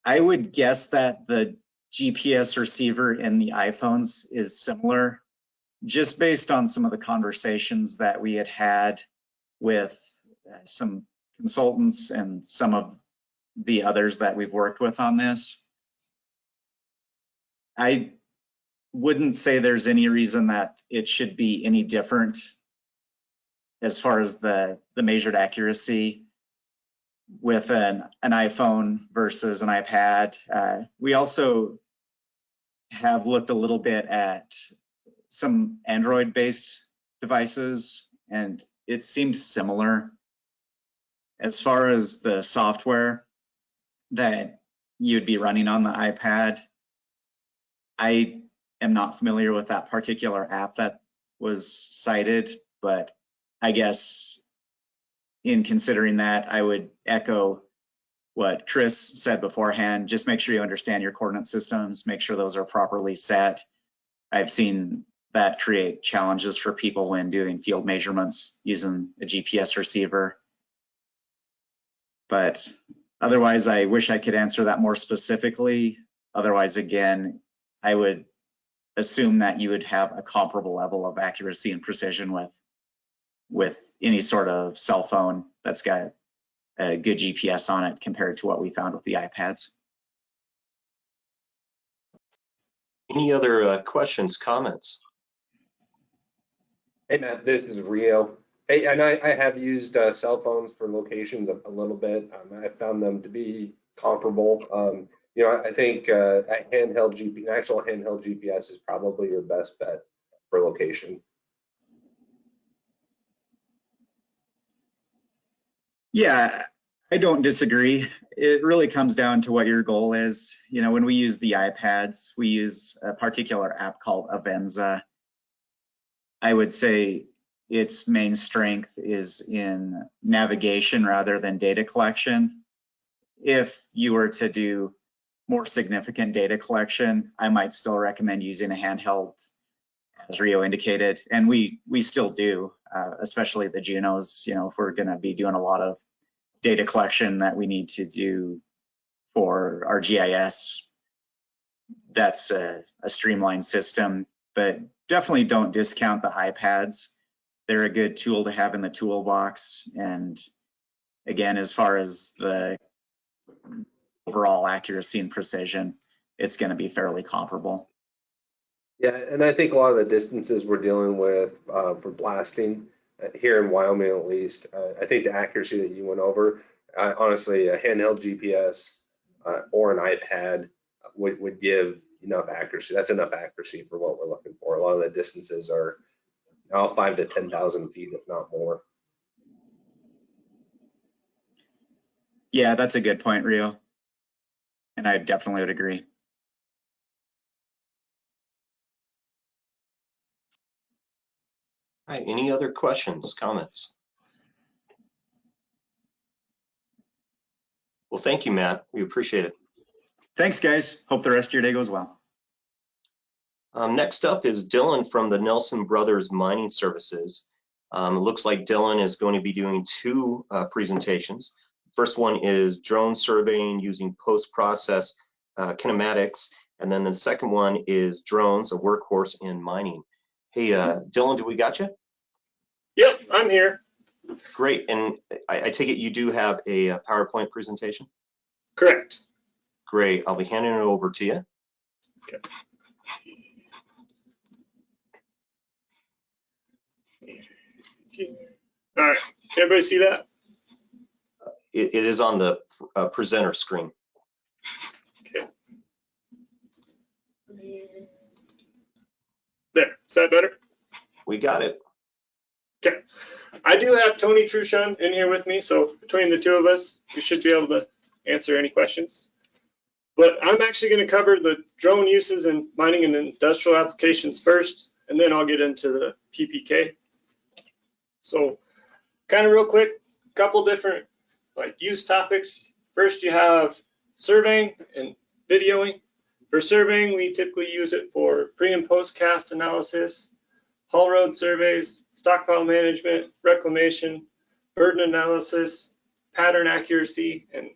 I would guess that the GPS receiver in the iPhones is similar, just based on some of the conversations that we had had with some consultants and some of the others that we've worked with on this. I wouldn't say there's any reason that it should be any different as far as the measured accuracy with an iPhone versus an iPad. We also have looked a little bit at some Android-based devices, and it seemed similar. As far as the software that you'd be running on the iPad, I am not familiar with that particular app that was cited, but I guess in considering that, I would echo what Chris said beforehand. Just make sure you understand your coordinate systems, make sure those are properly set. I've seen that create challenges for people when doing field measurements using a GPS receiver. But otherwise, I wish I could answer that more specifically. Otherwise, again, I would assume that you would have a comparable level of accuracy and precision with any sort of cell phone that's got a good GPS on it compared to what we found with the iPads. Any other questions, comments? Hey Matt, this is Rio. Hey, and I have used cell phones for locations a little bit. I found them to be comparable. You know, I think actual handheld GPS is probably your best bet for location. Yeah, I don't disagree. It really comes down to what your goal is. You know, when we use the iPads, we use a particular app called Avenza. I would say its main strength is in navigation rather than data collection. If you were to do more significant data collection, I might still recommend using a handheld, as Rio indicated, and we still do, especially the Junos. You know, if we're going to be doing a lot of data collection that we need to do for our GIS, that's a streamlined system. But definitely don't discount the iPads. They're a good tool to have in the toolbox. And again, as far as the overall accuracy and precision, it's going to be fairly comparable. Yeah, and I think a lot of the distances we're dealing with for blasting here in Wyoming, at least, I think the accuracy that you went over, honestly, a handheld GPS or an iPad would give enough accuracy. That's enough accuracy for what we're looking for. A lot of the distances are 5,000 to 10,000 feet, if not more. Yeah, that's a good point, Rio. And I definitely would agree. All right, any other questions, comments? Well, thank you, Matt. We appreciate it. Thanks, guys. Hope the rest of your day goes well. Next up is Dylan from the Nelson Brothers Mining Services. It looks like Dylan is going to be doing two presentations. The first one is drone surveying using post-process kinematics, and then the second one is drones, a workhorse in mining. Hey, Dylan, do we got you? Yep, I'm here. Great, and I take it you do have a PowerPoint presentation? Correct. Great, I'll be handing it over to you. Okay. All right, can everybody see that? It is on the presenter screen. Okay. There, is that better? We got it. Okay. I do have Tony Truchon in here with me, so between the two of us, we should be able to answer any questions. But I'm actually going to cover the drone uses in mining and industrial applications first, and then I'll get into the PPK. So kind of real quick, a couple different use topics. First, you have surveying and videoing. For surveying, we typically use it for pre and post cast analysis, haul road surveys, stockpile management, reclamation, burden analysis, pattern accuracy, and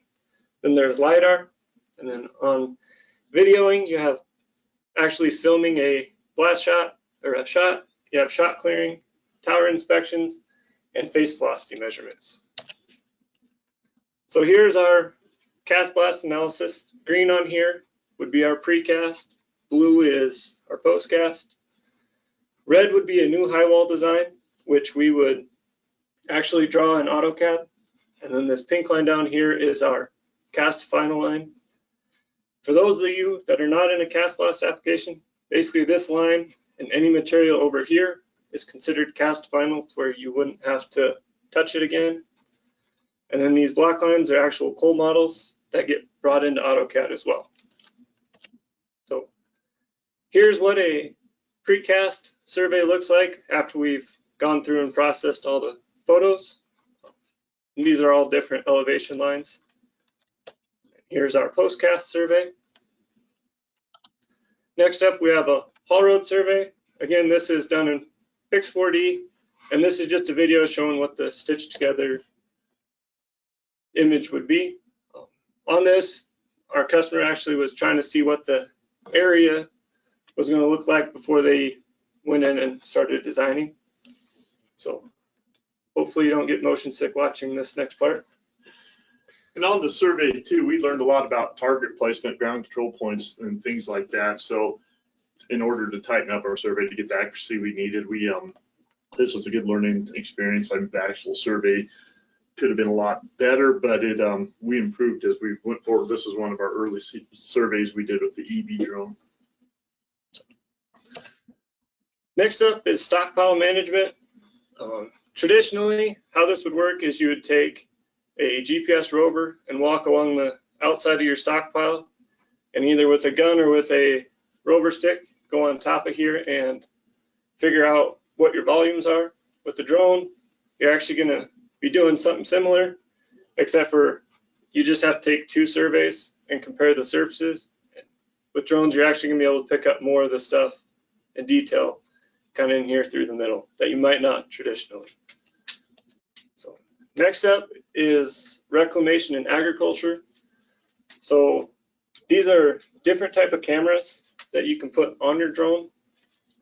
then there's LiDAR. And then on Videoing, you have actually filming a blast shot or a shot. You have shot clearing, tower inspections, and face velocity measurements. So here's our cast blast analysis. Green on here would be our precast. Blue is our postcast. Red would be a new high wall design, which we would actually draw in AutoCAD. And then this pink line down here is our cast final line. For those of you that are not in a cast blast application, basically this line and any material over here is considered cast final, to where you wouldn't have to touch it again. And then these black lines are actual cold models that get brought into AutoCAD as well. So here's what a precast survey looks like after we've gone through and processed all the photos. And these are all different elevation lines. Here's our postcast survey. Next up, we have a haul road survey. Again, this is done in Pix 4D, and this is just a video showing what the stitched together image would be. On this, our customer actually was trying to see what the area was going to look like before they went in and started designing. So hopefully you don't get motion sick watching this next part. And on the survey too, we learned a lot about target placement, ground control points, and things like that. So in order to tighten up our survey to get the accuracy we needed, this was a good learning experience. I mean, the actual survey could have been a lot better, but we improved as we went forward. This is one of our early surveys we did with the EB drone. Next up is stockpile management. Traditionally, how this would work is you would take a GPS rover and walk along the outside of your stockpile, and either with a gun or with a rover stick, go on top of here and figure out what your volumes are. With the drone, you're actually going to be doing something similar, except for you just have to take 2 surveys and compare the surfaces. With drones, you're actually going to be able to pick up more of the stuff in detail kind of in here through the middle that you might not traditionally. So next up is reclamation and agriculture. So these are different type of cameras that you can put on your drone.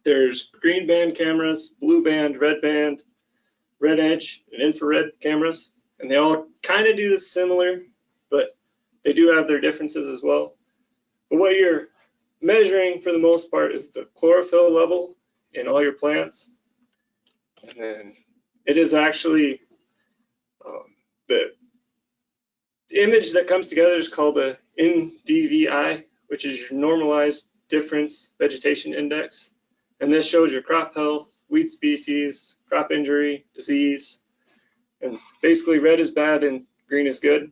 There's green band cameras, blue band, red edge, and infrared cameras, and they all kind of do this similar, but they do have their differences as well. But what you're measuring for the most part is the chlorophyll level in all your plants. And then it is actually the image that comes together is called the NDVI, which is your normalized difference vegetation index. And this shows your crop health, weed species, crop injury, disease. And basically red is bad and green is good.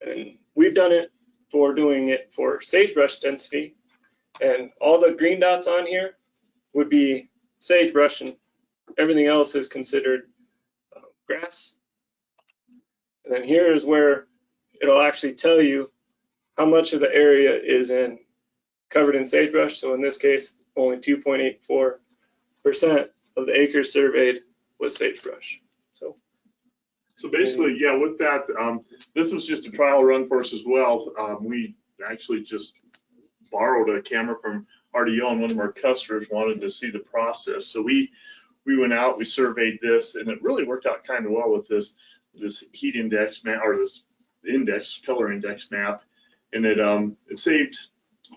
And we've done it for doing it for sagebrush density. And all the green dots on here would be sagebrush, and everything else is considered grass. And then here is where it'll actually tell you how much of the area is covered in sagebrush. So in this case, only 2.84% of the acres surveyed was sagebrush. So basically, yeah, with that, this was just a trial run for us as well. We actually just borrowed a camera from RDO, and one of our customers wanted to see the process. So we went out, we surveyed this, and it really worked out kind of well with this heat index map, or this color index map. And it saved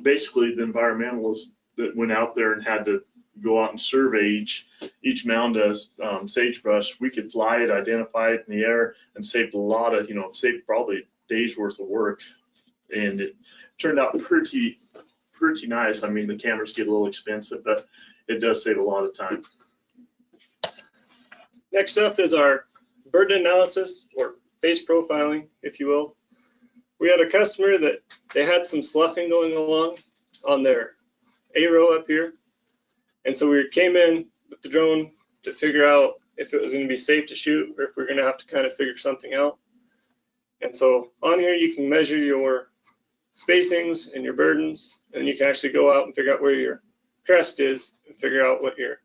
basically the environmentalists that went out there and had to go out and survey each mound of sagebrush. We could fly it, identify it in the air, and saved a lot of, saved probably a day's worth of work. And it turned out pretty nice. I mean, the cameras get a little expensive, but it does save a lot of time. Next up is our burden analysis, or face profiling, if you will. We had a customer that they had some sloughing going along on their A row up here. And so we came in with the drone to figure out if it was going to be safe to shoot, or if we're going to have to kind of figure something out. And so on here, you can measure your spacings and your burdens, and you can actually go out and figure out where your crest is and figure out what your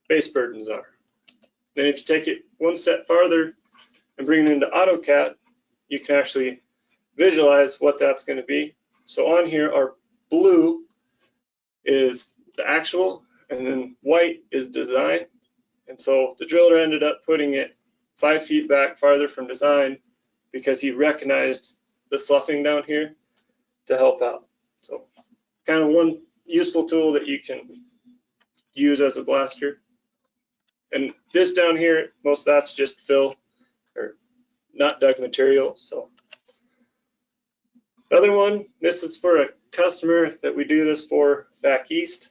base burdens are. Then if you take it one step farther and bring it into AutoCAD, you can actually visualize what that's going to be. So on here, our blue is the actual, and then white is design. And so the driller ended up putting it 5 feet back farther from design because he recognized the sloughing down here to help out. So kind of one useful tool that you can use as a blaster. And this down here, most of that's just fill or not dug material. So the other one, this is for a customer that we do this for back east.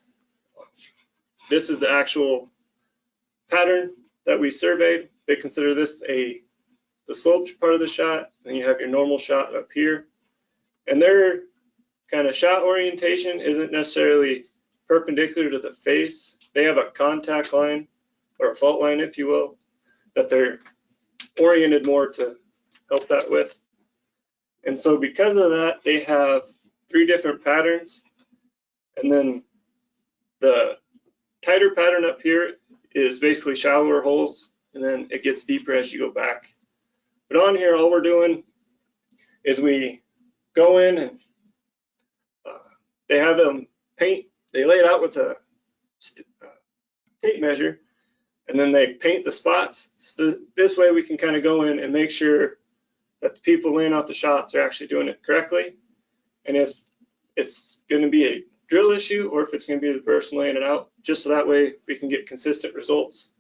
This is the actual pattern that we surveyed. They consider this the sloped part of the shot, and you have your normal shot up here. And their kind of shot orientation isn't necessarily perpendicular to the face. They have a contact line, or a fault line, if you will, that they're oriented more to help that with. And so because of that, they have 3 different patterns. And then the tighter pattern up here is basically shallower holes, and then it gets deeper as you go back. But on here, all we're doing is we go in and they have them paint, they lay it out with a tape measure, and then they paint the spots. So this way we can kind of go in and make sure that the people laying out the shots are actually doing it correctly. And if it's going to be a drill issue or if it's going to be the person laying it out, just so that way we can get consistent results.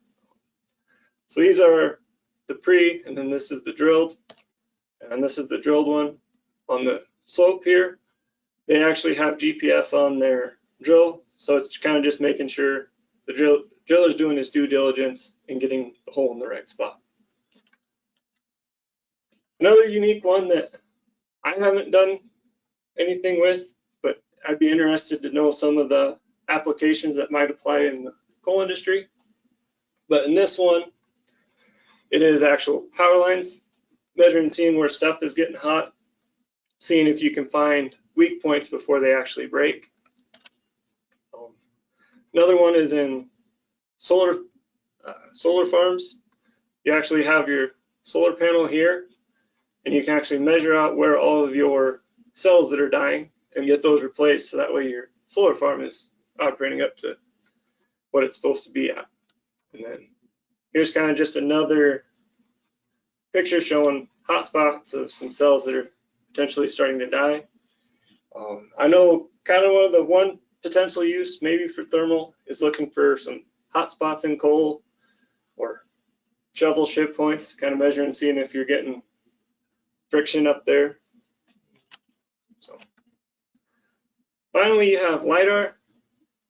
So these are the pre, and then this is the drilled, and this is the drilled one. On the slope here, they actually have GPS on their drill, so it's kind of just making sure the driller's doing his due diligence and getting the hole in the right spot. Another unique one that I haven't done anything with, but I'd be interested to know some of the applications that might apply in the coal industry. But in this one, it is actual power lines, measuring and seeing where stuff is getting hot, seeing if you can find weak points before they actually break. Another one is in solar farms. You actually have your solar panel here, and you can actually measure out where all of your cells that are dying and get those replaced, so that way your solar farm is operating up to what it's supposed to be at. And then here's kind of just another picture showing hot spots of some cells that are potentially starting to die. I know kind of one potential use maybe for thermal is looking for some hot spots in coal or shovel ship points, kind of measuring, seeing if you're getting friction up there. So finally, you have LiDAR,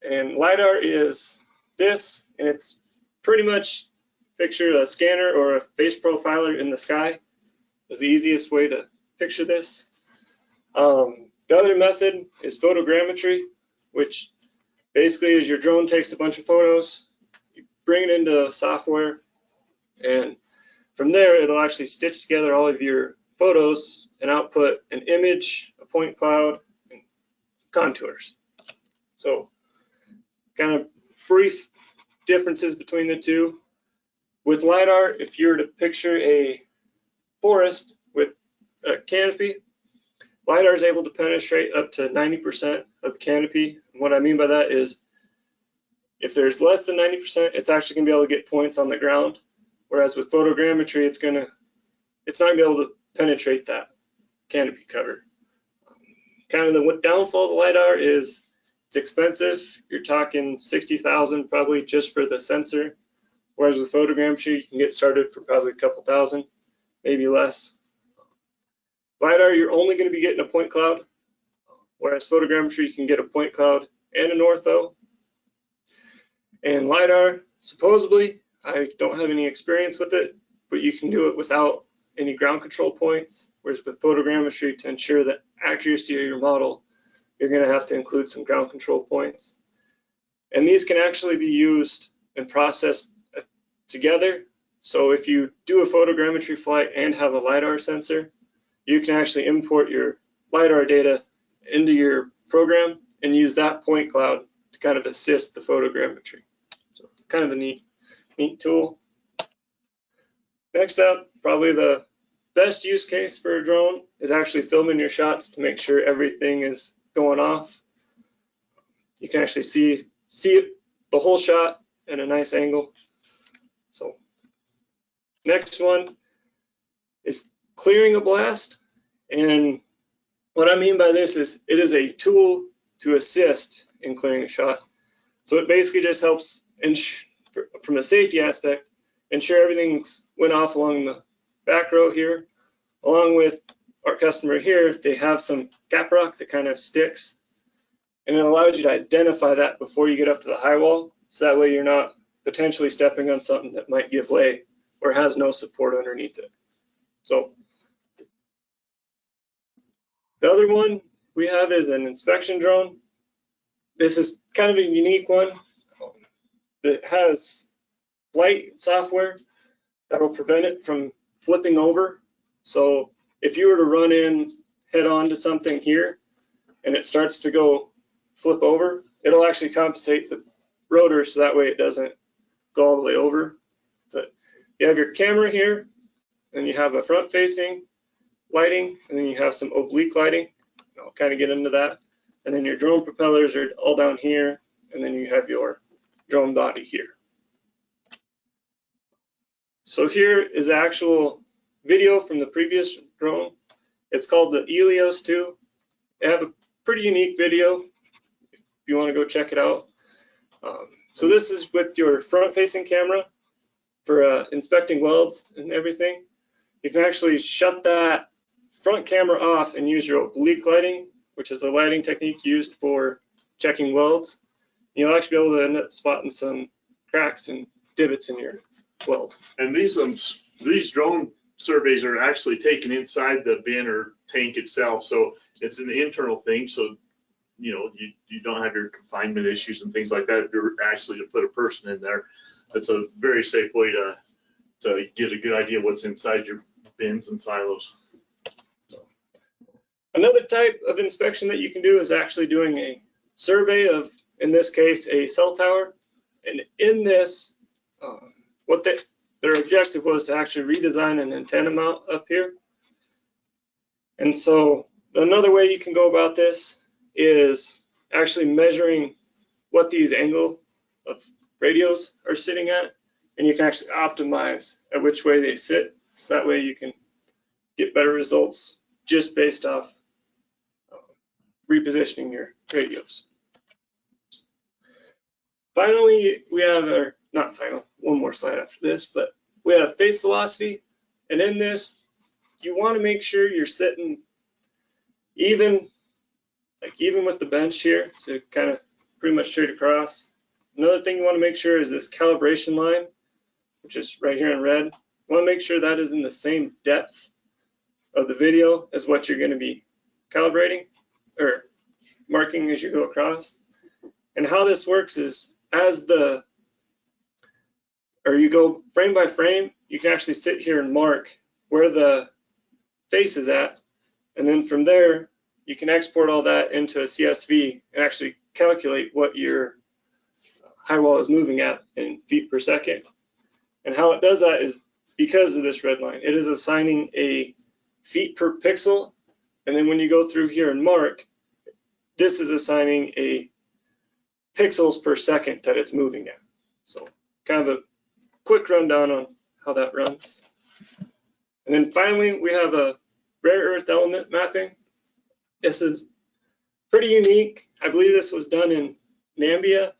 and LiDAR is this, and it's pretty much picture a scanner or a face profiler in the sky is the easiest way to picture this. The other method is photogrammetry, which basically is your drone takes a bunch of photos, you bring it into software, and from there it'll actually stitch together all of your photos and output an image, a point cloud, and contours. So kind of brief differences between the two. With LiDAR, if you were to picture a forest with a canopy, LiDAR is able to penetrate up to 90% of the canopy. And what I mean by that is if there's less than 90%, it's actually going to be able to get points on the ground. Whereas with photogrammetry, it's not going to be able to penetrate that canopy cover. Kind of the downfall of the LiDAR is it's expensive. You're talking $60,000 probably just for the sensor. Whereas with photogrammetry, you can get started for probably a couple thousand, maybe less. LiDAR, you're only going to be getting a point cloud, whereas photogrammetry, you can get a point cloud and an ortho. And LiDAR, supposedly, I don't have any experience with it, but you can do it without any ground control points, whereas with photogrammetry, to ensure the accuracy of your model, you're going to have to include some ground control points. And these can actually be used and processed together. So if you do a photogrammetry flight and have a LiDAR sensor, you can actually import your LiDAR data into your program and use that point cloud to kind of assist the photogrammetry. So kind of a neat tool. Next up, probably the best use case for a drone is actually filming your shots to make sure everything is going off. You can actually see it, the whole shot at a nice angle. So next one is clearing a blast. And what I mean by this is it is a tool to assist in clearing a shot. So it basically just helps from a safety aspect, ensure everything's went off along the back row here, along with our customer here. They have some gap rock that kind of sticks, and it allows you to identify that before you get up to the high wall. So that way you're not potentially stepping on something that might give way or has no support underneath it. So the other one we have is an inspection drone. This is kind of a unique one that has flight software that will prevent it from flipping over. So if you were to run in head on to something here and it starts to go flip over, it'll actually compensate the rotor so that way it doesn't go all the way over. But you have your camera here, and you have a front facing lighting, and then you have some oblique lighting. I'll kind of get into that. And then your drone propellers are all down here, and then you have your drone body here. So here is the actual video from the previous drone. It's called the Helios 2. They have a pretty unique video if you want to go check it out. So this is with your front-facing camera for inspecting welds and everything. You can actually shut that front camera off and use your oblique lighting, which is a lighting technique used for checking welds. You'll actually be able to end up spotting some cracks and divots in your weld. And these drone surveys are actually taken inside the bin or tank itself, so it's an internal thing. So you know, you don't have your confinement issues and things like that. If you're actually to put a person in there, that's a very safe way to get a good idea of what's inside your bins and silos. Another type of inspection that you can do is actually doing a survey of, in this case, a cell tower. And in this, their objective was to actually redesign an antenna mount up here. And so another way you can go about this is actually measuring what these angle of radios are sitting at, and you can actually optimize at which way they sit, so that way you can get better results just based off repositioning your radios. Finally, we have our, not final, one more slide after this, but we have face velocity, and in this, you want to make sure you're sitting even with the bench here, so kind of pretty much straight across. Another thing you want to make sure is this calibration line, which is right here in red. You want to make sure that is in the same depth of the video as what you're going to be calibrating or marking as you go across. And how this works is you go frame by frame, you can actually sit here and mark where the face is at, and then from there you can export all that into a CSV and actually calculate what your high wall is moving at in feet per second. And how it does that is because of this red line. It is assigning a feet per pixel, and then when you go through here and mark, this is assigning a pixels per second that it's moving at. So kind of a quick rundown on how that runs. And then finally, we have a rare earth element mapping. This is pretty unique. I believe this was done in Namibia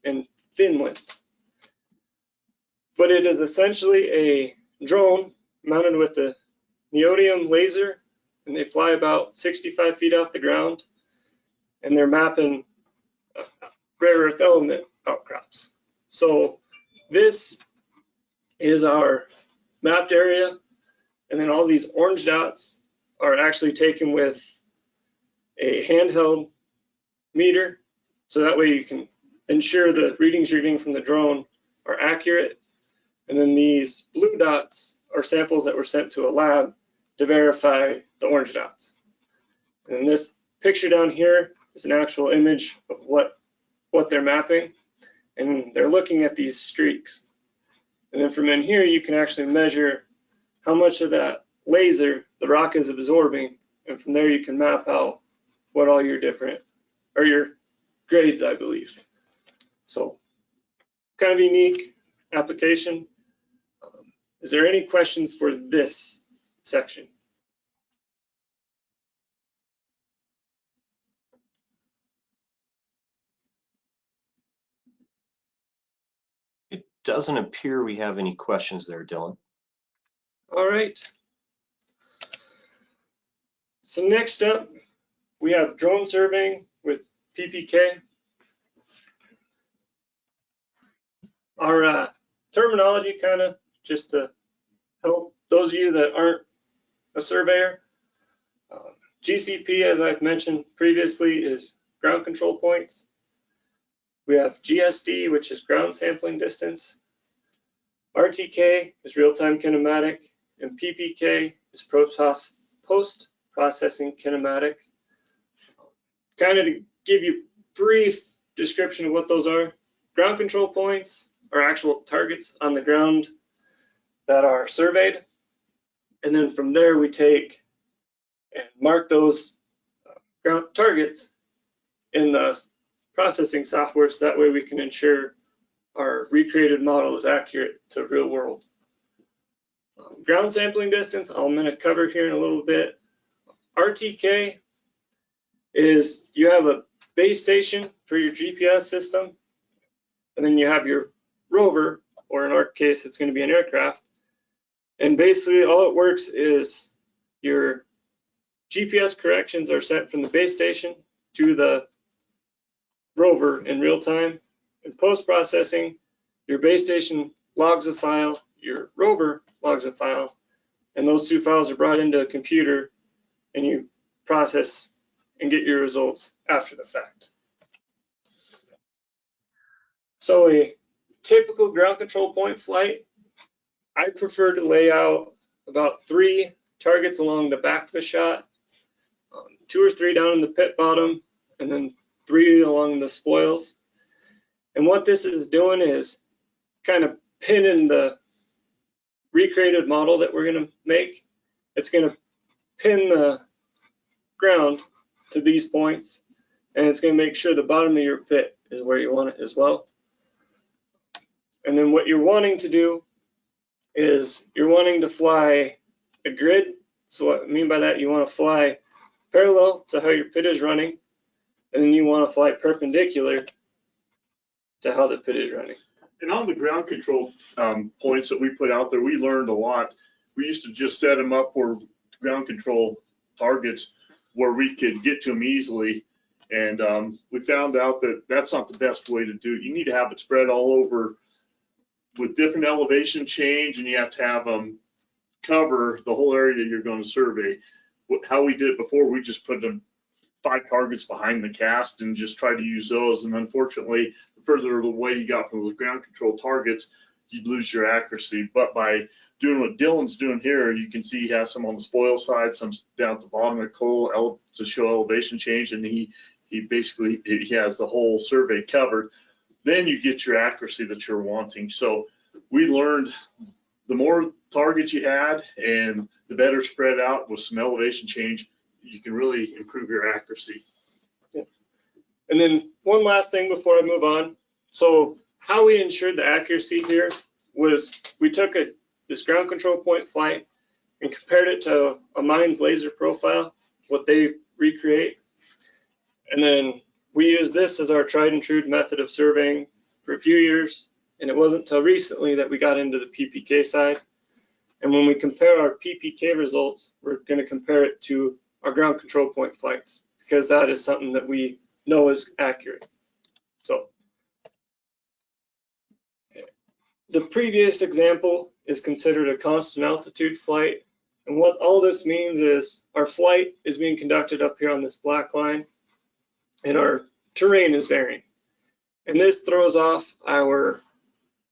and Finland. But it is essentially a drone mounted with a neodymium laser, and they fly about 65 feet off the ground, and they're mapping rare earth element outcrops. So this is our mapped area, and then all these orange dots are actually taken with a handheld meter, so that way you can ensure the readings you're getting from the drone are accurate. And then these blue dots are samples that were sent to a lab to verify the orange dots. And this picture down here is an actual image of what they're mapping, and they're looking at these streaks. And then from in here, you can actually measure how much of that laser the rock is absorbing, and from there you can map out what all your different, or your grades, I believe. So kind of unique application. Is there any questions for this section? It doesn't appear we have any questions there, Dylan. All right. So next up, we have drone surveying with PPK. Our terminology, kind of just to help those of you that aren't a surveyor. GCP, as I've mentioned previously, is ground control points. We have GSD, which is ground sampling distance. RTK is real-time kinematic, and PPK is post-processing kinematic. Kind of to give you a brief description of what those are. Ground control points are actual targets on the ground that are surveyed. And then from there, we take and mark those ground targets in the processing software, so that way we can ensure our recreated model is accurate to real world. Ground sampling distance, I'm going to cover here in a little bit. RTK is you have a base station for your GPS system, and then you have your rover, or in our case, it's going to be an aircraft. And basically all it works is your GPS corrections are sent from the base station to the rover in real time. In post-processing, your base station logs a file, your rover logs a file, and those two files are brought into a computer, and you process and get your results after the fact. So a typical ground control point flight, I prefer to lay out about 3 targets along the back of a shot, 2 or 3 down in the pit bottom, and then 3 along the spoils. And what this is doing is kind of pinning the recreated model that we're going to make. It's going to pin the ground to these points, and it's going to make sure the bottom of your pit is where you want it as well. And then what you're wanting to do is you're wanting to fly a grid. So what I mean by that, you want to fly parallel to how your pit is running, and then you want to fly perpendicular to how the pit is running. And on the ground control points that we put out there, we learned a lot. We used to just set them up for ground control targets where we could get to them easily. And we found out that that's not the best way to do it. You need to have it spread all over with different elevation change, and you have to have them cover the whole area you're going to survey. How we did it before, we just put them 5 targets behind the cast and just try to use those. And unfortunately, the further away you got from those ground control targets, you'd lose your accuracy. But by doing what Dylan's doing here, you can see he has some on the spoil side, some down at the bottom of the coal to show elevation change, and he basically has the whole survey covered. Then you get your accuracy that you're wanting. So we learned the more targets you had and the better spread out with some elevation change, you can really improve your accuracy. Yeah. And then one last thing before I move on. So how we ensured the accuracy here was we took this ground control point flight and compared it to a mine's laser profile, what they recreate. And then we used this as our tried and true method of surveying for a few years. And it wasn't until recently that we got into the PPK side. And when we compare our PPK results, we're going to compare it to our ground control point flights, because that is something that we know is accurate. So the previous example is considered a constant altitude flight. And what all this means is our flight is being conducted up here on this black line, and our terrain is varying. And this throws off our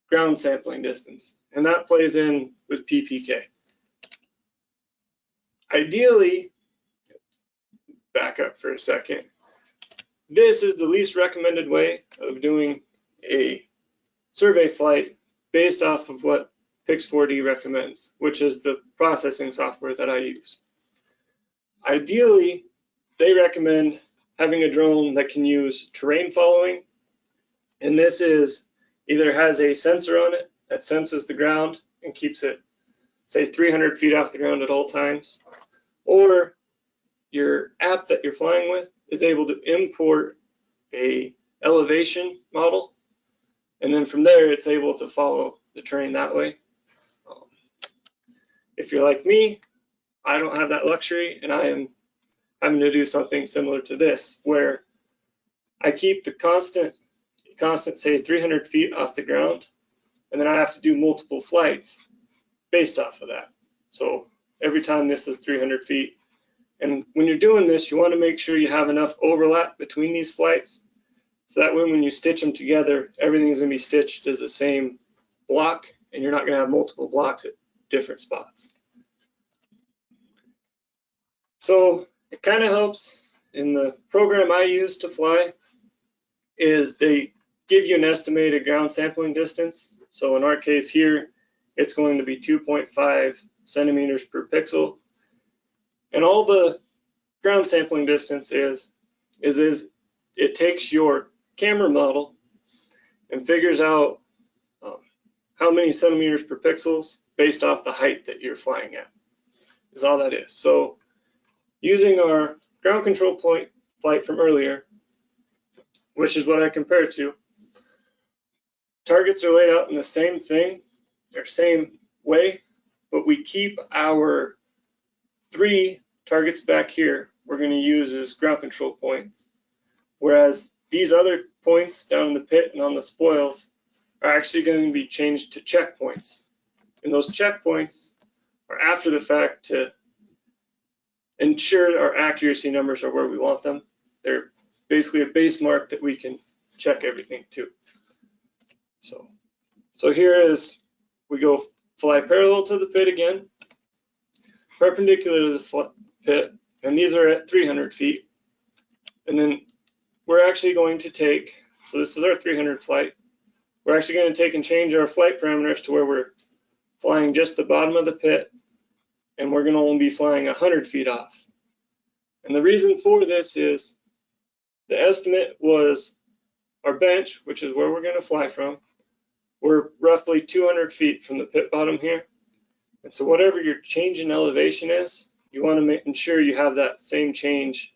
ground sampling distance, and that plays in with PPK. Ideally, back up for a second, this is the least recommended way of doing a survey flight based off of what Pix4D recommends, which is the processing software that I use. Ideally, they recommend having a drone that can use terrain following, and this is either has a sensor on it that senses the ground and keeps it, say, 300 feet off the ground at all times, or your app that you're flying with is able to import a elevation model, and then from there it's able to follow the terrain that way. If you're like me, I don't have that luxury, and I am having to do something similar to this, where I keep the constant, say 300 feet off the ground, and then I have to do multiple flights based off of that. So every time this is 300 feet. And when you're doing this, you want to make sure you have enough overlap between these flights. So that way, when you stitch them together, everything's going to be stitched as the same block, and you're not going to have multiple blocks at different spots. So it kind of helps. In the program I use to fly is they give you an estimated ground sampling distance. So in our case here, it's going to be 2.5 centimeters per pixel. And all the ground sampling distance is it takes your camera model and figures out how many centimeters per pixels based off the height that you're flying at, is all that is. So using our ground control point flight from earlier, which is what I compare to, targets are laid out in the same thing, or same way, but we keep our 3 targets back here we're going to use as ground control points, whereas these other points down in the pit and on the spoils are actually going to be changed to checkpoints. And those checkpoints are after the fact to ensure our accuracy numbers are where we want them. They're basically a base mark that we can check everything to. So here is, we go fly parallel to the pit again, perpendicular to the pit, and these are at 300 feet. And then we're actually going to take, so this is our 300 flight, we're actually going to take and change our flight parameters to where we're flying just the bottom of the pit, and we're going to only be flying 100 feet off. And the reason for this is the estimate was our bench, which is where we're going to fly from, we're roughly 200 feet from the pit bottom here. And so whatever your change in elevation is, you want to ensure you have that same change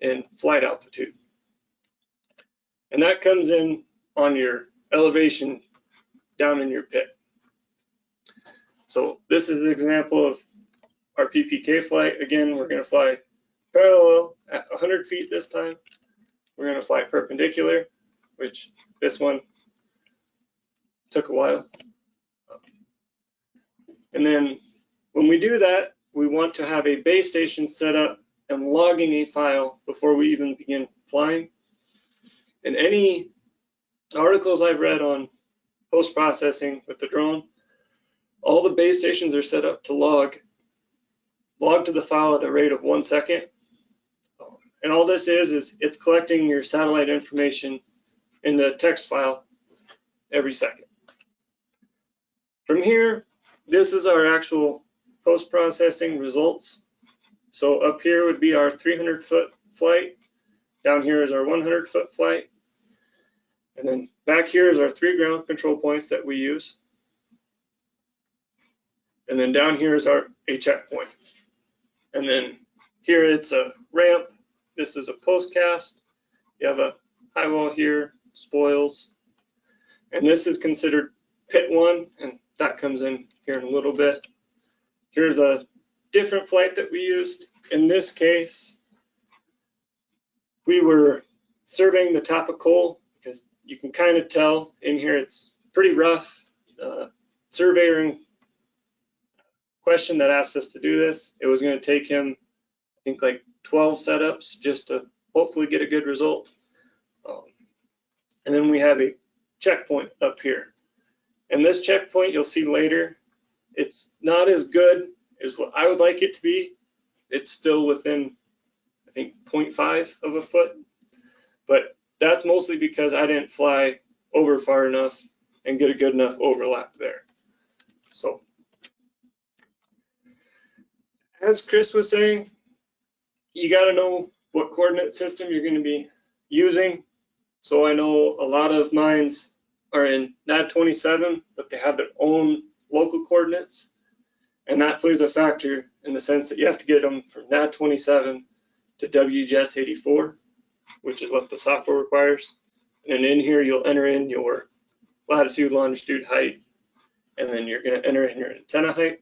in flight altitude. And that comes in on your elevation down in your pit. So this is an example of our PPK flight. Again, we're going to fly parallel at 100 feet this time. We're going to fly perpendicular, which this one took a while. And then when we do that, we want to have a base station set up and logging a file before we even begin flying. And any articles I've read on post-processing with the drone, all the base stations are set up to log to the file at a rate of 1 second. And all this is it's collecting your satellite information in the text file every second. From here, this is our actual post-processing results. So up here would be our 300-foot flight. Down here is our 100-foot flight. And then back here is our 3 ground control points that we use. And then down here is a checkpoint. And then here it's a ramp. This is a postcast. You have a high wall here, spoils. And this is considered pit 1, and that comes in here in a little bit. Here's a different flight that we used. In this case, we were surveying the top of coal, because you can kind of tell in here it's pretty rough. Surveyor in question that asked us to do this, it was going to take him, I think, like 12 setups just to hopefully get a good result. And then we have a checkpoint up here. And this checkpoint you'll see later, it's not as good as what I would like it to be. It's still within, I think, 0.5 of a foot. But that's mostly because I didn't fly over far enough and get a good enough overlap there. So as Chris was saying, you got to know what coordinate system you're going to be using. So I know a lot of mines are in NAD 27, but they have their own local coordinates. And that plays a factor in the sense that you have to get them from NAD 27 to WGS 84, which is what the software requires. And in here, you'll enter in your latitude, longitude, height, and then you're going to enter in your antenna height.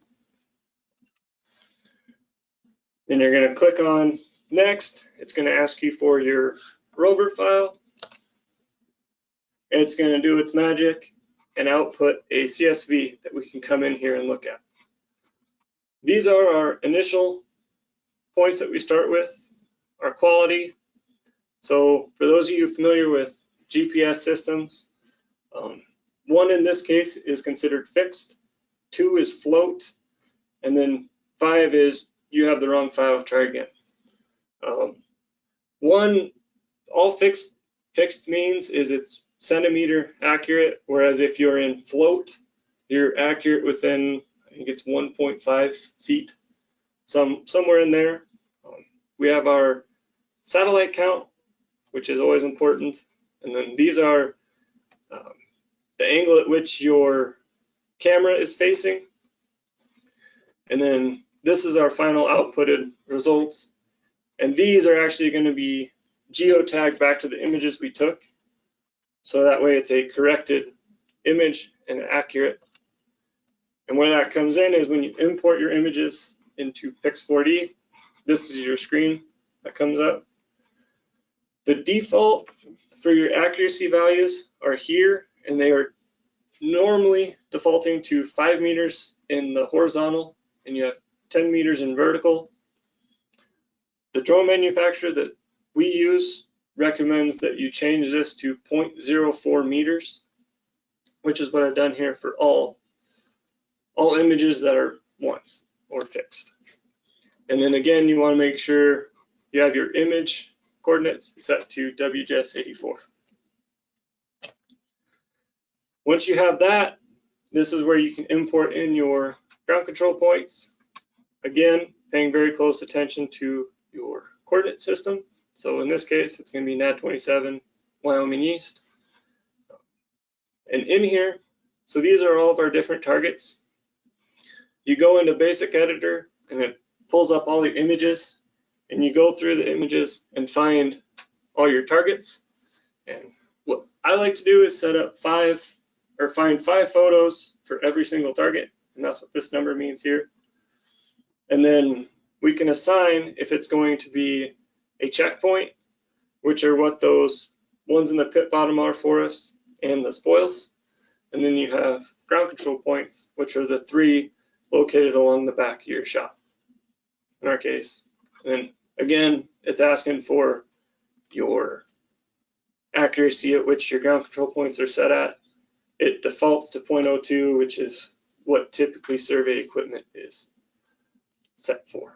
Then you're going to click on next. It's going to ask you for your rover file. And it's going to do its magic and output a CSV that we can come in here and look at. These are our initial points that we start with, our quality. So for those of you familiar with GPS systems, 1 in this case is considered fixed, 2 is float, and then 5 is you have the wrong file, try again. 1, all fixed means is it's centimeter accurate, whereas if you're in float, you're accurate within, I think it's 1.5 feet, somewhere in there. We have our satellite count, which is always important, and then these are the angle at which your camera is facing, and then this is our final outputted results, and these are actually going to be geotagged back to the images we took, so that way it's a corrected image and accurate. And where that comes in is when you import your images into Pix4D, this is your screen that comes up. The default for your accuracy values are here, and they are normally defaulting to 5 meters in the horizontal, and you have 10 meters in vertical. The drone manufacturer that we use recommends that you change this to 0.04 meters, which is what I've done here for all images that are once or fixed. And then again, you want to make sure you have your image coordinates set to WGS 84. Once you have that, this is where you can import in your ground control points. Again, paying very close attention to your coordinate system. So in this case, it's going to be NAD 27, Wyoming East. And in here, so these are all of our different targets. You go into Basic Editor, and it pulls up all your images, and you go through the images and find all your targets. And what I like to do is set up find 5 photos for every single target, and that's what this number means here. And then we can assign if it's going to be a checkpoint, which are what those ones in the pit bottom are for us, and the spoils. And then you have ground control points, which are the 3 located along the back of your shot, in our case. And again, it's asking for your accuracy at which your ground control points are set at. It defaults to 0.02, which is what typically survey equipment is set for.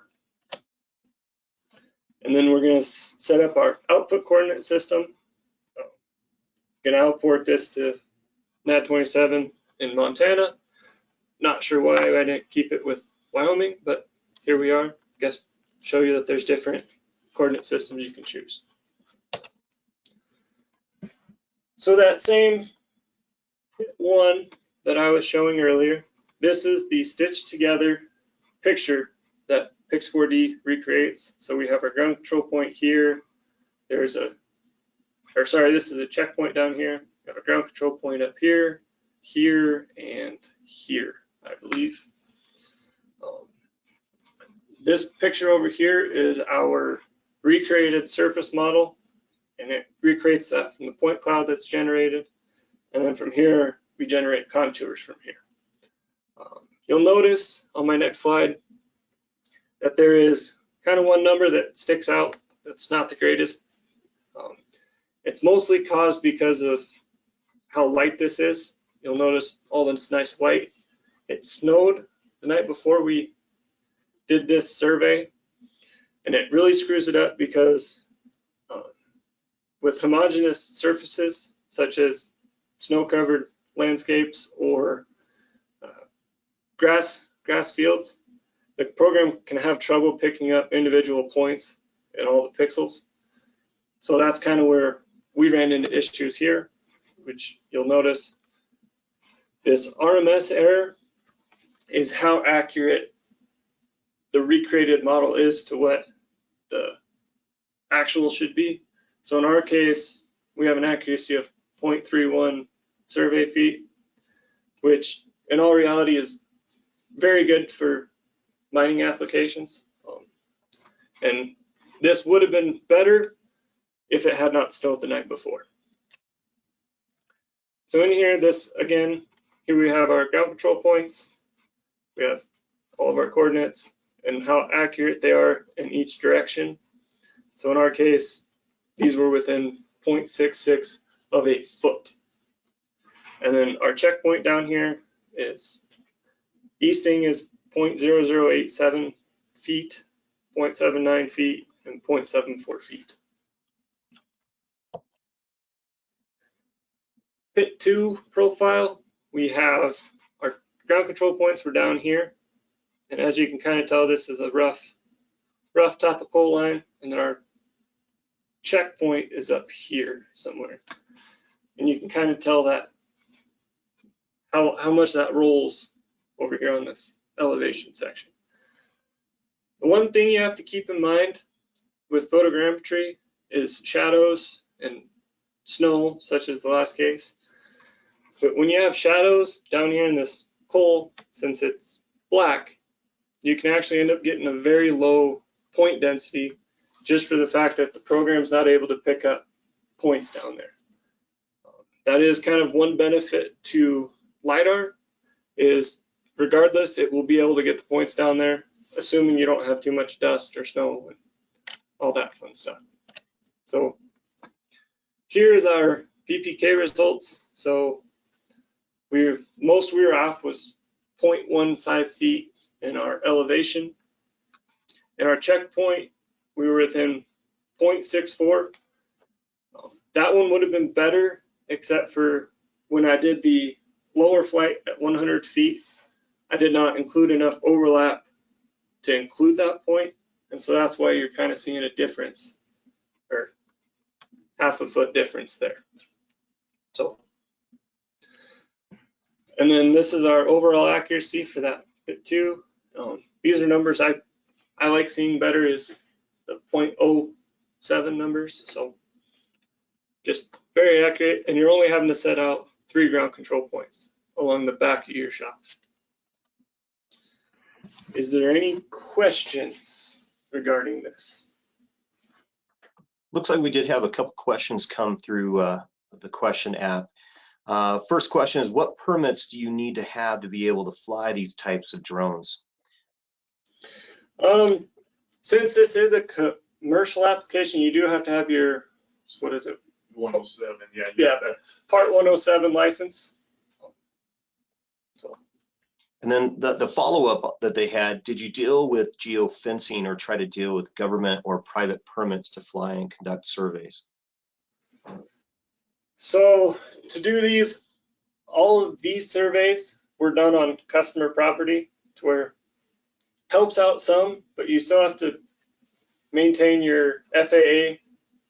And then we're going to set up our output coordinate system. Going to output this to NAD 27 in Montana. Not sure why I didn't keep it with Wyoming, but here we are. I guess show you that there's different coordinate systems you can choose. So that same one that I was showing earlier, this is the stitched together picture that Pix4D recreates. So we have our ground control point here. This is a checkpoint down here. We have a ground control point up here, here, and here, I believe. This picture over here is our recreated surface model, and it recreates that from the point cloud that's generated. And then from here, we generate contours from here. You'll notice on my next slide that there is kind of one number that sticks out that's not the greatest. It's mostly caused because of how light this is. You'll notice all this nice white. It snowed the night before we did this survey, and it really screws it up because with homogeneous surfaces such as snow-covered landscapes or grass fields, the program can have trouble picking up individual points and all the pixels. So that's kind of where we ran into issues here, which you'll notice this RMS error is how accurate the recreated model is to what the actual should be. So in our case, we have an accuracy of 0.31 survey feet, which in all reality is very good for mining applications. And this would have been better if it had not snowed the night before. So in here, this again, here we have our ground control points. We have all of our coordinates and how accurate they are in each direction. So in our case, these were within 0.66 of a foot. And then our checkpoint down here is easting is 0.0087 feet, 0.79 feet, and 0.74 feet. Pit 2 profile, we have our ground control points were down here. And as you can kind of tell, this is a rough top of coal line. And then our checkpoint is up here somewhere. And you can kind of tell that how much that rolls over here on this elevation section. The one thing you have to keep in mind with photogrammetry is shadows and snow, such as the last case. But when you have shadows down here in this coal, since it's black, you can actually end up getting a very low point density just for the fact that the program's not able to pick up points down there. That is kind of one benefit to LiDAR is regardless, it will be able to get the points down there, assuming you don't have too much dust or snow and all that fun stuff. So here's our PPK results. So most we were off was 0.15 feet in our elevation. In our checkpoint, we were within 0.64. That one would have been better, except for when I did the lower flight at 100 feet, I did not include enough overlap to include that point. And so that's why you're kind of seeing a difference, or half a foot difference there. So, and then this is our overall accuracy for that bit 2. These are numbers I like seeing better is the 0.07 numbers. So just very accurate, and you're only having to set out 3 ground control points along the back of your shop. Is there any questions regarding this? Looks like we did have a couple questions come through the question app. First question is, what permits do you need to have to be able to fly these types of drones? Since this is a commercial application, you do have to have your, what is it? 107, yeah. Yeah, Part 107 license. So. And then the follow-up that they had, did you deal with geofencing or try to deal with government or private permits to fly and conduct surveys? So to do these, all of these surveys were done on customer property, to where it helps out some, but you still have to maintain your FAA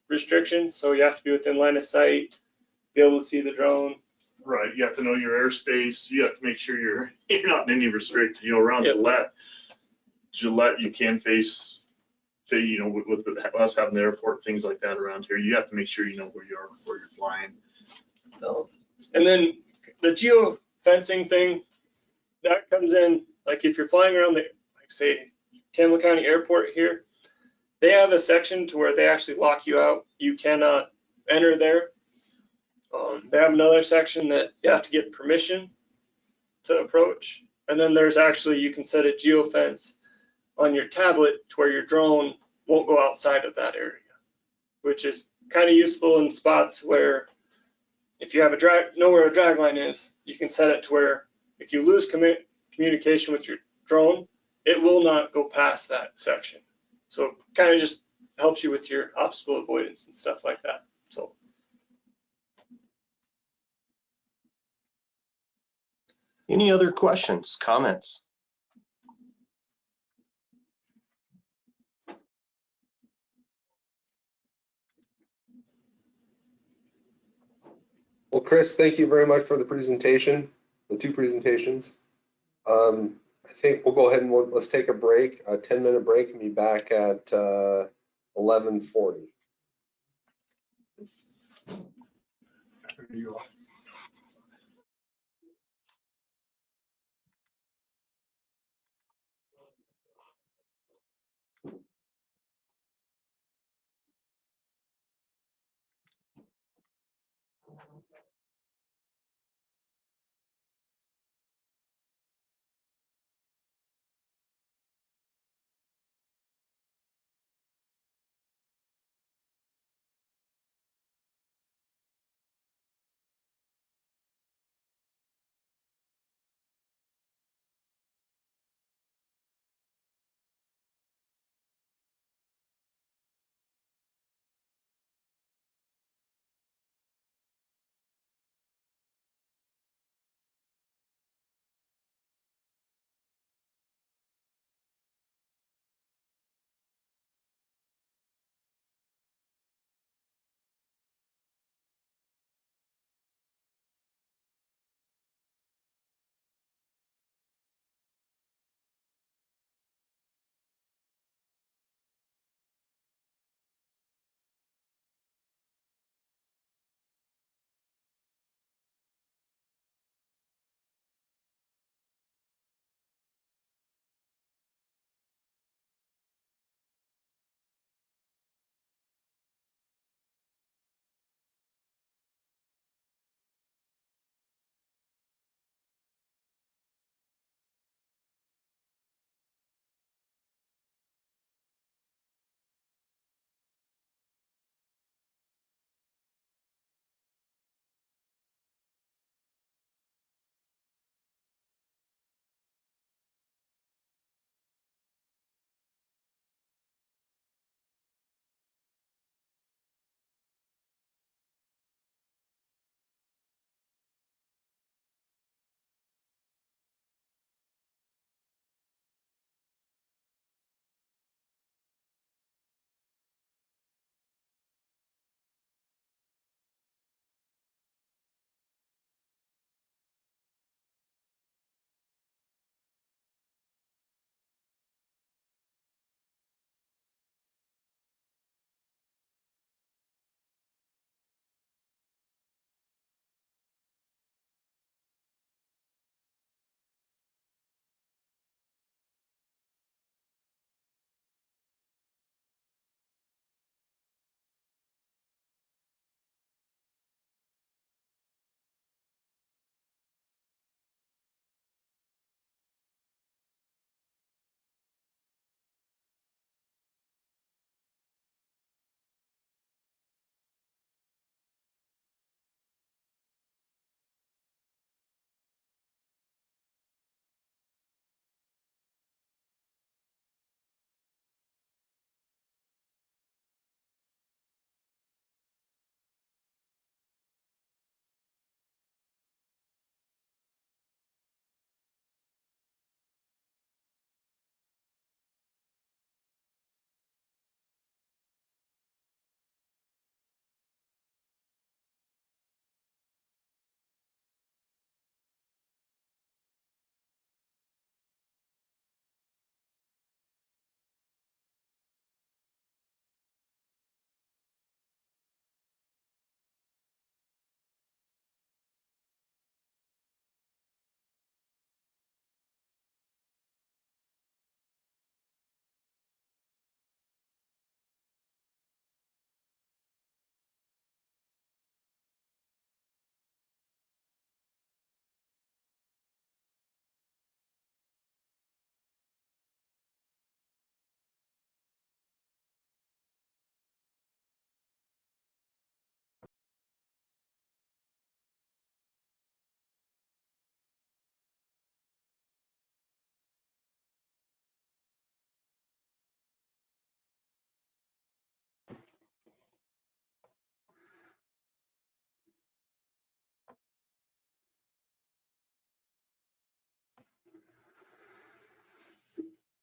restrictions. So you have to be within line of sight, be able to see the drone. Right, you have to know your airspace. You have to make sure you're not in any restricted. Around Yep. Gillette, you can face, with us having the airport, things like that around here. You have to make sure you know where you are before you're flying. So, and then the geofencing thing that comes in, like if you're flying around the, like say, Campbell County Airport here, they have a section to where they actually lock you out. You cannot enter there. They have another section that you have to get permission to approach. And then there's actually, you can set a geofence on your tablet to where your drone won't go outside of that area, which is kind of useful in spots where if you have know where a drag line is, you can set it to where if you lose communication with your drone, it will not go past that section. So it kind of just helps you with your obstacle avoidance and stuff like that. So. Any other questions, comments? Well, Chris, thank you very much for the presentation, the two presentations. I think we'll go ahead and let's take a break, a 10-minute break, and be back at 11:40.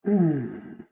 Well,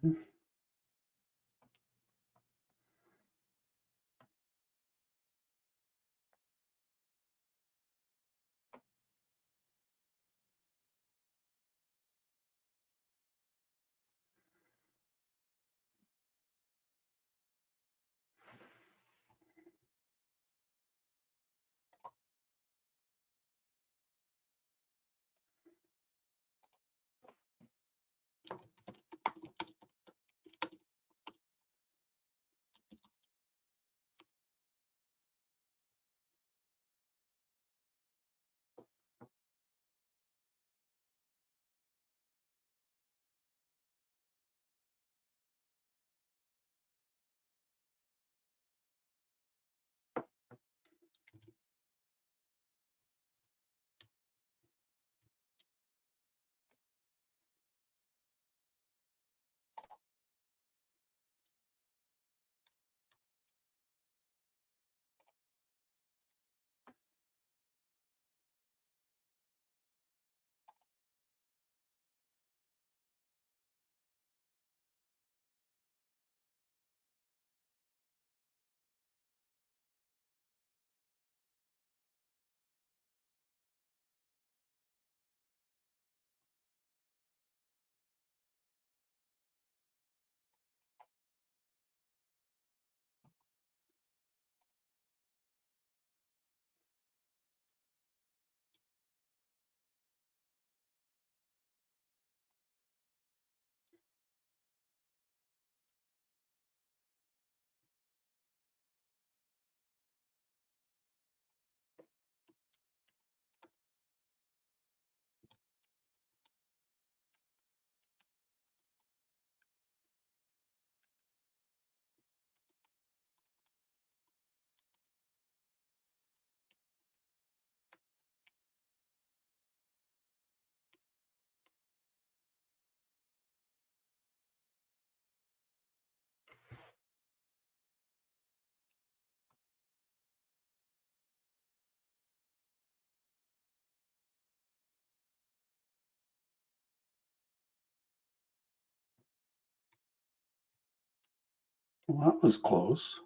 that was close.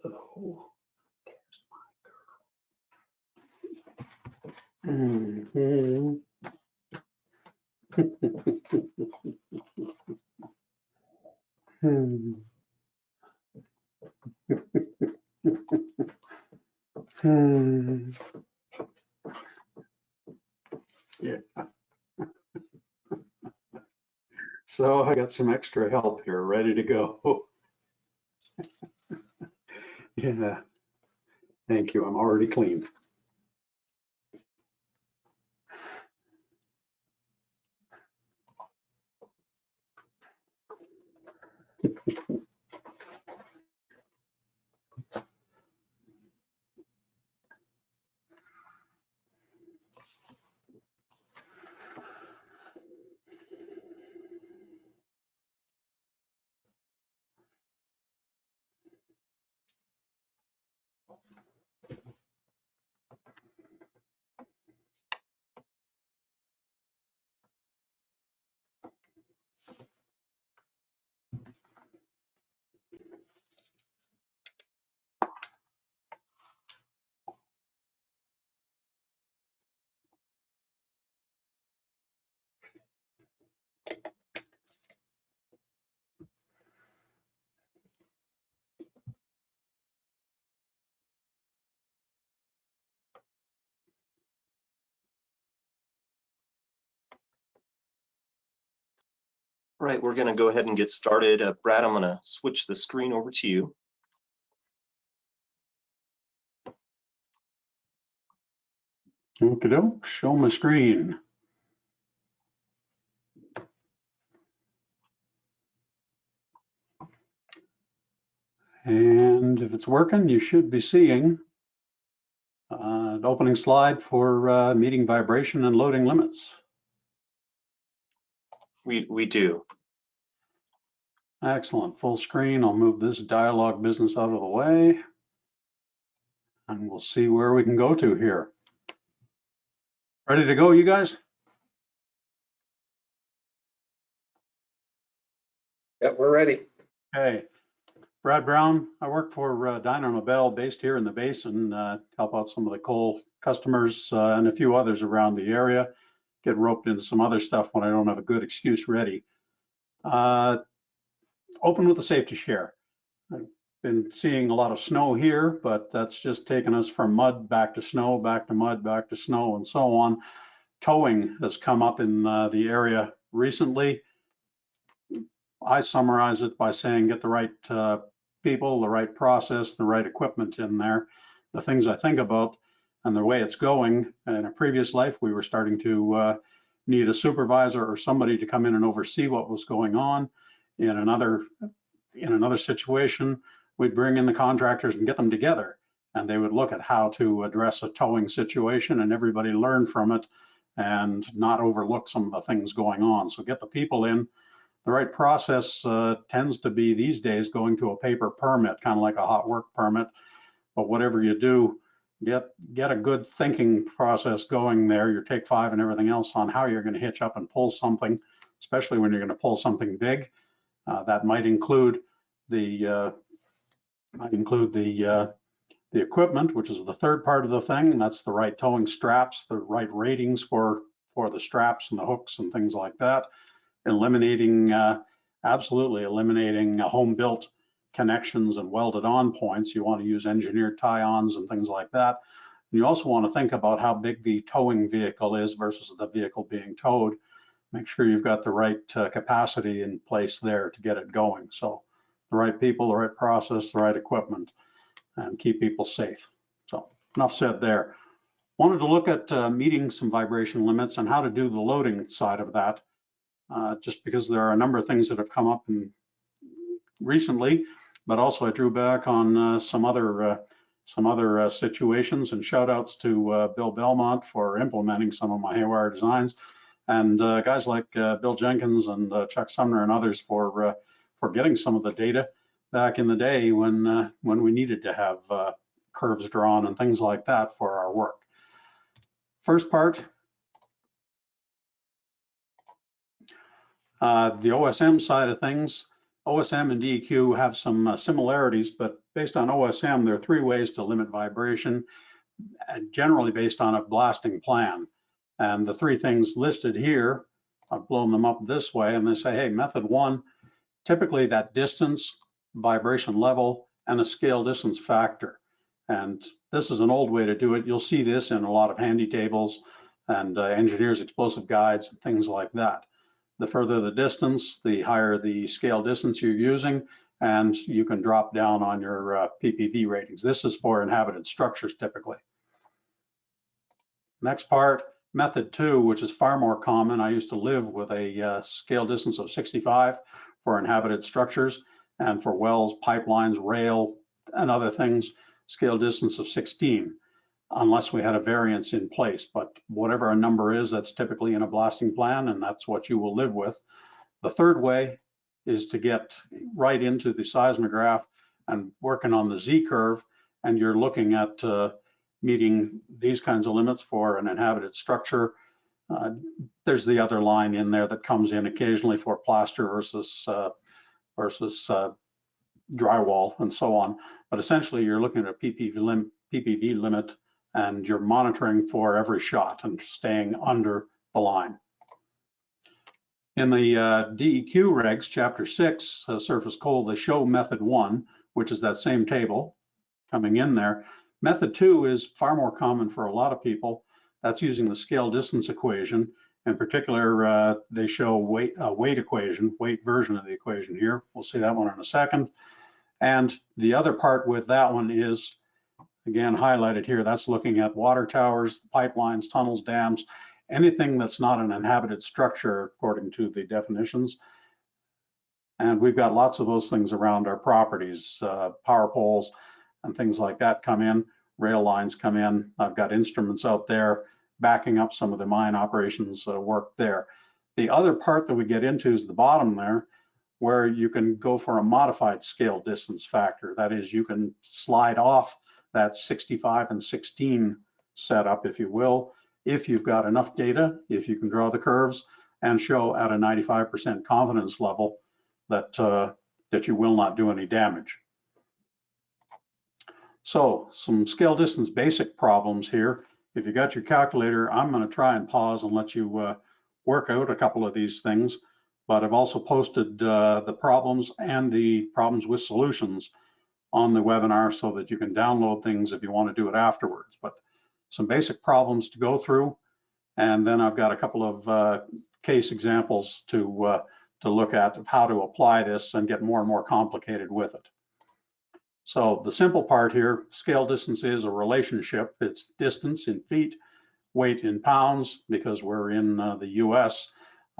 Oh. Mhm. Hmm. Hmm. Yeah. So I got some extra help here, ready to go. Yeah. Thank you. I'm already clean. Right, we're going to go ahead and get started. Brad, I'm going to switch the screen over to you. Okay, show my screen. And if it's working, you should be seeing an opening slide for meeting vibration and loading limits. We do. Excellent, full screen. I'll move this dialogue business out of the way and we'll see where we can go to here. Ready to go, you guys? Yep, we're ready. Okay. Brad Brown, I work for Dyno Nobel based here in the basin, help out some of the coal customers and a few others around the area, get roped into some other stuff when I don't have a good excuse ready. Open with a safety share. I've been seeing a lot of snow here, but that's just taken us from mud back to snow, back to mud, back to snow, and so on. Towing has come up in the area recently. I summarize it by saying get the right people, the right process, the right equipment in there. The things I think about and the way it's going. In a previous life, we were starting to need a supervisor or somebody to come in and oversee what was going on. In another situation, we'd bring in the contractors and get them together, and they would look at how to address a towing situation, and everybody learn from it and not overlook some of the things going on. So get the people in. The right process tends to be these days going to a paper permit, kind of like a hot work permit. But whatever you do, get a good thinking process going there, your take five and everything else on how you're going to hitch up and pull something, especially when you're going to pull something big. That might include the equipment, which is the third part of the thing, and that's the right towing straps, the right ratings for the straps and the hooks and things like that. Absolutely eliminating home-built connections and welded on points. You want to use engineered tie-ons and things like that. And you also want to think about how big the towing vehicle is versus the vehicle being towed. Make sure you've got the right capacity in place there to get it going. So the right people, the right process, the right equipment, and keep people safe. So enough said there. Wanted to look at meeting some vibration limits and how to do the loading side of that. Just because there are a number of things that have come up recently, but also I drew back on some other situations, and shout outs to Bill Belmont for implementing some of my haywire designs, and guys like Bill Jenkins and Chuck Sumner and others for getting some of the data back in the day when we needed to have curves drawn and things like that for our work. First part, the OSM side of things. OSM and DEQ have some similarities, but based on OSM, there are three ways to limit vibration, generally based on a blasting plan. And the three things listed here, I've blown them up this way, and they say, hey, method one, typically that distance, vibration level, and a scale distance factor. And this is an old way to do it. You'll see this in a lot of handy tables and engineers' explosive guides and things like that. The further the distance, the higher the scale distance you're using, and you can drop down on your PPV ratings. This is for inhabited structures typically. Next part, method two, which is far more common. I used to live with a scale distance of 65 for inhabited structures, and for wells, pipelines, rail, and other things, scale distance of 16. Unless we had a variance in place, but whatever a number is, that's typically in a blasting plan, and that's what you will live with. The third way is to get right into the seismograph and working on the Z curve, and you're looking at meeting these kinds of limits for an inhabited structure. There's the other line in there that comes in occasionally for plaster versus drywall and so on. But essentially, you're looking at a PPV limit, and you're monitoring for every shot and staying under the line. In the DEQ regs, chapter 6, surface coal, they show method one, which is that same table coming in there. Method two is far more common for a lot of people. That's using the scale distance equation. In particular, they show weight version of the equation here. We'll see that one in a second. And the other part with that one is, again, highlighted here, that's looking at water towers, pipelines, tunnels, dams, anything that's not an inhabited structure according to the definitions. And we've got lots of those things around our properties, power poles and things like that come in, rail lines come in. I've got instruments out there backing up some of the mine operations work there. The other part that we get into is the bottom there, where you can go for a modified scale distance factor. That is, you can slide off that 65 and 16 setup, if you will, if you've got enough data, if you can draw the curves and show at a 95% confidence level that, that you will not do any damage. So some scale distance basic problems here. If you got your calculator, I'm going to try and pause and let you work out a couple of these things, but I've also posted the problems and the problems with solutions on the webinar so that you can download things if you want to do it afterwards. But some basic problems to go through, and then I've got a couple of case examples to look at of how to apply this and get more and more complicated with it. So the simple part here, scale distance is a relationship. It's distance in feet, weight in pounds. Because we're in the US,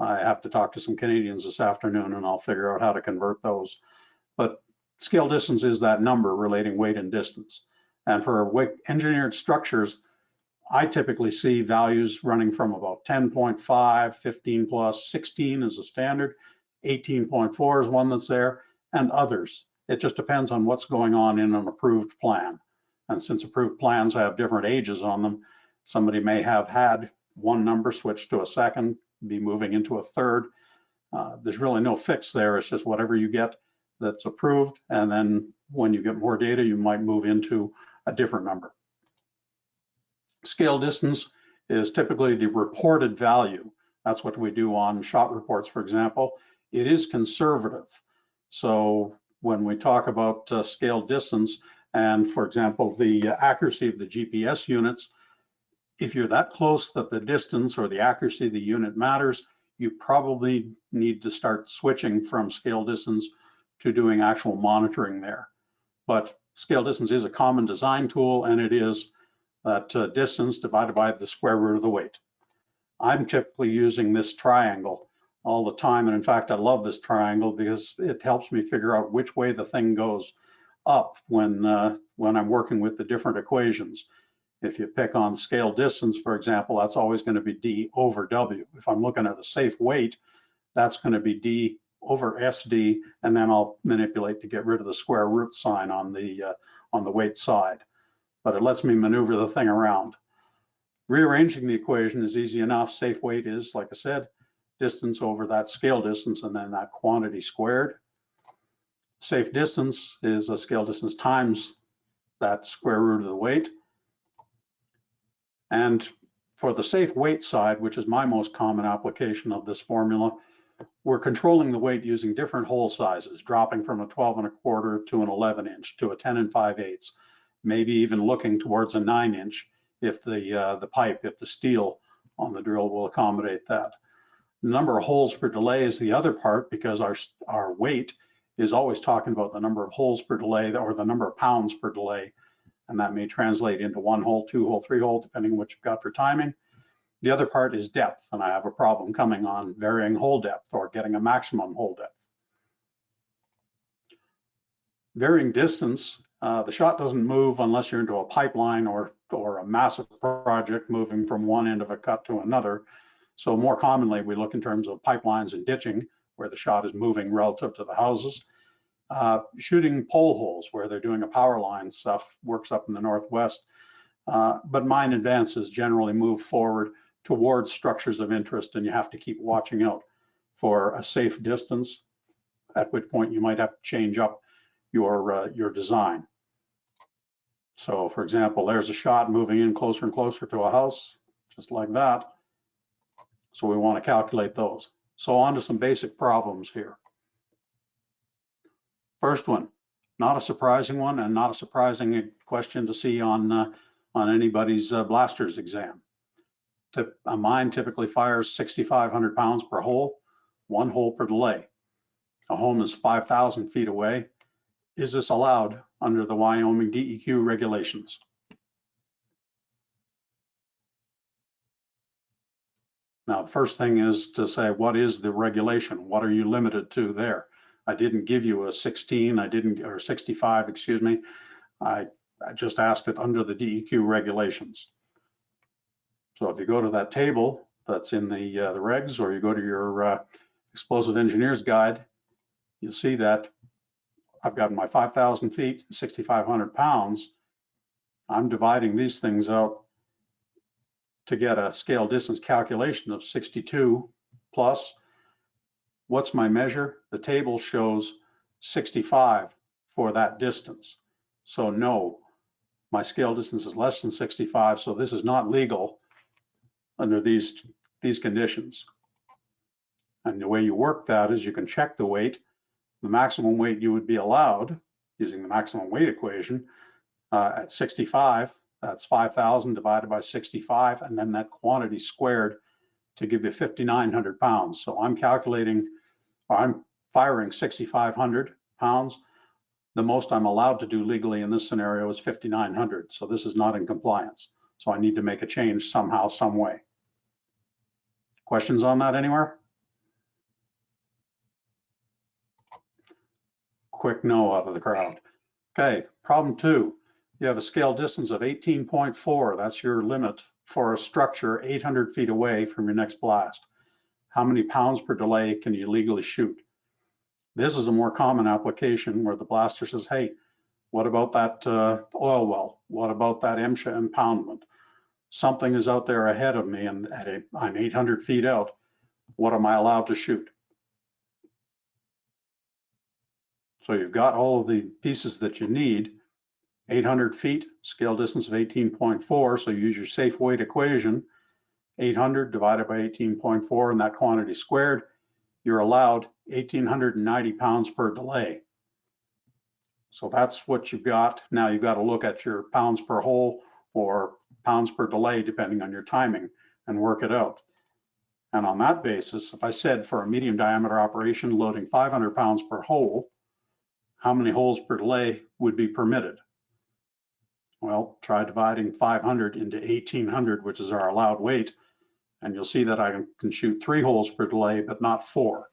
I have to talk to some Canadians this afternoon and I'll figure out how to convert those. But scale distance is that number relating weight and distance. And for engineered structures, I typically see values running from about 10.5, 15 plus, 16 is a standard, 18.4 is one that's there, and others. It just depends on what's going on in an approved plan. And since approved plans have different ages on them, somebody may have had one number switch to a second, be moving into a third. There's really no fix there. It's just whatever you get that's approved. And then when you get more data, you might move into a different number. Scale distance is typically the reported value. That's what we do on shot reports, for example. It is conservative. So when we talk about scale distance and, for example, the accuracy of the GPS units, if you're that close that the distance or the accuracy of the unit matters, you probably need to start switching from scale distance to doing actual monitoring there. But scale distance is a common design tool, and it is that distance divided by the square root of the weight. I'm typically using this triangle all the time, and in fact, I love this triangle because it helps me figure out which way the thing goes up when I'm working with the different equations. If you pick on scale distance, for example, that's always going to be D over W. If I'm looking at a safe weight, that's going to be D over SD, and then I'll manipulate to get rid of the square root sign on the weight side. But it lets me maneuver the thing around. Rearranging the equation is easy enough. Safe weight is, like I said, distance over that scale distance and then that quantity squared. Safe distance is a scale distance times that square root of the weight. And for the safe weight side, which is my most common application of this formula, we're controlling the weight using different hole sizes, dropping from a 12.25 to an 11 inch to a 10 5/8, maybe even looking towards a 9 inch if the steel on the drill will accommodate that. The number of holes per delay is the other part, because our weight is always talking about the number of holes per delay or the number of pounds per delay. And that may translate into 1 hole, 2 hole, 3 hole, depending on what you've got for timing. The other part is depth, and I have a problem coming on varying hole depth or getting a maximum hole depth. Varying distance, the shot doesn't move unless you're into a pipeline or a massive project moving from one end of a cut to another. So more commonly, we look in terms of pipelines and ditching, where the shot is moving relative to the houses. Shooting pole holes, where they're doing a power line stuff, works up in the Northwest. But mine advances generally move forward towards structures of interest, and you have to keep watching out for a safe distance, at which point you might have to change up your design. So for example, there's a shot moving in closer and closer to a house, just like that. So we want to calculate those. So on to some basic problems here. First one, not a surprising one and not a surprising question to see on anybody's blaster's exam. A mine typically fires 6,500 pounds per hole, 1 hole per delay. A home is 5,000 feet away. Is this allowed under the Wyoming DEQ regulations? Now, the first thing is to say, what is the regulation? What are you limited to there? I didn't give you a 16, or 65, excuse me. I just asked it under the DEQ regulations. So if you go to that table that's in the regs, or you go to your explosive engineer's guide, you'll see that I've got my 5,000 feet, 6,500 pounds. I'm dividing these things out to get a scale distance calculation of 62 plus. What's my measure? The table shows 65 for that distance. So no, my scale distance is less than 65, so this is not legal under these conditions. And the way you work that is you can check the weight. The maximum weight you would be allowed using the maximum weight equation at 65, that's 5,000 divided by 65, and then that quantity squared to give you 5,900 pounds. So I'm firing 6,500 pounds. The most I'm allowed to do legally in this scenario is 5,900. So this is not in compliance. So I need to make a change somehow, some way. Questions on that anywhere? Quick no out of the crowd. Okay, problem 2. You have a scale distance of 18.4. That's your limit for a structure 800 feet away from your next blast. How many pounds per delay can you legally shoot? This is a more common application where the blaster says, hey, what about that oil well? What about that MSHA impoundment? Something is out there ahead of me and I'm 800 feet out. What am I allowed to shoot? So you've got all of the pieces that you need. 800 feet, scale distance of 18.4. So you use your safe weight equation, 800 divided by 18.4 and that quantity squared. You're allowed 1,890 pounds per delay. So that's what you've got. Now you've got to look at your pounds per hole or pounds per delay, depending on your timing, and work it out. And on that basis, if I said for a medium diameter operation loading 500 pounds per hole, how many holes per delay would be permitted? Well, try dividing 500 into 1,800, which is our allowed weight, and you'll see that I can shoot 3 holes per delay, but not 4.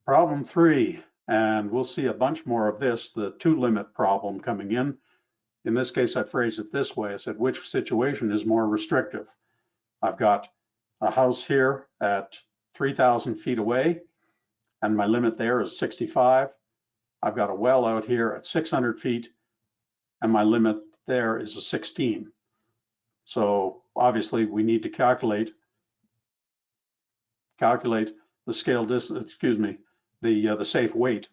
Problem 3, and we'll see a bunch more of this, the 2 limit problem coming in. In this case, I phrased it this way. I said, which situation is more restrictive? I've got a house here at 3,000 feet away, and my limit there is 65. I've got a well out here at 600 feet, and my limit there is a 16. So obviously we need to calculate the scale distance, excuse me, the safe weight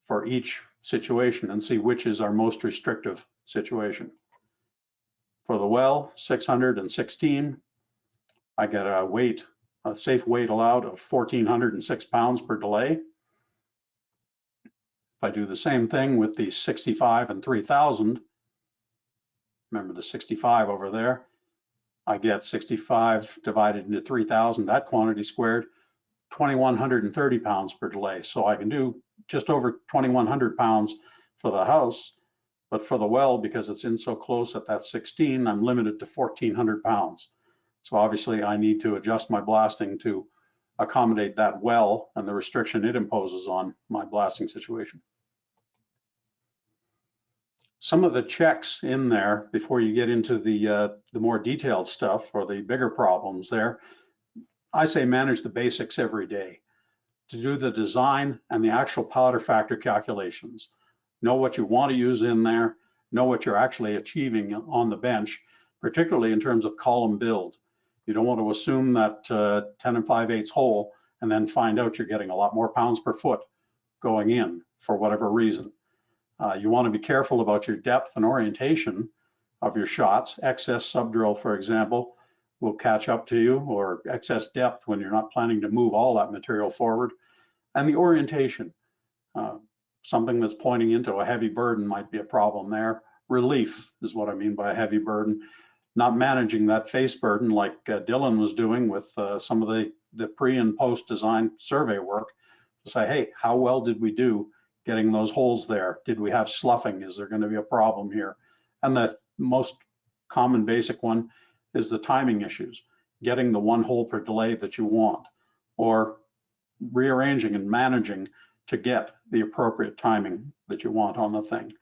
for each situation and see which is our most restrictive situation. For the well, 616, I get a safe weight allowed of 1,406 pounds per delay. If I do the same thing with the 65 and 3,000, remember the 65 over there, I get 65 divided into 3,000, that quantity squared, 2,130 pounds per delay. So I can do just over 2,100 pounds for the house, but for the well, because it's in so close at that 16, I'm limited to 1,400 pounds. So obviously I need to adjust my blasting to accommodate that well and the restriction it imposes on my blasting situation. Some of the checks in there before you get into the more detailed stuff or the bigger problems there, I say manage the basics every day. To do the design and the actual powder factor calculations, know what you want to use in there, know what you're actually achieving on the bench, particularly in terms of column build. You don't want to assume that 10 5/8 hole and then find out you're getting a lot more pounds per foot going in for whatever reason. You want to be careful about your depth and orientation of your shots. Excess subdrill, for example, will catch up to you, or excess depth when you're not planning to move all that material forward. And the orientation, something that's pointing into a heavy burden might be a problem there. Relief is what I mean by a heavy burden. Not managing that face burden like Dylan was doing with some of the pre and post design survey work to say, hey, how well did we do getting those holes there? Did we have sloughing? Is there going to be a problem here? And the most common basic one is the timing issues. getting the one hole per delay that you want, or rearranging and managing to get the appropriate timing that you want on the thing.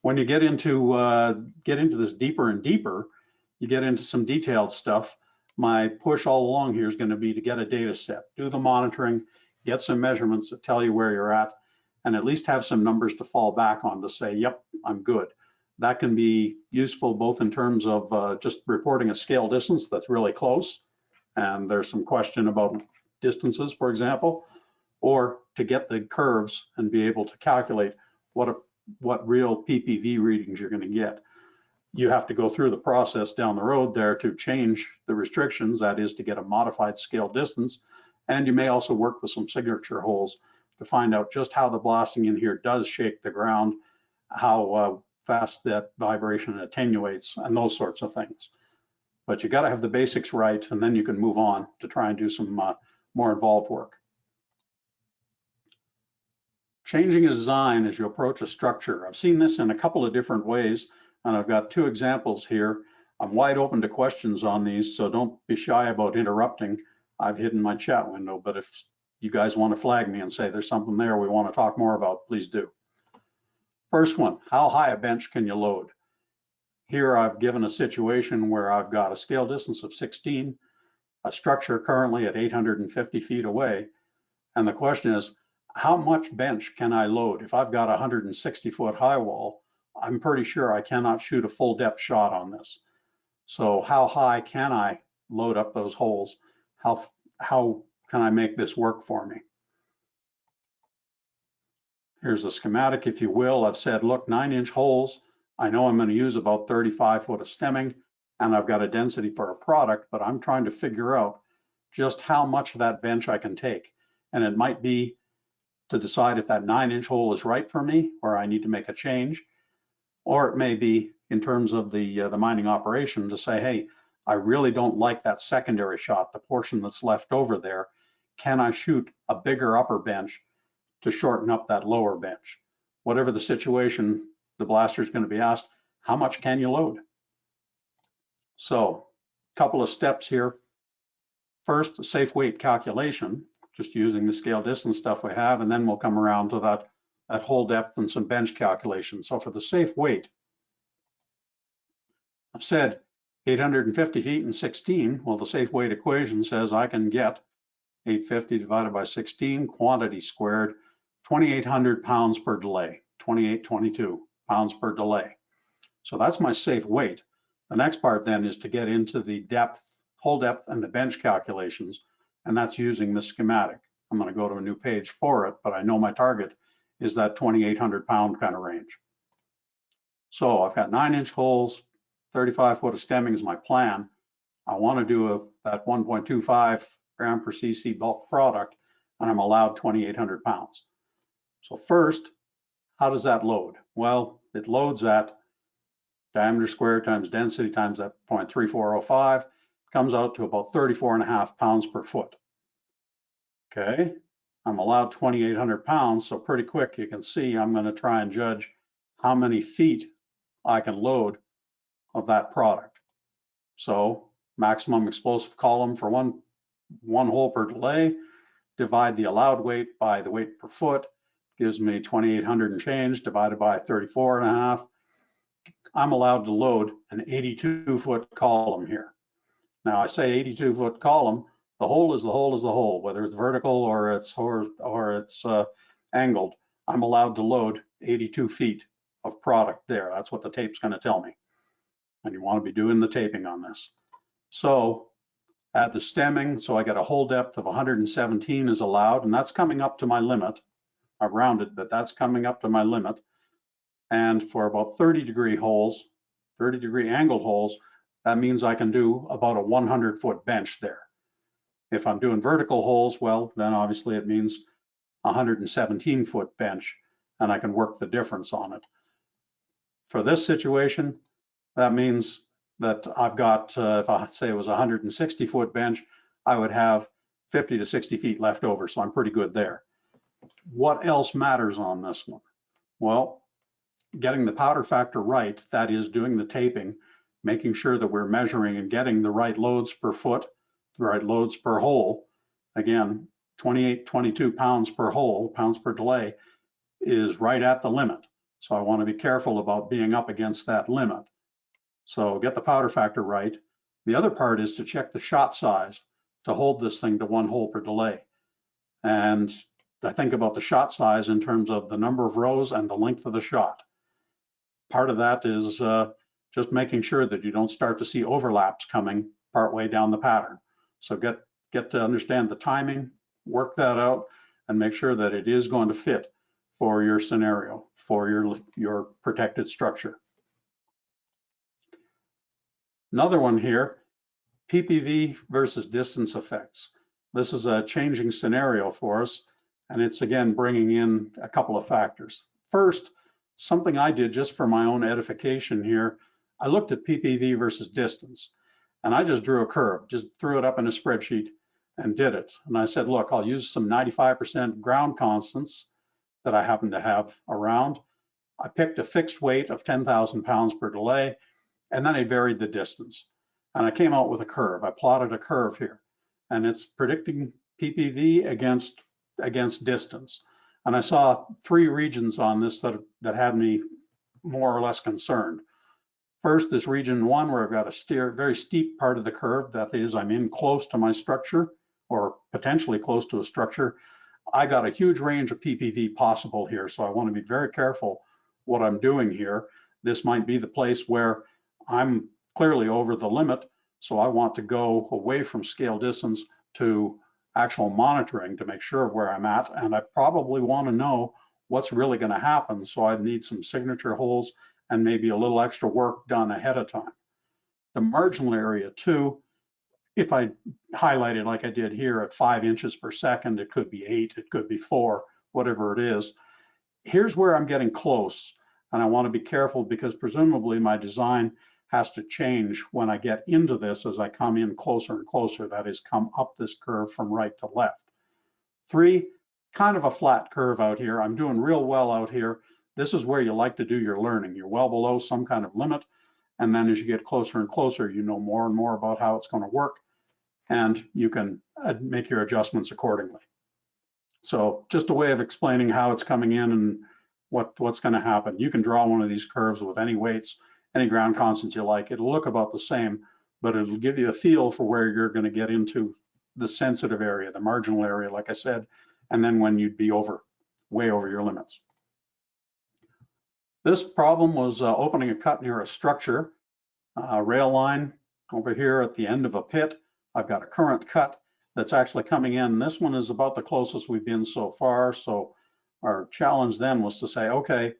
When you get into this deeper and deeper, you get into some detailed stuff. My push all along here is going to be to get a data set, do the monitoring, get some measurements that tell you where you're at least have some numbers to fall back on to say, yep, I'm good. That can be useful both in terms of just reporting a scale distance that's really close, and there's some question about distances, for example, or to get the curves and be able to calculate what real PPV readings you're going to get. You have to go through the process down the road there to change the restrictions, that is to get a modified scale distance. And you may also work with some signature holes to find out just how the blasting in here does shake the ground, how fast that vibration attenuates, and those sorts of things. But you got to have the basics right, and then you can move on to try and do some more involved work. Changing a design as you approach a structure. I've seen this in a couple of different ways, and I've got two examples here. I'm wide open to questions on these, so don't be shy about interrupting. I've hidden my chat window, but if you guys want to flag me and say there's something there we want to talk more about, please do. First one, how high a bench can you load? Here I've given a situation where I've got a scale distance of 16, a structure currently at 850 feet away, and the question is, how much bench can I load? If I've got a 160-foot high wall, I'm pretty sure I cannot shoot a full depth shot on this. So how high can I load up those holes? How can I make this work for me? Here's a schematic, if you will. I've said, look, 9-inch holes. I know I'm going to use about 35 foot of stemming, and I've got a density for a product, but I'm trying to figure out just how much of that bench I can take. And it might be to decide if that 9-inch hole is right for me, or I need to make a change. Or it may be in terms of the mining operation to say, hey, I really don't like that secondary shot, the portion that's left over there. Can I shoot a bigger upper bench to shorten up that lower bench? Whatever the situation, the blaster is going to be asked, how much can you load? So a couple of steps here. First, a safe weight calculation, just using the scale distance stuff we have, and then we'll come around to that hole depth and some bench calculations. So for the safe weight, I've said 850 feet and 16. Well, the safe weight equation says I can get 850 divided by 16, quantity squared, 2,800 pounds per delay, 2822 pounds per delay. So that's my safe weight. The next part then is to get into the depth, hole depth, and the bench calculations, and that's using the schematic. I'm going to go to a new page for it, but I know my target is that 2,800 pound kind of range. So I've got 9-inch holes, 35 foot of stemming is my plan. I want to do that 1.25 gram per cc bulk product, and I'm allowed 2,800 pounds. So first, how does that load? Well, it loads at diameter squared times density times that 0.3405, comes out to about 34.5 pounds per foot. Okay, I'm allowed 2,800 pounds, so pretty quick you can see I'm going to try and judge how many feet I can load of that product. So maximum explosive column for one hole per delay, divide the allowed weight by the weight per foot, gives me 2,800 and change divided by 34.5. I'm allowed to load an 82-foot column here. Now I say 82-foot column, the hole is the hole is the hole, whether it's vertical or it's angled. I'm allowed to load 82 feet of product there. That's what the tape's going to tell me. And you want to be doing the taping on this. So add the stemming, so I get a hole depth of 117 is allowed, and that's coming up to my limit. I've rounded, but that's coming up to my limit. And for about 30-degree holes, 30-degree angled holes, that means I can do about a 100-foot bench there. If I'm doing vertical holes, well, then obviously it means 117-foot bench, and I can work the difference on it. For this situation, that means that I've got, if I say it was a 160-foot bench, I would have 50 to 60 feet left over, so I'm pretty good there. What else matters on this one? Well, getting the powder factor right, that is doing the taping, making sure that we're measuring and getting the right loads per foot right loads per hole, again, 28, 22 pounds per hole, pounds per delay, is right at the limit. So I want to be careful about being up against that limit. So get the powder factor right. The other part is to check the shot size to hold this thing to 1 hole per delay. And I think about the shot size in terms of the number of rows and the length of the shot. Part of that is just making sure that you don't start to see overlaps coming partway down the pattern. So get to understand the timing, work that out, and make sure that it is going to fit for your scenario, for your protected structure. Another one here, PPV versus distance effects. This is a changing scenario for us, and it's again bringing in a couple of factors. First, something I did just for my own edification here, I looked at PPV versus distance, and I just drew a curve, just threw it up in a spreadsheet and did it. And I said, look, I'll use some 95% ground constants that I happen to have around. I picked a fixed weight of 10,000 pounds per delay, and then I varied the distance. And I came out with a curve. I plotted a curve here, and it's predicting PPV against distance. And I saw 3 regions on this that had me more or less concerned. First is region 1, where I've got a very steep part of the curve. That is, I'm in close to my structure, or potentially close to a structure. I got a huge range of PPV possible here, so I want to be very careful what I'm doing here. This might be the place where I'm clearly over the limit, so I want to go away from scale distance to actual monitoring to make sure of where I'm at, and I probably want to know what's really going to happen, so I need some signature holes and maybe a little extra work done ahead of time. The marginal area too, if I highlight it like I did here at 5 inches per second, it could be 8, it could be 4, whatever it is. Here's where I'm getting close, and I want to be careful because presumably my design has to change when I get into this as I come in closer and closer, that is, come up this curve from right to left. 3, kind of a flat curve out here. I'm doing real well out here. This is where you like to do your learning. You're well below some kind of limit, and then as you get closer and closer, you know more and more about how it's going to work, and you can make your adjustments accordingly. So just a way of explaining how it's coming in and what's going to happen. You can draw one of these curves with any weights, any ground constants you like. It'll look about the same, but it'll give you a feel for where you're going to get into the sensitive area, the marginal area, like I said, and then when you'd be way over your limits. This problem was opening a cut near a structure, rail line over here at the end of a pit. I've got a current cut that's actually coming in. This one is about the closest we've been so far. So our challenge then was to say, okay,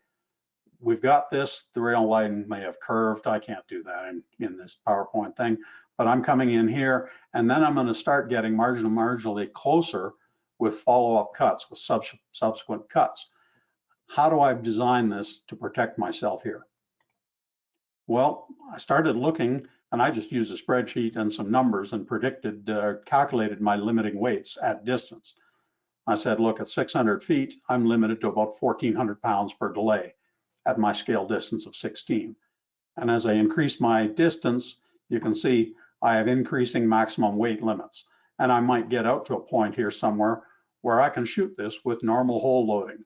we've got this, the rail line may have curved. I can't do that in this PowerPoint thing, but I'm coming in here, and then I'm going to start getting marginally closer with follow-up cuts, with subsequent cuts. How do I design this to protect myself here? Well, I started looking, and I just used a spreadsheet and some numbers and calculated my limiting weights at distance. I said, look, at 600 feet, I'm limited to about 1,400 pounds per delay at my scale distance of 16. And as I increase my distance, you can see I have increasing maximum weight limits. And I might get out to a point here somewhere where I can shoot this with normal hole loading.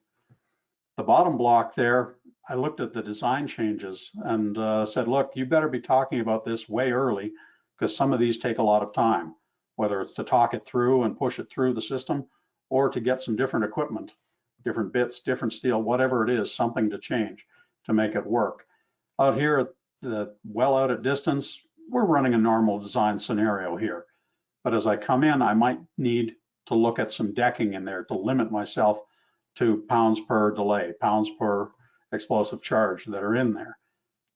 The bottom block there, I looked at the design changes and said, look, you better be talking about this way early, because some of these take a lot of time, whether it's to talk it through and push it through the system, or to get some different equipment, different bits, different steel, whatever it is, something to change to make it work. Out here, well out at distance, we're running a normal design scenario here. But as I come in, I might need to look at some decking in there to limit myself to pounds per delay, pounds per explosive charge that are in there.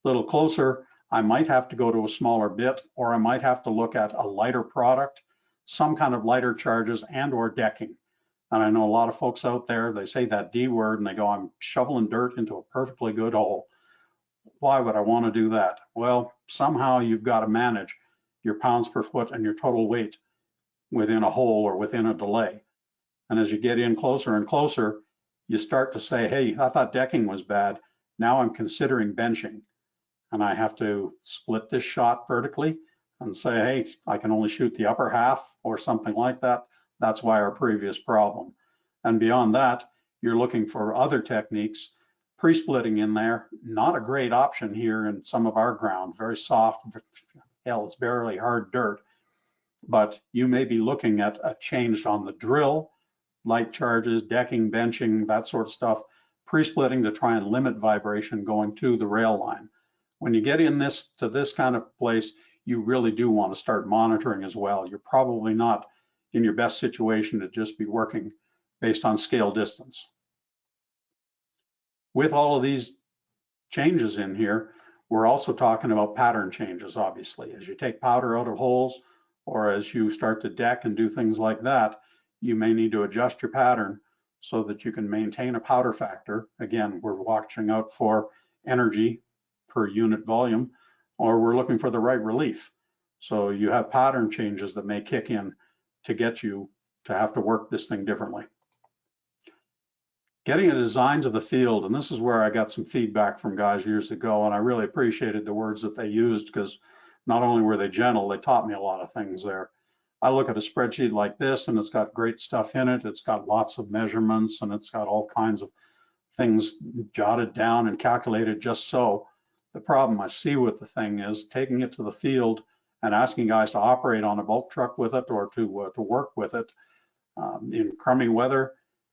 A little closer, I might have to go to a smaller bit, or I might have to look at a lighter product, some kind of lighter charges and or decking. And I know a lot of folks out there, they say that D word and they go, I'm shoveling dirt into a perfectly good hole. Why would I want to do that? Well, somehow you've got to manage your pounds per foot and your total weight within a hole or within a delay. And as you get in closer and closer, you start to say, hey, I thought decking was bad. Now I'm considering benching. And I have to split this shot vertically. and say, hey, I can only shoot the upper half or something like that. That's why our previous problem. And beyond that, you're looking for other techniques. Pre-splitting in there, not a great option here in some of our ground, very soft, hell, it's barely hard dirt. But you may be looking at a change on the drill, light charges, decking, benching, that sort of stuff, pre-splitting to try and limit vibration going to the rail line. When you get in this to this kind of place, you really do want to start monitoring as well. You're probably not in your best situation to just be working based on scale distance. With all of these changes in here, we're also talking about pattern changes, obviously. As you take powder out of holes, or as you start to deck and do things like that, you may need to adjust your pattern so that you can maintain a powder factor. Again, we're watching out for energy per unit volume, or we're looking for the right relief. So you have pattern changes that may kick in to get you to have to work this thing differently. Getting a design to the field, and this is where I got some feedback from guys years ago, and I really appreciated the words that they used, because not only were they gentle, they taught me a lot of things there. I look at a spreadsheet like this, and it's got great stuff in it. It's got lots of measurements, and it's got all kinds of things jotted down and calculated just so. The problem I see with the thing is taking it to the field and asking guys to operate on a bulk truck with it, or to work with it in crummy weather,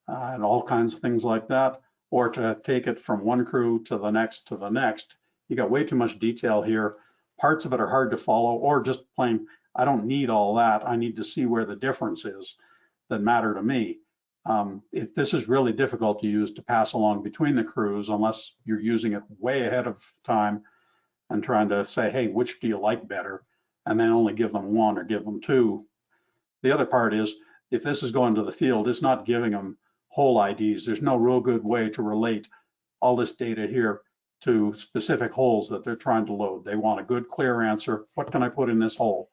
and all kinds of things like that, or to take it from one crew to the next to the next. You got way too much detail here. Parts of it are hard to follow, or just plain, I don't need all that. I need to see where the difference is that matter to me. If this is really difficult to use to pass along between the crews, unless you're using it way ahead of time and trying to say, hey, which do you like better? And then only give them one or give them two. The other part is, if this is going to the field, it's not giving them whole IDs. There's no real good way to relate all this data here to specific holes that they're trying to load. They want a good, clear answer. What can I put in this hole?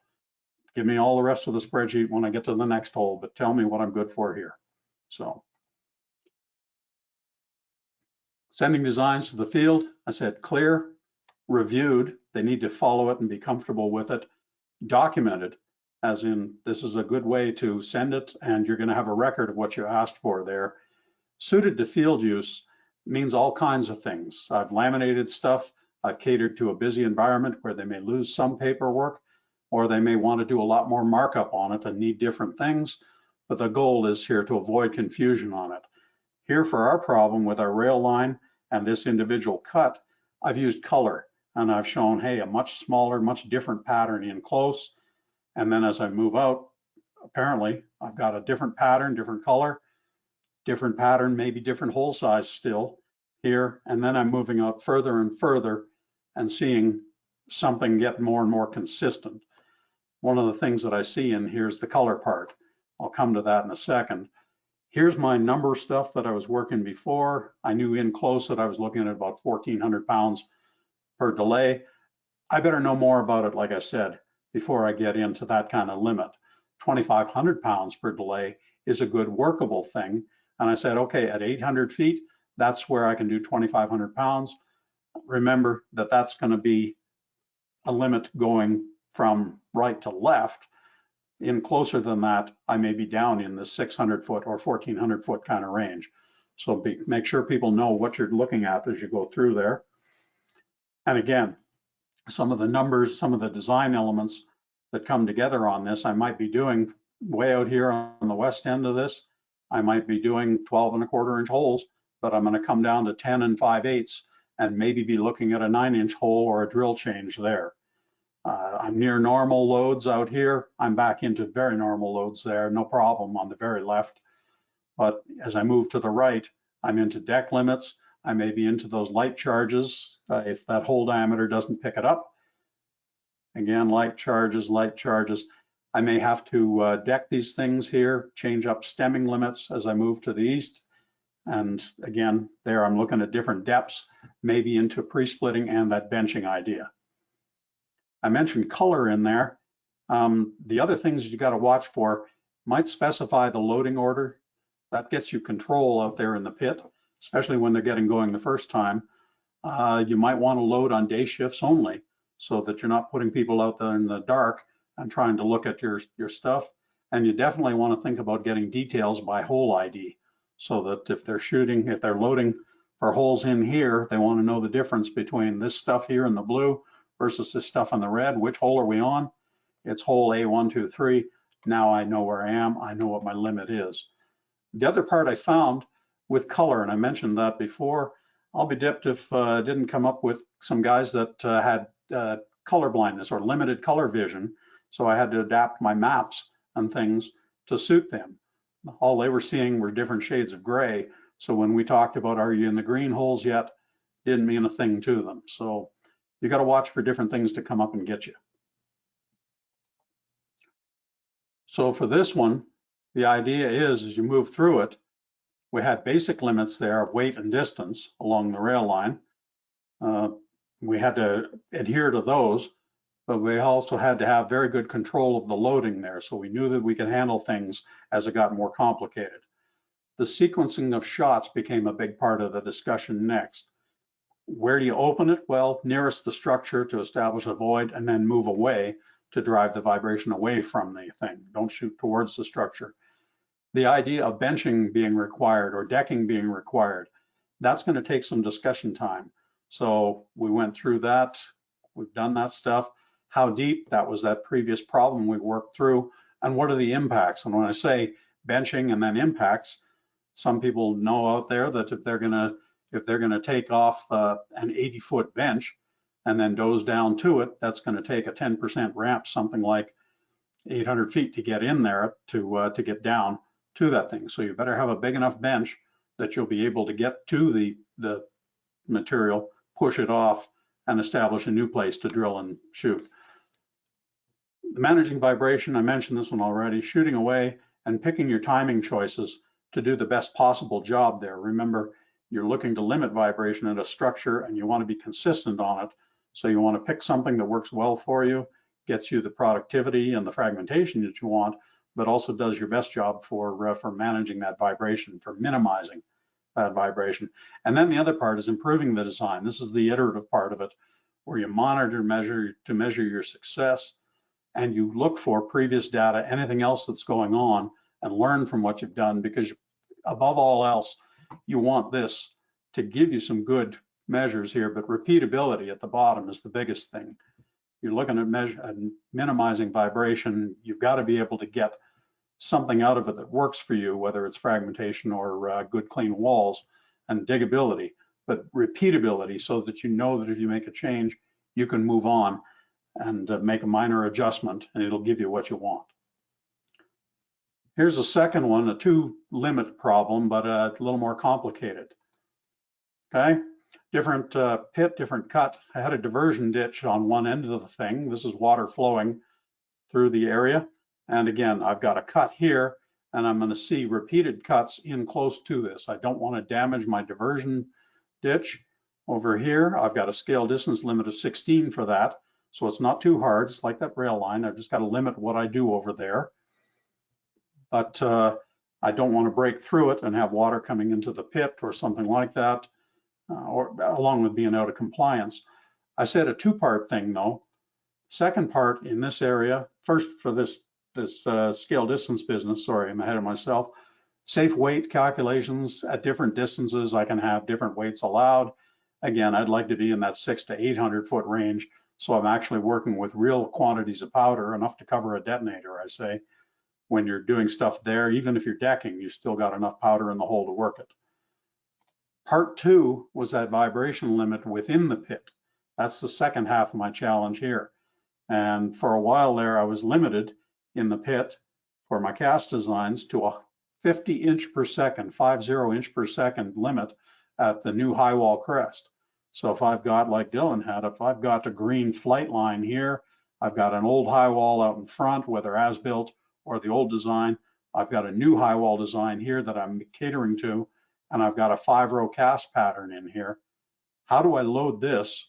Give me all the rest of the spreadsheet when I get to the next hole, but tell me what I'm good for here. So sending designs to the field, I said clear, reviewed. They need to follow it and be comfortable with it. Documented, as in this is a good way to send it, and you're going to have a record of what you asked for there. Suited to field use means all kinds of things. I've laminated stuff. I've catered to a busy environment where they may lose some paperwork, or they may want to do a lot more markup on it and need different things. But the goal is here to avoid confusion on it. Here for our problem with our rail line and this individual cut, I've used color, and I've shown, hey, a much smaller, much different pattern in close. And then as I move out, apparently I've got a different pattern, different color, different pattern, maybe different hole size still here. And then I'm moving out further and further and seeing something get more and more consistent. One of the things that I see in here's the color part. I'll come to that in a second. Here's my number stuff that I was working before. I knew in close that I was looking at about 1,400 pounds per delay. I better know more about it, like I said, before I get into that kind of limit. 2,500 pounds per delay is a good workable thing. And I said, okay, at 800 feet, that's where I can do 2,500 pounds. Remember that that's going to be a limit going from right to left. In closer than that, I may be down in the 600 foot or 1,400 foot kind of range. So make sure people know what you're looking at as you go through there. And again, some of the numbers, some of the design elements that come together on this, I might be doing way out here on the west end of this. I might be doing 12 1/4 inch holes, but I'm going to come down to 10 5/8 and maybe be looking at a 9-inch hole or a drill change there. I'm near normal loads out here. I'm back into very normal loads there, no problem on the very left. But as I move to the right, I'm into deck limits. I may be into those light charges if that hole diameter doesn't pick it up. Again, light charges, light charges. I may have to deck these things here, change up stemming limits as I move to the east. And again, there I'm looking at different depths, maybe into pre-splitting and that benching idea. I mentioned color in there. The other things you got to watch for might specify the loading order. That gets you control out there in the pit, especially when they're getting going the first time. You might want to load on day shifts only so that you're not putting people out there in the dark and trying to look at your stuff. And you definitely want to think about getting details by hole ID, so that if they're loading for holes in here, they want to know the difference between this stuff here in the blue versus this stuff in the red. Which hole are we on? It's hole A123. Now I know where I am. I know what my limit is. The other part I found with color, and I mentioned that before, I'll be dipped if I didn't come up with some guys that had color blindness or limited color vision. So I had to adapt my maps and things to suit them. All they were seeing were different shades of gray. So when we talked about, are you in the green holes yet, didn't mean a thing to them. So you got to watch for different things to come up and get you. So for this one, the idea is as you move through it, we had basic limits there of weight and distance along the rail line. We had to adhere to those, but we also had to have very good control of the loading there. So we knew that we could handle things as it got more complicated. The sequencing of shots became a big part of the discussion next. Where do you open it? Well, nearest the structure to establish a void and then move away to drive the vibration away from the thing. Don't shoot towards the structure. The idea of benching being required or decking being required, that's going to take some discussion time. So we went through that. We've done that stuff. How deep? That was that previous problem we worked through. And what are the impacts? And when I say benching and then impacts, some people know out there that if they're going to take off an 80-foot bench and then doze down to it, that's going to take a 10% ramp, something like 800 feet to get in there to get down to that thing. So you better have a big enough bench that you'll be able to get to the material, push it off, and establish a new place to drill and shoot. Managing vibration, I mentioned this one already, shooting away and picking your timing choices to do the best possible job there. Remember, you're looking to limit vibration at a structure and you want to be consistent on it. So you want to pick something that works well for you, gets you the productivity and the fragmentation that you want, but also does your best job for managing that vibration, for minimizing that vibration. And then the other part is improving the design. This is the iterative part of it, where you monitor, measure your success, and you look for previous data, anything else that's going on, and learn from what you've done, because above all else, you want this to give you some good measures here, but repeatability at the bottom is the biggest thing. You're looking at minimizing vibration. You've got to be able to get something out of it that works for you, whether it's fragmentation or good clean walls and diggability, but repeatability, so that you know that if you make a change, you can move on and make a minor adjustment and it'll give you what you want. Here's a second one, a two limit problem, but a little more complicated. Okay, different pit, different cut. I had a diversion ditch on one end of the thing. This is water flowing through the area. And again, I've got a cut here and I'm going to see repeated cuts in close to this. I don't want to damage my diversion ditch. Over here, I've got a scale distance limit of 16 for that. So it's not too hard. It's like that rail line. I've just got to limit what I do over there. But I don't want to break through it and have water coming into the pit or something like that, or along with being out of compliance. I said a two-part thing though. Second part in this area, first for this scale distance business, sorry, I'm ahead of myself. Safe weight calculations at different distances, I can have different weights allowed. Again, I'd like to be in that 600 to 800 foot range. So I'm actually working with real quantities of powder, enough to cover a detonator, I say. When you're doing stuff there, even if you're decking, you still got enough powder in the hole to work it. Part two was that vibration limit within the pit. That's the second half of my challenge here. And for a while there, I was limited in the pit for my cast designs to a 50 inch per second, 50 inch per second limit at the new high wall crest. So if I've got, like Dylan had, if I've got a green flight line here, I've got an old high wall out in front, whether as built or the old design, I've got a new high wall design here that I'm catering to, and I've got a 5-row cast pattern in here. How do I load this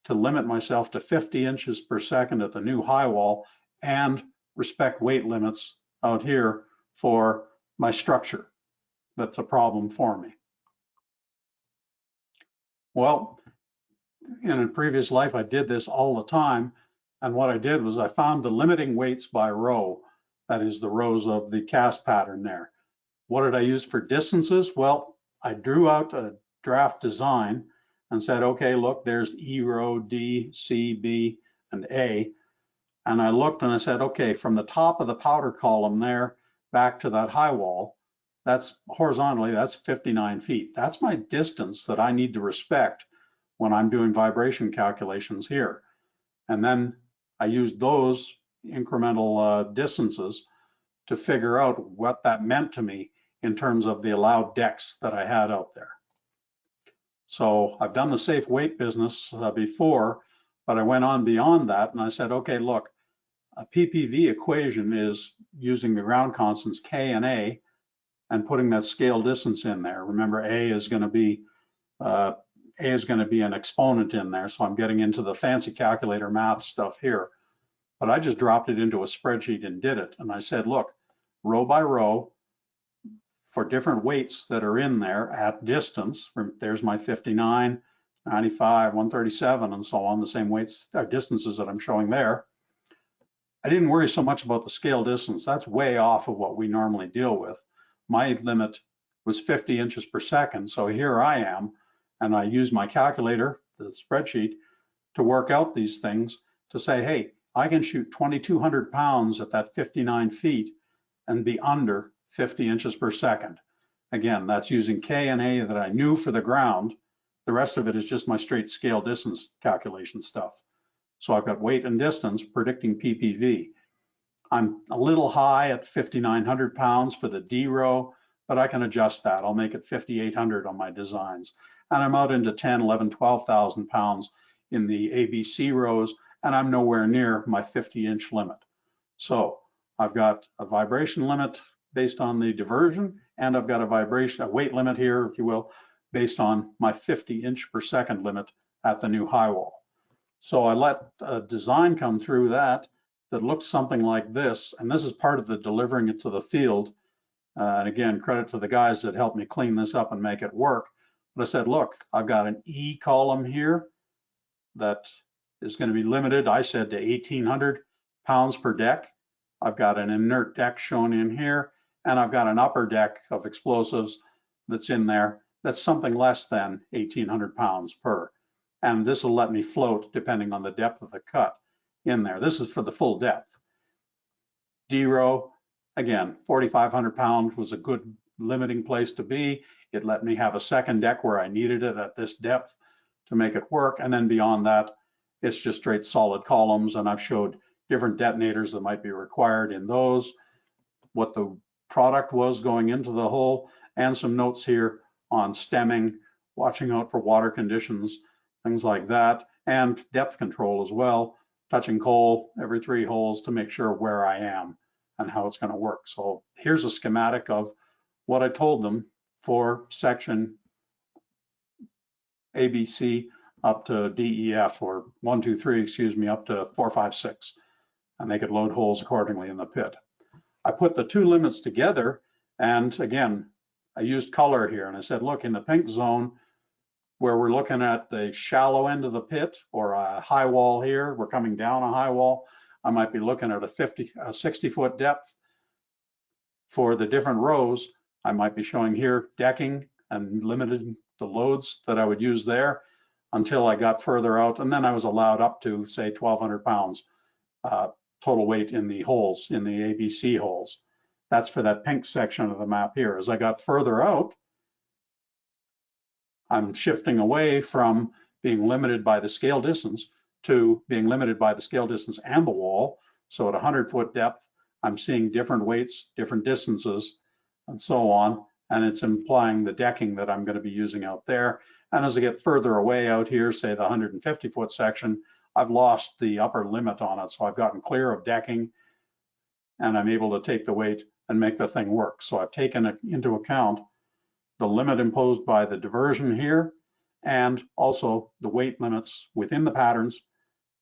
to limit myself to 50 inches per second at the new high wall and respect weight limits out here for my structure? That's a problem for me. Well, in a previous life, I did this all the time. And what I did was I found the limiting weights by row. That is the rows of the cast pattern there. What did I use for distances? Well, I drew out a draft design and said, okay, look, there's E row, D, C, B, and A. And I looked and I said, okay, from the top of the powder column there back to that high wall, that's horizontally, that's 59 feet. That's my distance that I need to respect when I'm doing vibration calculations here. And then I used those incremental distances to figure out what that meant to me in terms of the allowed decks that I had out there. So I've done the safe weight business before, but I went on beyond that and I said, okay, look, a PPV equation is using the ground constants K and A and putting that scale distance in there. Remember, A is going to be an exponent in there, so I'm getting into the fancy calculator math stuff here. But I just dropped it into a spreadsheet and did it. And I said, look, row by row, for different weights that are in there at distance, there's my 59, 95, 137, and so on, the same weights, distances that I'm showing there. I didn't worry so much about the scale distance. That's way off of what we normally deal with. My limit was 50 inches per second. So here I am, and I use my calculator, the spreadsheet, to work out these things to say, hey, I can shoot 2,200 pounds at that 59 feet and be under 50 inches per second. Again, that's using K and A that I knew for the ground. The rest of it is just my straight scale distance calculation stuff. So I've got weight and distance predicting PPV. I'm a little high at 5,900 pounds for the D row, but I can adjust that. I'll make it 5,800 on my designs. And I'm out into 10, 11, 12,000 pounds in the ABC rows, and I'm nowhere near my 50-inch limit. So I've got a vibration limit based on the diversion, and I've got a weight limit here, if you will, based on my 50-inch per second limit at the new high wall. So I let a design come through that looks something like this, and this is part of the delivering it to the field. And again, credit to the guys that helped me clean this up and make it work. But I said, look, I've got an E column here that is going to be limited, I said, to 1,800 pounds per deck. I've got an inert deck shown in here, and I've got an upper deck of explosives that's in there that's something less than 1,800 pounds per. And this will let me float depending on the depth of the cut in there. This is for the full depth. D row, again, 4,500 pounds was a good limiting place to be. It let me have a second deck where I needed it at this depth to make it work. And then beyond that, it's just straight solid columns. And I've showed different detonators that might be required in those, what the product was going into the hole, and some notes here on stemming, watching out for water conditions, things like that, and depth control as well, touching coal every 3 holes to make sure where I am and how it's going to work. So here's a schematic of what I told them for section ABC up to DEF, or 1, 2, 3, excuse me, up to 4, 5, 6, and they could load holes accordingly in the pit. I put the 2 limits together, and again, I used color here, and I said, look, in the pink zone, where we're looking at the shallow end of the pit or a high wall here, we're coming down a high wall, I might be looking at a 60-foot depth. For the different rows, I might be showing here decking and limited the loads that I would use there until I got further out. And then I was allowed up to, say, 1,200 pounds total weight in the holes, in the ABC holes. That's for that pink section of the map here. As I got further out, I'm shifting away from being limited by the scale distance to being limited by the scale distance and the wall. So at 100-foot depth, I'm seeing different weights, different distances, and so on. And it's implying the decking that I'm going to be using out there. And as I get further away out here, say the 150-foot section, I've lost the upper limit on it. So I've gotten clear of decking, and I'm able to take the weight and make the thing work. So I've taken into account the limit imposed by the diversion here, and also the weight limits within the patterns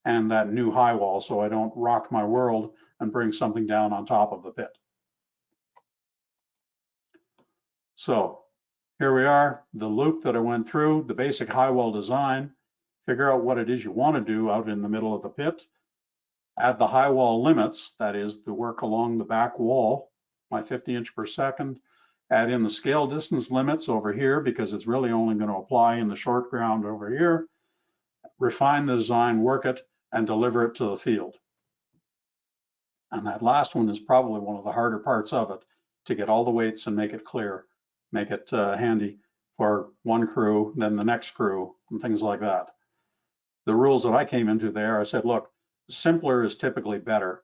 and that new high wall, so I don't rock my world and bring something down on top of the pit. So here we are, the loop that I went through, the basic high wall design, figure out what it is you want to do out in the middle of the pit, add the high wall limits, that is the work along the back wall, my 50 inch per second, add in the scale distance limits over here because it's really only going to apply in the short ground over here, refine the design, work it, and deliver it to the field. And that last one is probably one of the harder parts of it, to get all the weights and make it clear, make it handy for one crew, then the next crew, and things like that. The rules that I came into there, I said, look, simpler is typically better.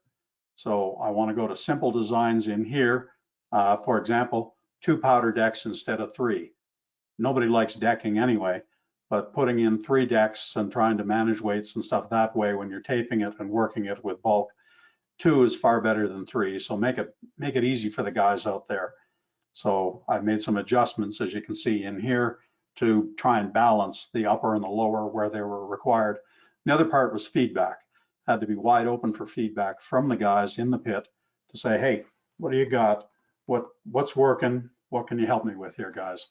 So I want to go to simple designs in here. For example, 2 powder decks instead of 3. Nobody likes decking anyway, but putting in 3 decks and trying to manage weights and stuff that way when you're taping it and working it with bulk, 2 is far better than 3. So make it easy for the guys out there. So I made some adjustments, as you can see in here, to try and balance the upper and the lower where they were required. The other part was feedback. Had to be wide open for feedback from the guys in the pit to say, hey, what do you got? What's working? What can you help me with here, guys?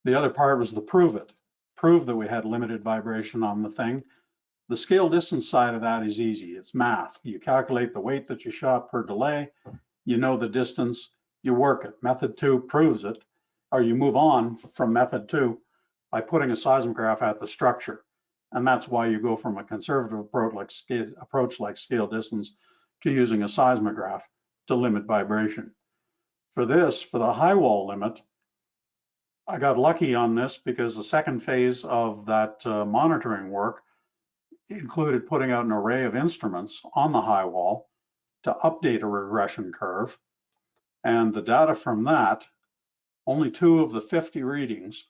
The other part was the prove it. Prove that we had limited vibration on the thing. The scale distance side of that is easy. It's math. You calculate the weight that you shot per delay. You know the distance, you work it. Method 2 proves it, or you move on from method 2 by putting a seismograph at the structure. And that's why you go from a conservative approach like scale distance to using a seismograph to limit vibration. For this, for the high wall limit, I got lucky on this because the second phase of that monitoring work included putting out an array of instruments on the high wall to update a regression curve. And the data from that, only 2 of the 50 readings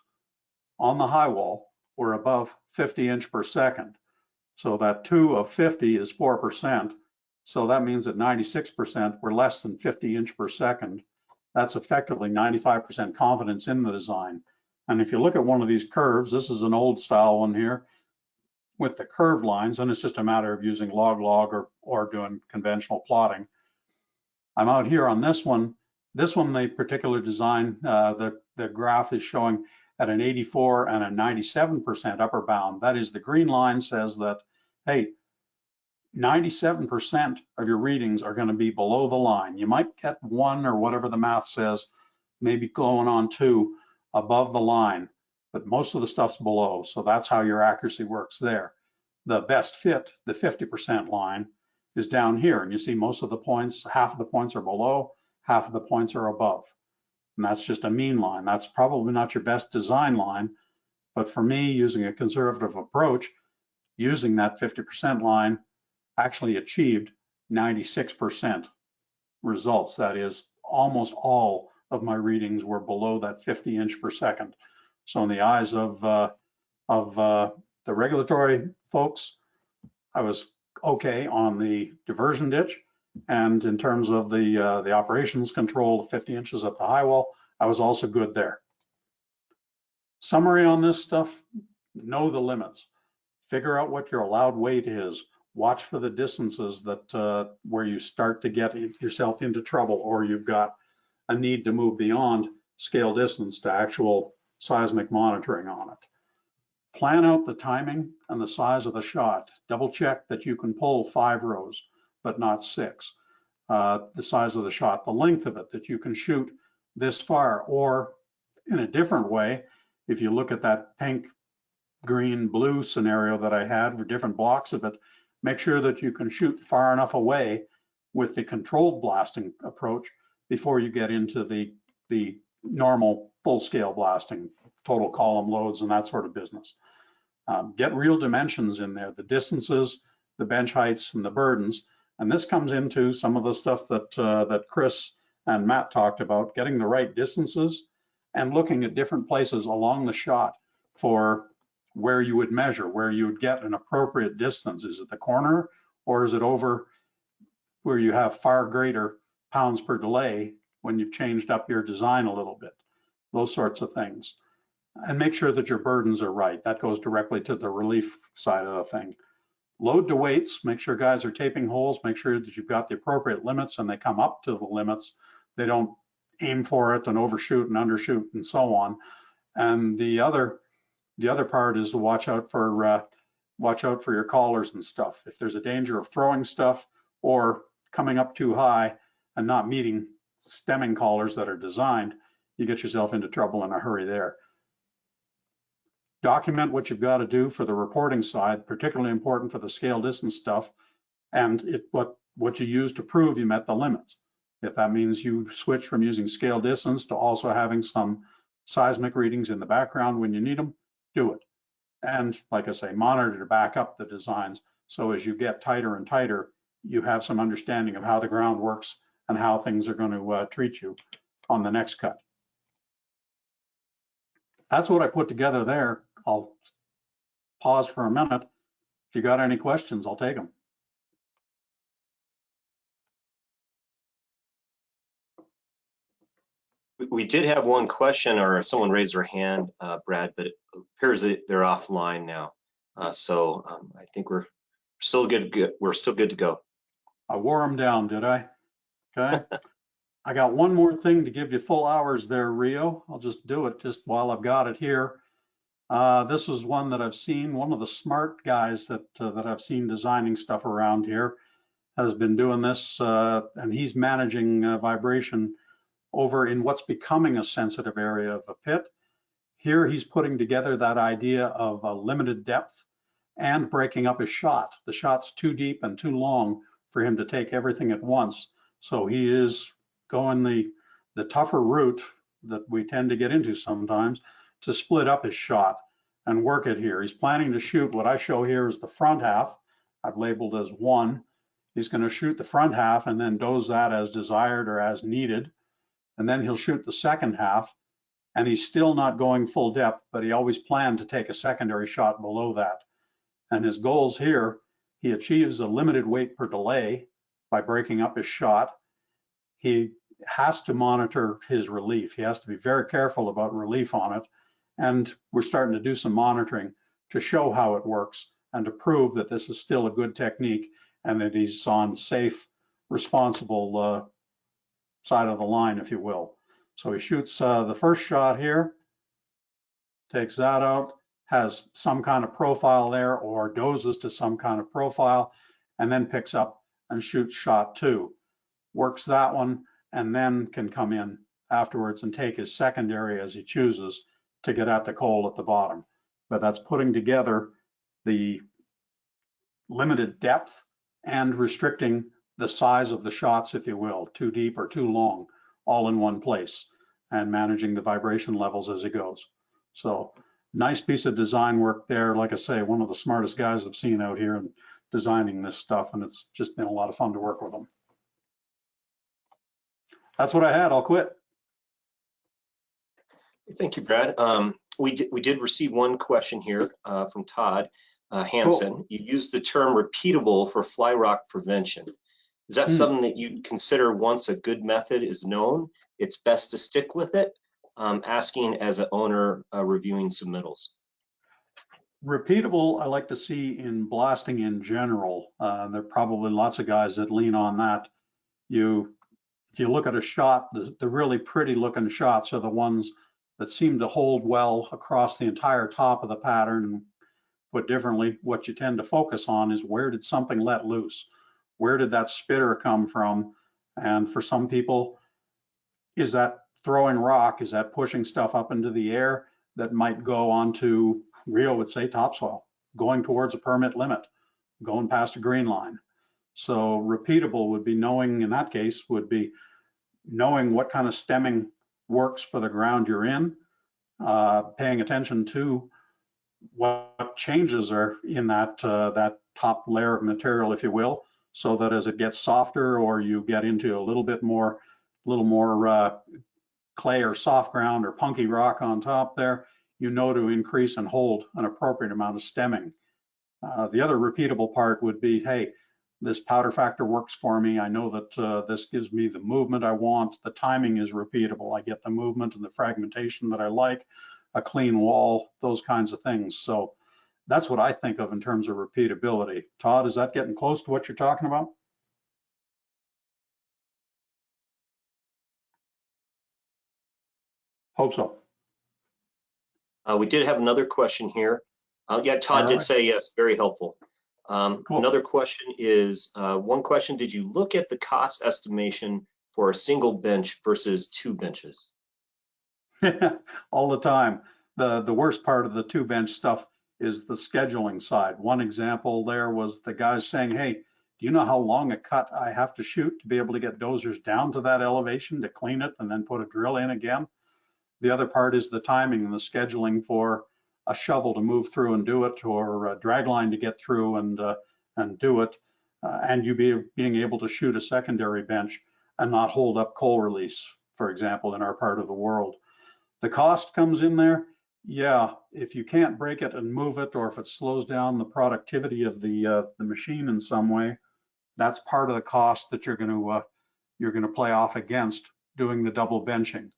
on the high wall were above 50 inch per second. So that 2 of 50 is 4%. So that means that 96% were less than 50 inch per second. That's effectively 95% confidence in the design. And if you look at one of these curves, this is an old style one here with the curved lines, and it's just a matter of using log or doing conventional plotting. I'm out here on this one. This one, the particular design, the graph is showing at an 84 and a 97% upper bound. That is, the green line says that, hey, 97% of your readings are going to be below the line. You might get 1 or whatever the math says, maybe going on 2 above the line, but most of the stuff's below. So that's how your accuracy works there. The best fit, the 50% line, is down here. And you see most of the points, half of the points are below, half of the points are above. And that's just a mean line. That's probably not your best design line. But for me, using a conservative approach, using that 50% line actually achieved 96% results. That is, almost all of my readings were below that 50 inch per second. So in the eyes of the regulatory folks, I was okay on the diversion ditch. And in terms of the operations control, the 50 inches at the high wall, I was also good there. Summary on this stuff: know the limits. Figure out what your allowed weight is. Watch for the distances that where you start to get yourself into trouble, or you've got a need to move beyond scale distance to actual seismic monitoring on it. Plan out the timing and the size of the shot. Double check that you can pull 5 rows, but not 6. The size of the shot, the length of it, that you can shoot this far. Or in a different way, if you look at that pink, green, blue scenario that I had with different blocks of it, make sure that you can shoot far enough away with the controlled blasting approach before you get into the normal full-scale blasting, total column loads and that sort of business. Get real dimensions in there, the distances, the bench heights, and the burdens. And this comes into some of the stuff that Chris and Matt talked about, getting the right distances and looking at different places along the shot for where you would measure, where you would get an appropriate distance. Is it the corner, or is it over where you have far greater pounds per delay when you've changed up your design a little bit? Those sorts of things. And make sure that your burdens are right. That goes directly to the relief side of the thing. Load to weights, make sure guys are taping holes, make sure that you've got the appropriate limits and they come up to the limits. They don't aim for it and overshoot and undershoot and so on. And the other The other part is to watch out for your collars and stuff. If there's a danger of throwing stuff or coming up too high and not meeting stemming collars that are designed, you get yourself into trouble in a hurry there. Document what you've got to do for the reporting side, particularly important for the scale distance stuff, and what you use to prove you met the limits. If that means you switch from using scale distance to also having some seismic readings in the background when you need them, do it. And like I say, monitor to back up the designs. So as you get tighter and tighter, you have some understanding of how the ground works and how things are going to treat you on the next cut. That's what I put together there. I'll pause for a minute. If you got any questions, I'll take them. We did have one question, or someone raised their hand, Brad, but it appears that they're offline now. So I think we're still good. We're still good to go. I wore them down, did I? Okay. I got one more thing to give you full hours there, Rio. I'll just do it just while I've got it here. This is one that I've seen. One of the smart guys that I've seen designing stuff around here has been doing this, and he's managing vibration over in what's becoming a sensitive area of a pit. Here he's putting together that idea of a limited depth and breaking up his shot. The shot's too deep and too long for him to take everything at once. So he is going the tougher route that we tend to get into sometimes to split up his shot and work it here. He's planning to shoot what I show here is the front half. I've labeled as 1. He's going to shoot the front half and then dose that as desired or as needed. And then he'll shoot the second half, and he's still not going full depth, but he always planned to take a secondary shot below that. And his goals here, he achieves a limited weight per delay by breaking up his shot. He has to monitor his relief. He has to be very careful about relief on it. And we're starting to do some monitoring to show how it works and to prove that this is still a good technique and that he's on safe, responsible side of the line, if you will. So he shoots the first shot here, takes that out, has some kind of profile there or doses to some kind of profile, and then picks up and shoots shot 2. Works that one, and then can come in afterwards and take his secondary as he chooses to get at the coal at the bottom. But that's putting together the limited depth and restricting the size of the shots, if you will, too deep or too long, all in one place, and managing the vibration levels as it goes. So nice piece of design work there. Like I say, one of the smartest guys I've seen out here in designing this stuff, and it's just been a lot of fun to work with them. That's what I had. I'll quit. Thank you, Brad. We did receive one question here from Todd Hansen. Cool. You used the term repeatable for fly rock prevention. Is that something that you'd consider once a good method is known, it's best to stick with it? Asking as an owner reviewing submittals. Repeatable, I like to see in blasting in general. There are probably lots of guys that lean on that. If you look at a shot, the really pretty looking shots are the ones that seem to hold well across the entire top of the pattern. Put differently, what you tend to focus on is where did something let loose? Where did that spitter come from? And for some people, is that throwing rock? Is that pushing stuff up into the air that might go onto, Rio would say, topsoil, going towards a permit limit, going past a green line? So repeatable would be knowing, in that case, would be knowing what kind of stemming works for the ground you're in, paying attention to what changes are in that top layer of material, if you will, so that as it gets softer or you get into a little more clay or soft ground or punky rock on top there, you know to increase and hold an appropriate amount of stemming. The other repeatable part would be, hey, this powder factor works for me. I know that this gives me the movement I want. The timing is repeatable. I get the movement and the fragmentation that I like, a clean wall, those kinds of things. So that's what I think of in terms of repeatability. Todd, is that getting close to what you're talking about? Hope so. We did have another question here. Yeah, Todd All did right. say yes, very helpful. Cool. Another question is, one question, did you look at the cost estimation for a single bench versus 2 benches? All the time. The worst part of the 2-bench stuff is the scheduling side. One example there was the guys saying, hey, do you know how long a cut I have to shoot to be able to get dozers down to that elevation to clean it and then put a drill in again? The other part is the timing and the scheduling for a shovel to move through and do it, or a drag line to get through and do it, and you being able to shoot a secondary bench and not hold up coal release, for example, in our part of the world. The cost comes in there. Yeah, if you can't break it and move it, or if it slows down the productivity of the machine in some way, that's part of the cost that you're going to play off against doing the double benching.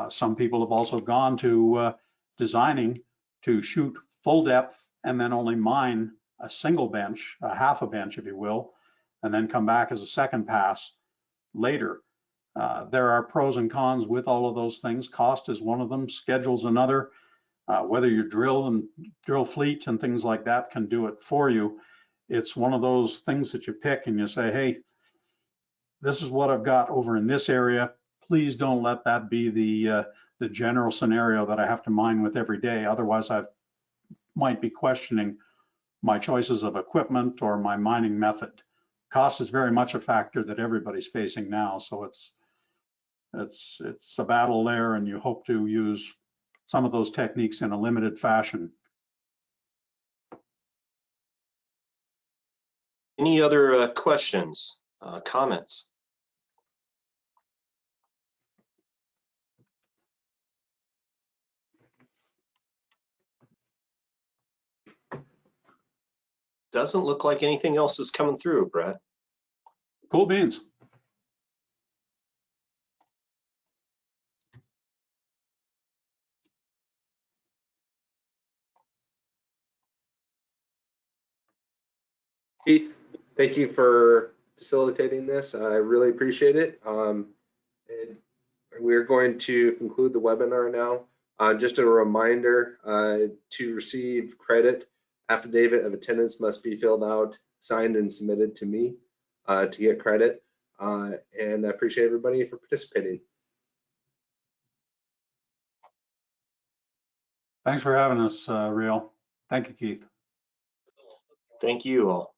Some people have also gone to designing to shoot full depth and then only mine a single bench, a half a bench, if you will, and then come back as a second pass later. There are pros and cons with all of those things. Cost is one of them, schedule's another. Whether your drill fleet and things like that can do it for you, it's one of those things that you pick and you say, hey, this is what I've got over in this area. Please don't let that be the general scenario that I have to mine with every day. Otherwise, I might be questioning my choices of equipment or my mining method. Cost is very much a factor that everybody's facing now. So it's a battle there, and you hope to use some of those techniques in a limited fashion. Any other questions, comments? Doesn't look like anything else is coming through, Brad. Cool beans. Keith, thank you for facilitating this. I really appreciate it. And we're going to conclude the webinar now. Just a reminder, to receive credit, affidavit of attendance must be filled out, signed, and submitted to me to get credit. And I appreciate everybody for participating. Thanks for having us, Real. Thank you, Keith. Thank you all.